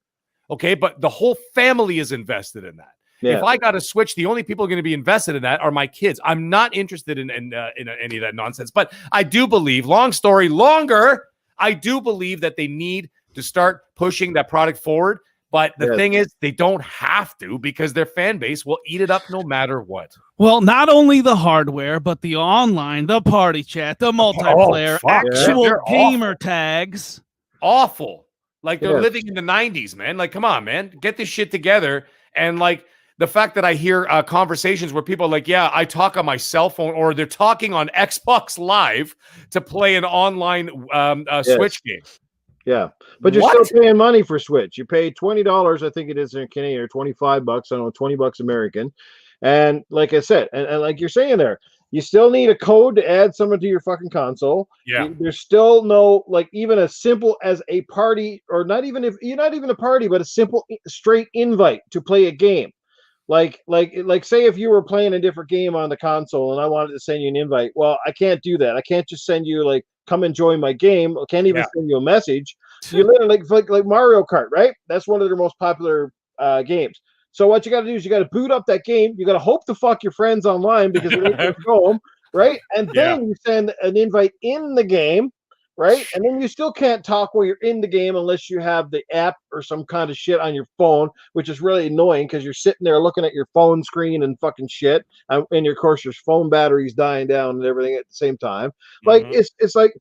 okay, but the whole family is invested in that. Yeah. If I got a Switch, the only people going to be invested in that are my kids. I'm not interested in any of that nonsense. But I do believe, long story longer, I do believe that they need to start pushing that product forward. But the thing is, they don't have to because their fan base will eat it up no matter what. Well, not only the hardware, but the online, the party chat, the multiplayer, actual gamer tags. Awful. Like they're living in the 90s, man. Like, come on, man. Get this shit together. And like the fact that I hear conversations where people are like, yeah, I talk on my cell phone or they're talking on Xbox Live to play an online Switch game. Yeah, but you're still paying money for Switch. You pay $20, I think it is in Canadian, or $25. I don't know, $20 American. And like I said, and like you're saying there, You still need a code to add someone to your fucking console. Yeah. There's still no, like, even as simple as a party, or not even if you're not even a party, but a simple straight invite to play a game. Like say if you were playing a different game on the console and I wanted to send you an invite. Well, I can't do that. I can't just send you like, come and join my game. I can't even send you a message. You literally like Mario Kart, right? That's one of their most popular games. So what you got to do is you got to boot up that game. You got to hope to fuck your friends online because they ain't show them, right? And then you send an invite in the game, right? And then you still can't talk while you're in the game unless you have the app or some kind of shit on your phone, which is really annoying because you're sitting there looking at your phone screen and fucking shit, and of course your phone battery's dying down and everything at the same time. Like it's like,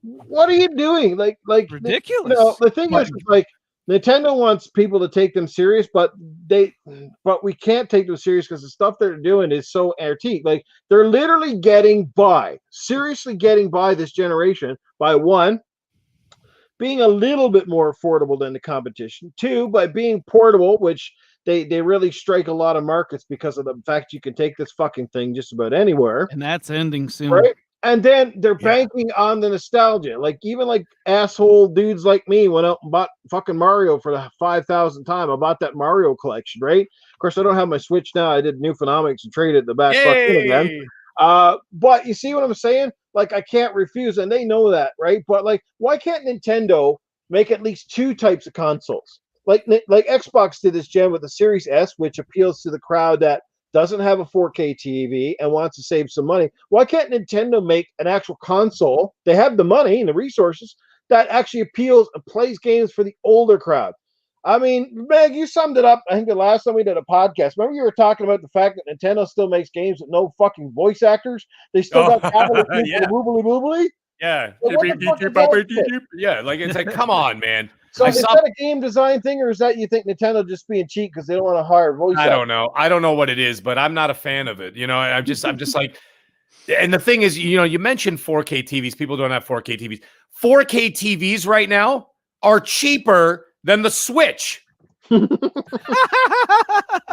what are you doing? Like ridiculous. You know, the thing is like, Nintendo wants people to take them serious, but we can't take them serious because the stuff they're doing is so antique. Like they're literally seriously getting by this generation by one, being a little bit more affordable than the competition. Two, by being portable, which they really strike a lot of markets because of the fact you can take this fucking thing just about anywhere. And that's ending soon. Right? And then they're banking on the nostalgia. Like even like asshole dudes like me went out and bought fucking Mario for the 5,000th time. I bought that Mario collection, right? Of course, I don't have my Switch now. I did Newfonomics and traded the back fucking again. But you see what I'm saying? Like I can't refuse, and they know that, right? But like, why can't Nintendo make at least two types of consoles? Like Xbox did this gen with the Series S, which appeals to the crowd that doesn't have a 4K TV and wants to save some money. Why can't Nintendo make an actual console? They have the money and the resources that actually appeals and plays games for the older crowd. I mean, Meg, you summed it up. I think the last time we did a podcast, remember you were talking about the fact that Nintendo still makes games with no fucking voice actors? They still got capital boobly boobly. Yeah. So Yeah, like it's like, come on, man. So is that a game design thing, or is that you think Nintendo just being cheap because they don't want to hire voice actors? I don't know what it is, but I'm not a fan of it. You know, I'm just like, and the thing is, you know, you mentioned 4K TVs. People don't have 4K TVs. 4K TVs right now are cheaper than the Switch.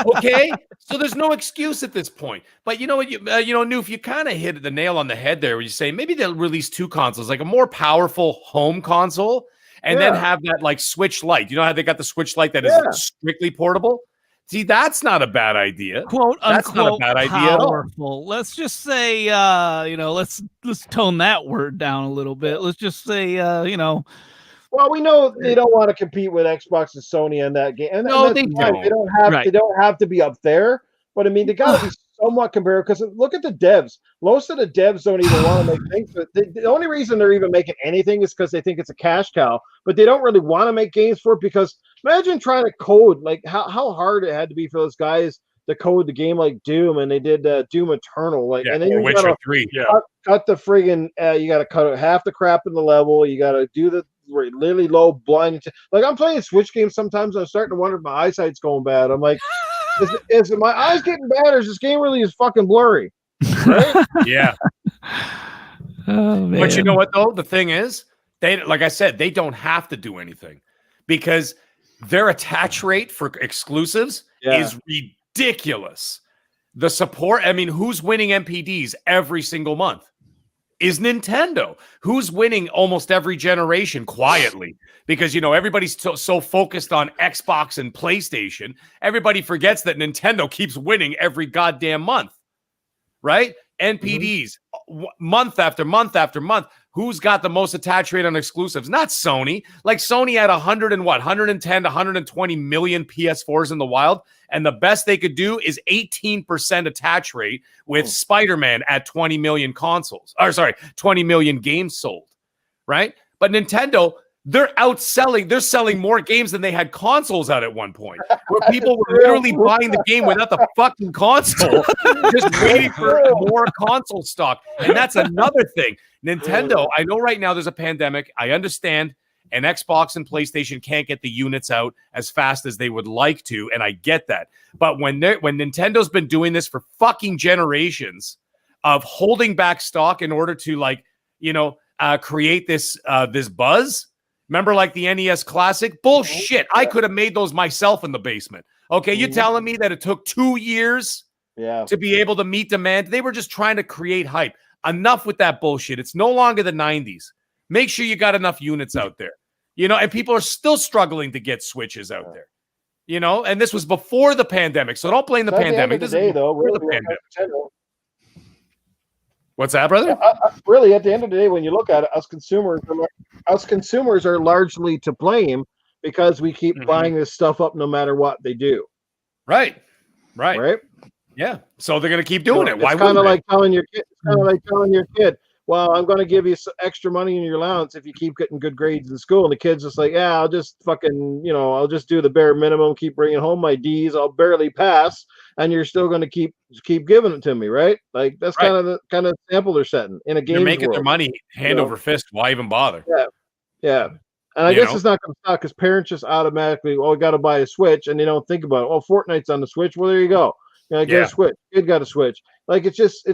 Okay, so there's no excuse at this point. But you know what, Noof, you kind of hit the nail on the head there, where you say maybe they'll release two consoles, like a more powerful home console, and then have that like Switch Lite. You know how they got the Switch Lite that is strictly portable? See, that's not a bad idea. Quote that's unquote not a bad idea at all. Powerful. Let's just say, let's tone that word down a little bit. Let's just say, Well, we know they don't want to compete with Xbox and Sony on that game. And no, they don't. They don't have. They don't have to be up there. But I mean, they got to be somewhat comparable. Because look at the devs. Most of the devs don't even want to make things. But the only reason they're even making anything is because they think it's a cash cow. But they don't really want to make games for it, because imagine trying to code, like how hard it had to be for those guys to code the game like Doom, and they did Doom Eternal. Like, and then you Witcher 3. Cut the friggin'. You got to cut out half the crap in the level. You got to do the really low blind. Like I'm playing Switch games sometimes, I'm starting to wonder if my eyesight's going bad. I'm like, is my eyes getting bad, or is this game really is fucking blurry? Right? Yeah. Oh, man. But you know what though? The thing is, they, like I said, they don't have to do anything, because their attach rate for exclusives is ridiculous. The support, I mean, who's winning MPDs every single month? Is Nintendo. Who's winning almost every generation quietly, because everybody's so focused on Xbox and PlayStation, everybody forgets that Nintendo keeps winning every goddamn month, right? NPDs month after month after month. Who's got the most attach rate on exclusives? Not Sony. Like Sony had 110 to 120 million PS4s in the wild, and the best they could do is 18% attach rate with Spider-Man at 20 million consoles. 20 million games sold, right? But Nintendo, they're selling more games than they had consoles out at one point, where people were literally buying the game without the fucking console, just waiting for more console stock. And that's another thing. Nintendo, I know right now there's a pandemic. I understand. And Xbox and PlayStation can't get the units out as fast as they would like to, and I get that. But when Nintendo's been doing this for fucking generations of holding back stock in order to create this buzz. Remember, like the NES Classic? Bullshit. I could have made those myself in the basement. Okay, you telling me that it took 2 years to be able to meet demand. They were just trying to create hype. Enough with that bullshit. It's no longer the 90s. Make sure you got enough units out there. And people are still struggling to get Switches out there. And this was before the pandemic. So don't blame the pandemic. This is before the pandemic. What's that, brother? Really, at the end of the day, when you look at it, us consumers are largely to blame because we keep buying this stuff up no matter what they do. Right. Yeah. So they're going to keep doing it. Why wouldn't they? It's kind of like telling your kid, well, I'm going to give you some extra money in your allowance if you keep getting good grades in school. And the kid's just like, yeah, I'll just fucking, I'll just do the bare minimum, keep bringing home my D's. I'll barely pass. And you're still going to keep giving it to me, right? Like that's kind of the sample they're setting in a game. You're making their money hand over fist. Why even bother? Yeah. And I guess it's not going to stop because parents just automatically, we got to buy a Switch, and they don't think about it. Oh, Fortnite's on the Switch. Well, there you go. Get a Switch. Kid got a Switch. Like and it's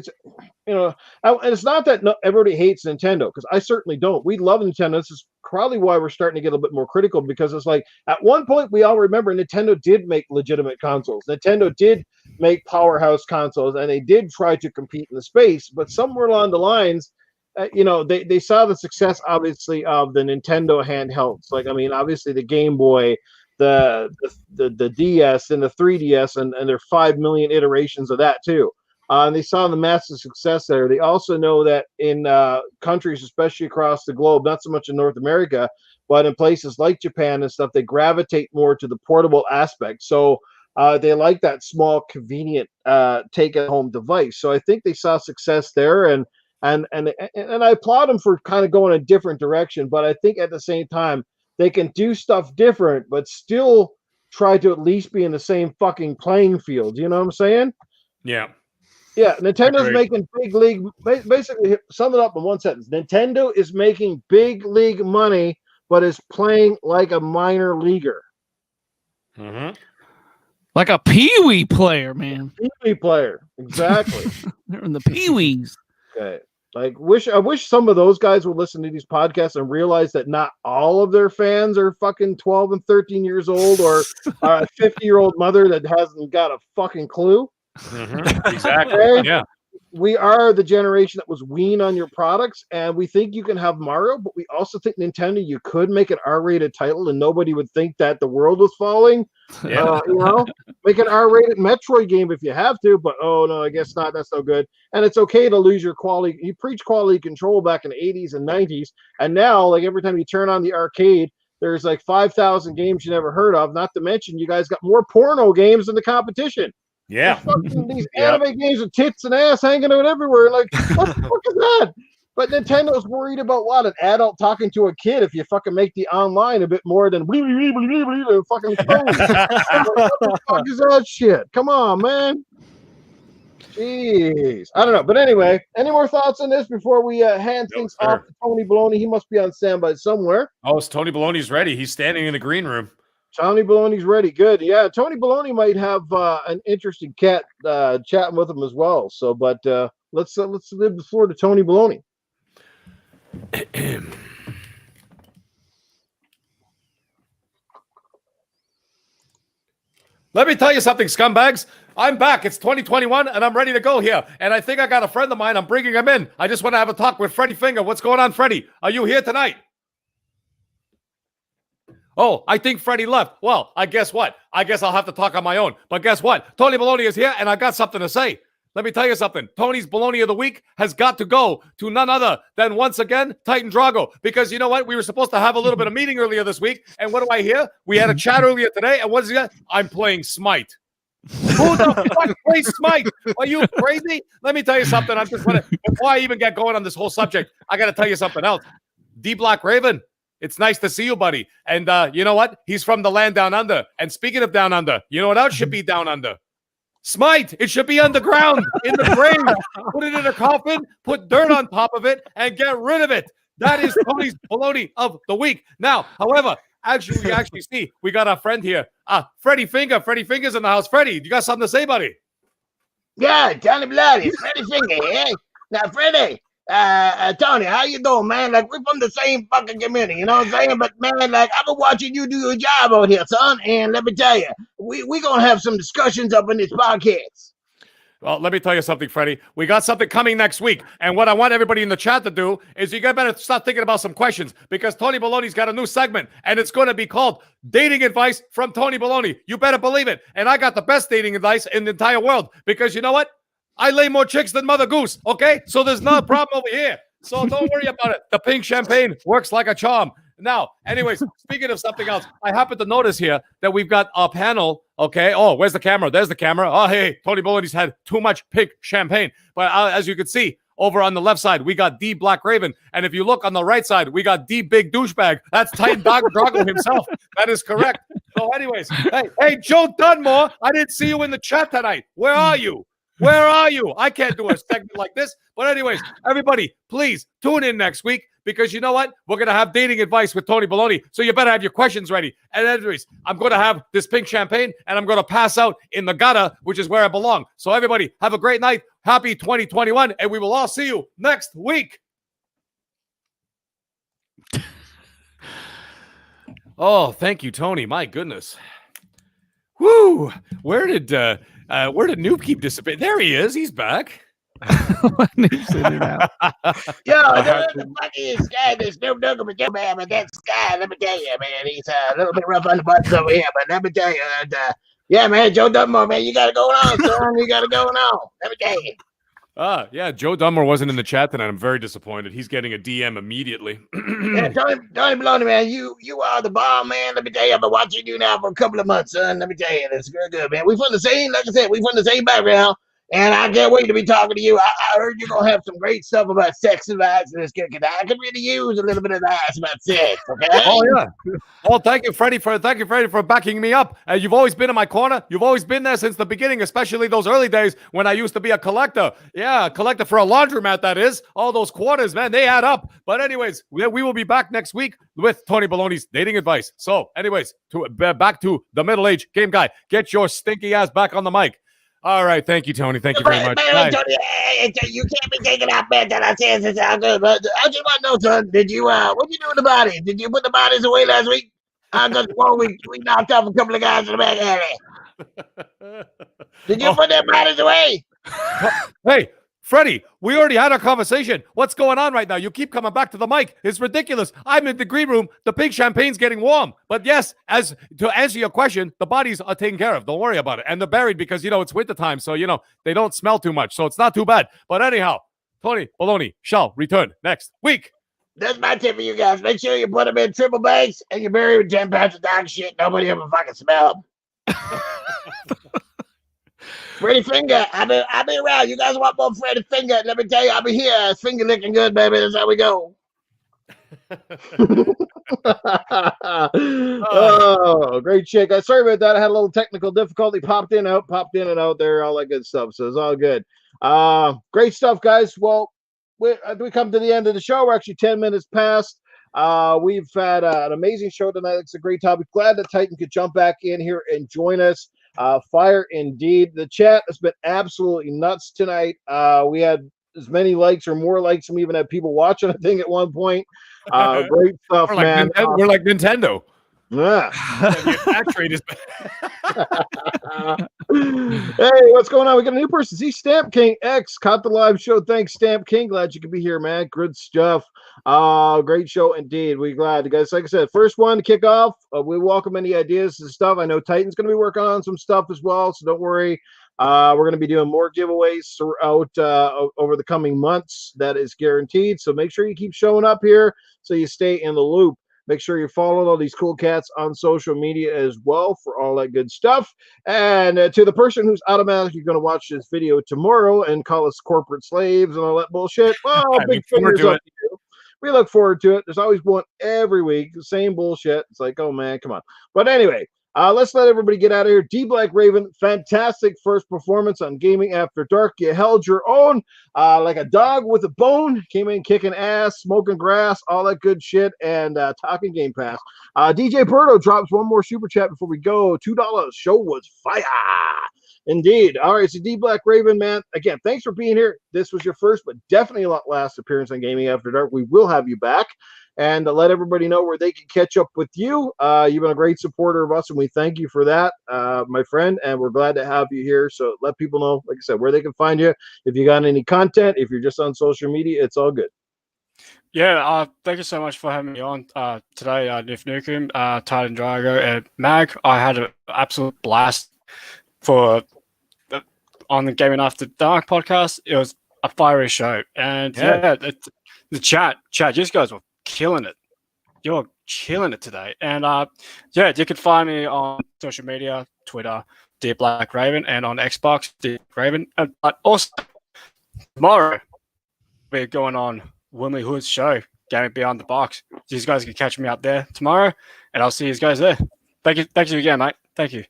not that everybody hates Nintendo, because I certainly don't. We love Nintendo. This is probably why we're starting to get a bit more critical, because it's like at one point we all remember Nintendo did make legitimate consoles. Nintendo did make powerhouse consoles, and they did try to compete in the space. But somewhere along the lines, they saw the success, obviously, of the Nintendo handhelds. Like, obviously the Game Boy, the DS and the 3DS, and there are 5 million iterations of that too. And they saw the massive success there. They also know that in countries, especially across the globe, not so much in North America, but in places like Japan and stuff, they gravitate more to the portable aspect. So they like that small, convenient take-at-home device. So I think they saw success there, and I applaud them for kind of going a different direction. But I think at the same time, they can do stuff different, but still try to at least be in the same fucking playing field. You know what I'm saying? Yeah. Yeah, Nintendo's making big league. Basically, sum it up in one sentence: Nintendo is making big league money, but is playing like a minor leaguer. Like a pee-wee player, man. Pee-wee player, exactly. They're in the pee-wees. Okay. Like, I wish some of those guys would listen to these podcasts and realize that not all of their fans are fucking 12 and 13 years old, or a 50-year-old mother that hasn't got a fucking clue. Exactly. Yeah. We are the generation that was weaned on your products, and we think you can have Mario, but we also think Nintendo, you could make an R-rated title and nobody would think that the world was falling. Yeah. Make an R-rated Metroid game if you have to, but oh no, I guess not. That's no good. And it's okay to lose your quality. You preach quality control back in the 80s and 90s, and now, like, every time you turn on the arcade, there's like 5,000 games you never heard of. Not to mention, you guys got more porno games than the competition. Yeah. These anime games with tits and ass hanging out everywhere. Like, what the fuck is that? But Nintendo's worried about what? An adult talking to a kid if you fucking make the online a bit more than fucking phone. What the fuck is that shit? Come on, man. Jeez. I don't know. But anyway, any more thoughts on this before we hand things off to Tony Baloney? He must be on standby somewhere. Oh, it's Tony Baloney's ready. He's standing in the green room. Tony Baloney's ready. Good. Yeah, Tony Baloney might have an interesting cat chatting with him as well. So, but let's leave the floor to Tony Baloney. Let me tell you something, scumbags. I'm back. It's 2021, and I'm ready to go here. And I think I got a friend of mine. I'm bringing him in. I just want to have a talk with Freddie Finger. What's going on, Freddie? Are you here tonight? Oh, I think Freddie left. Well, I guess what? I guess I'll have to talk on my own. But guess what? Tony Baloney is here, and I got something to say. Let me tell you something. Tony's Baloney of the Week has got to go to none other than, once again, Titan Drago. Because you know what? We were supposed to have a little bit of meeting earlier this week. And what do I hear? We had a chat earlier today. And what is he got? I'm playing Smite. Who the fuck plays Smite? Are you crazy? Let me tell you something. I'm just gonna, before I even get going on this whole subject, I got to tell you something else. DBlackRaven, it's nice to see you, buddy. And you know what? He's from the land down under. And speaking of down under, you know what else should be down under? Smite. It should be underground, in the grave. Put it in a coffin, put dirt on top of it, and get rid of it. That is Tony's Baloney of the Week. Now, however, as you actually see, we got our friend here, Freddie Finger. Freddie Finger's in the house. Freddie, you got something to say, buddy? Yeah, Johnny Bloody, Freddie Finger here. Now, Freddie, Tony, how you doing, man? Like, we're from the same fucking community, you know what I'm saying? But, man, like, I've been watching you do your job out here, son, and let me tell you, we gonna have some discussions up in this podcast. Well, let me tell you something, Freddie. We got something coming next week. And what I want everybody in the chat to do is you guys better start thinking about some questions because Tony Baloney's got a new segment and it's going to be called Dating Advice from Tony Baloney. You better believe it. And I got the best dating advice in the entire world because you know what? I lay more chicks than Mother Goose, okay? So there's no problem over here. So don't worry about it. The pink champagne works like a charm. Now, anyways, speaking of something else, I happen to notice here that we've got a panel, okay? Oh, where's the camera? There's the camera. Oh, hey, Tony Baloney's had too much pink champagne. But as you can see, over on the left side, we got DBlackRaven. And if you look on the right side, we got D Big Douchebag. That's Titan Drago himself. That is correct. So anyways, hey, Joe Dunmore, I didn't see you in the chat tonight. Where are you? Where are you? I can't do a segment like this. But anyways, everybody, please tune in next week because you know what? We're going to have dating advice with Tony Baloney. So you better have your questions ready. And anyways, I'm going to have this pink champagne and I'm going to pass out in the gutter, which is where I belong. So everybody, have a great night. Happy 2021. And we will all see you next week. Oh, thank you, Tony. My goodness. Woo! Where did Noob keep disappearing? There he is. He's back. Noob's sitting out. Yo, the fucking guy, this Snoop Dogg, man, but that guy, let me tell you, man, he's a little bit rough on the buttons over here, but let me tell you, yeah, man, Joe Dunmore, man, you got it going on, son. You got it going on. Let me tell you. Yeah, Joe Dunmore wasn't in the chat tonight. I'm very disappointed. He's getting a DM immediately. Yeah, Tony Baloney, man, you are the bomb, man. Let me tell you, I've been watching you now for a couple of months, son. Let me tell you, it's very good, man. We from the same, like I said, we from the same background. And I can't wait to be talking to you. I heard you're gonna have some great stuff about sex advice in this kid. I could really use a little bit of advice about sex. Okay. Oh yeah. Oh, thank you, Freddie, for backing me up. You've always been in my corner. You've always been there since the beginning, especially those early days when I used to be a collector. Yeah, a collector for a laundromat. That is. All those quarters, man, they add up. But anyways, we will be back next week with Tony Baloney's dating advice. So, anyways, back to the middle-aged game guy. Get your stinky ass back on the mic. All right, thank you, Tony. Thank you very much. Man, Tony, you can't be taking out bad that I said it's all good. But I just want to know, son, did you what you do with the bodies? Did you put the bodies away last week? Because we knocked off a couple of guys in the back alley. Did you put their bodies away? Hey, Freddie, we already had our conversation. What's going on right now? You keep coming back to the mic. It's ridiculous. I'm in the green room. The pink champagne's getting warm. But yes, as to answer your question, the bodies are taken care of. Don't worry about it. And they're buried because, it's wintertime. So, they don't smell too much. So it's not too bad. But anyhow, Tony Baloney shall return next week. That's my tip for you guys. Make sure you put them in triple bags and you bury with 10 pounds of dog shit. Nobody ever fucking smell them. Freddy Finger, I've been around. You guys want more Freddy Finger? Let me tell you, I'll be here. Finger licking good, baby. That's how we go. Oh, great chick. Sorry about that. I had a little technical difficulty. Popped in and out there, all that good stuff. So it's all good. Great stuff, guys. Well, we come to the end of the show. We're actually 10 minutes past. We've had an amazing show tonight. It's a great topic. Glad that Titan could jump back in here and join us. Fire indeed. The chat has been absolutely nuts tonight. We had as many likes or more likes than we even had people watching, I think, at one point. Great stuff, man. We're like Nintendo. Yeah. Hey, what's going on? We got a new person. See, Stamp King X caught the live show. Thanks, Stamp King. Glad you could be here, man. Good stuff. Great show indeed. We're glad, guys. Like I said, first one to kick off. We welcome any ideas and stuff. I know Titan's going to be working on some stuff as well, so don't worry. We're going to be doing more giveaways throughout over the coming months. That is guaranteed. So make sure you keep showing up here so you stay in the loop. Make sure you're following all these cool cats on social media as well for all that good stuff. And to the person who's automatically going to watch this video tomorrow and call us corporate slaves and all that bullshit, well, big fingers up to you. We look forward to it. There's always one every week. The same bullshit. It's like, oh, man, come on. But anyway, let's let everybody get out of here. DBlackRaven, fantastic first performance on Gaming After Dark. You held your own like a dog with a bone. Came in kicking ass, smoking grass, all that good shit, and talking Game Pass. DJ Perdo drops one more super chat before we go. $2. Show was fire. Indeed. All right, so DBlackRaven, man, again, thanks for being here. This was your first, but definitely a lot last appearance on Gaming After Dark. We will have you back. and let everybody know where they can catch up with you. You've been a great supporter of us, and we thank you for that, my friend, and we're glad to have you here. So let people know, like I said, where they can find you. If you got any content, if you're just on social media, it's all good. Yeah, thank you so much for having me on today, Nif Nukem, Titan Drago, and Mag. I had an absolute blast on the Gaming After Dark podcast. It was a fiery show, and the chat, you guys were killing it. You're killing it today, and you can find me on social media, Twitter, DBlackRaven, and on Xbox, DBlackRaven. But also tomorrow we're going on Wimley Hood's show, Gaming Beyond the Box. You guys can catch me out there tomorrow, and I'll see you guys there. Thank you again, mate. Thank you.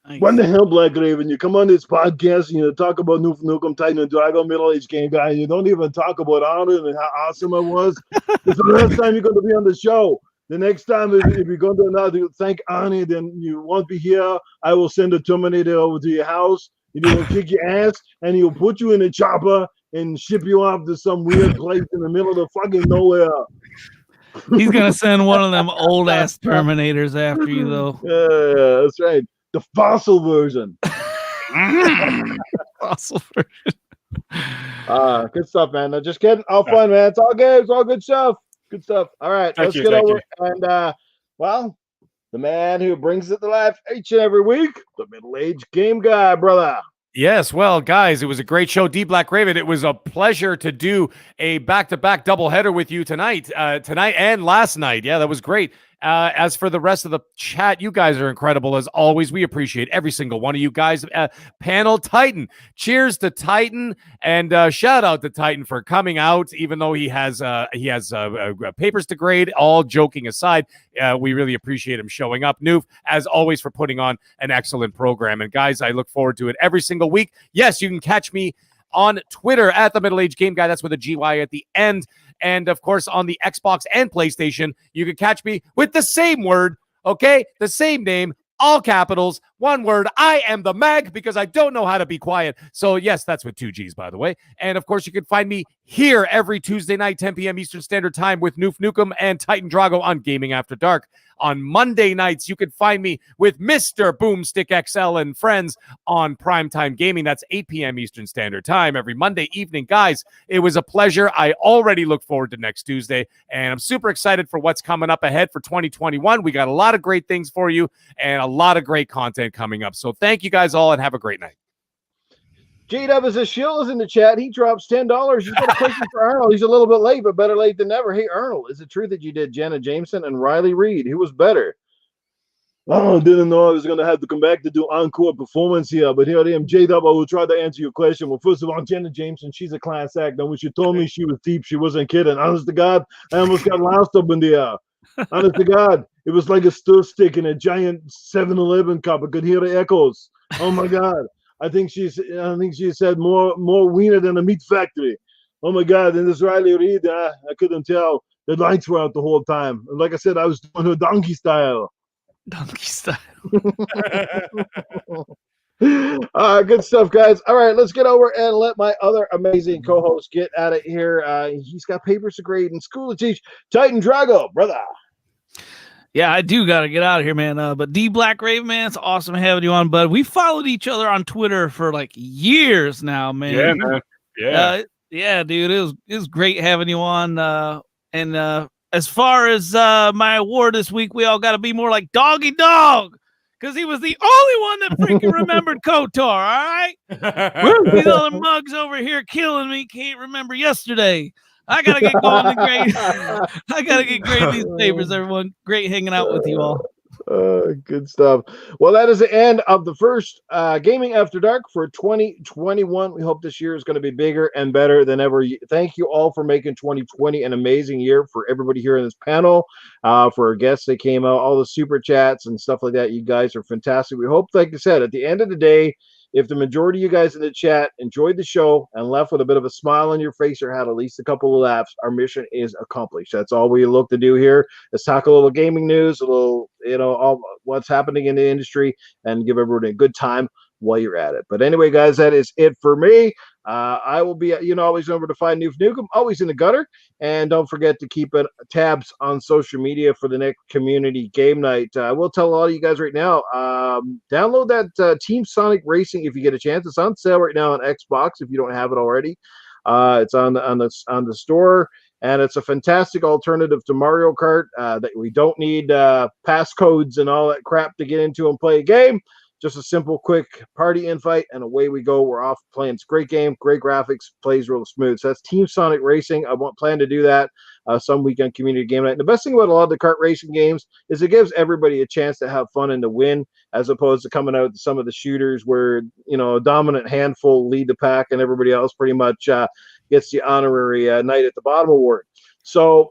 Thanks. When the hell, Blackraven, you come on this podcast and you talk about Nuf Nukem, Titan Drago, middle-aged game guy, and you don't even talk about Arnold and how awesome it was. It's the last time you're going to be on the show. The next time, if you're going to not thank Arnie, then you won't be here. I will send a Terminator over to your house, and he will kick your ass, and he'll put you in a chopper and ship you off to some weird place in the middle of the fucking nowhere. He's gonna send one of them old ass Terminators after you, though. Yeah, that's right. The fossil version. Fossil version. Good stuff, man. No, just kidding. All fun, man. It's all good. It's all good stuff. Good stuff. All right, let's get over and well, the man who brings it to life each and every week, the middle-aged game guy, brother. Yes, well, guys, it was a great show. DBlackRaven, it was a pleasure to do a back-to-back doubleheader with you tonight and last night. Yeah, that was great. As for the rest of the chat, you guys are incredible as always. We appreciate every single one of you guys. Panel Titan, cheers to Titan, and shout out to Titan for coming out, even though he has papers to grade. All joking aside, we really appreciate him showing up. Noof, as always, for putting on an excellent program. And guys, I look forward to it every single week. Yes, you can catch me on Twitter at the Middle Age Game Guy. That's with a GY at the end. And of course, on the Xbox and PlayStation, you can catch me with the same word, okay? The same name, all capitals, one word. I am the Mag because I don't know how to be quiet. So yes, that's with 2 G's, by the way. And of course, you can find me here every Tuesday night, 10 p.m. Eastern Standard Time with Nuf Nukem and Titan Drago on Gaming After Dark. On Monday nights, you can find me with Mr. Boomstick XL and friends on Primetime Gaming. That's 8 p.m. Eastern Standard Time every Monday evening. Guys, it was a pleasure. I already look forward to next Tuesday, and I'm super excited for what's coming up ahead for 2021. We got a lot of great things for you and a lot of great content coming up. So thank you guys all and have a great night. J-Dub is a shill is in the chat. He drops $10. He's got a question for Arnold. He's a little bit late, but better late than never. Hey, Arnold, is it true that you did Jenna Jameson and Riley Reid? Who was better? Oh, I didn't know I was going to have to come back to do encore performance here, but here I am. J-Dub, I will try to answer your question. Well, first of all, Jenna Jameson, she's a class act. Now, when she told me she was deep, she wasn't kidding. Honest to God, I almost got lost up in the air. Honest to God, it was like a stir stick in a giant 7-Eleven cup. I could hear the echoes. Oh, my God. I think she said more wiener than a meat factory. Oh my God! And this Riley Reid, I couldn't tell. The lights were out the whole time. And like I said, I was doing her donkey style. Donkey style. Good stuff, guys. All right, let's get over and let my other amazing co-host get at it here. He's got papers to grade and school to teach. Titan Drago, brother. Yeah, I do got to get out of here, man. But DBlackRaven, man, it's awesome having you on, bud. We followed each other on Twitter for like years now, man. Yeah, man. Yeah. Yeah, dude. It was great having you on. And as far as my award this week, we all got to be more like Doggy Dog because he was the only one that freaking remembered KOTOR, all right? These other mugs over here killing me can't remember yesterday. I gotta get going to grade. I gotta get grading these papers, everyone. Great hanging out with you all. Good stuff. Well, that is the end of the first Gaming After Dark for 2021. We hope this year is going to be bigger and better than ever. Thank you all for making 2020 an amazing year for everybody here in this panel, for our guests that came out, all the super chats and stuff like that. You guys are fantastic. We hope, like I said, at the end of the day, if the majority of you guys in the chat enjoyed the show and left with a bit of a smile on your face or had at least a couple of laughs, our mission is accomplished. That's all we look to do here. Let's talk a little gaming news, a little, all what's happening in the industry, and give everybody a good time. while you're at it. But anyway, guys, that is it for me. I will be, always remember to find Noof Nukem, always in the gutter. And don't forget to keep tabs on social media for the next community game night. I will tell a lot of you guys right now, download that Team Sonic Racing if you get a chance. It's on sale right now on Xbox if you don't have it already. It's on the store. And it's a fantastic alternative to Mario Kart that we don't need passcodes and all that crap to get into and play a game. Just a simple, quick party invite, and away we go. We're off playing. It's a great game, great graphics, plays real smooth. So that's Team Sonic Racing. I plan to do that some weekend community game night. And the best thing about a lot of the kart racing games is it gives everybody a chance to have fun and to win, as opposed to coming out to some of the shooters where, a dominant handful lead the pack and everybody else pretty much gets the honorary Night at the Bottom award. So,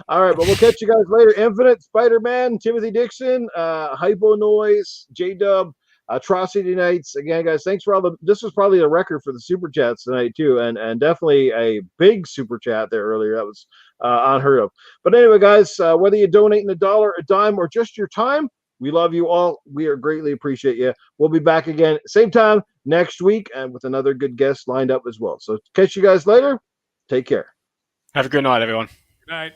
all right, but we'll catch you guys later. Infinite, Spider-Man, Timothy Dixon, Hypo Noise, J-Dub, Atrocity Nights. Again, guys, thanks for this was probably a record for the Super Chats tonight, too, and definitely a big Super Chat there earlier. That was unheard of. But anyway, guys, whether you're donating $1, a dime, or just your time, we love you all. We are greatly appreciate you. We'll be back again same time next week and with another good guest lined up as well. So catch you guys later. Take care. Have a good night, everyone. Good night.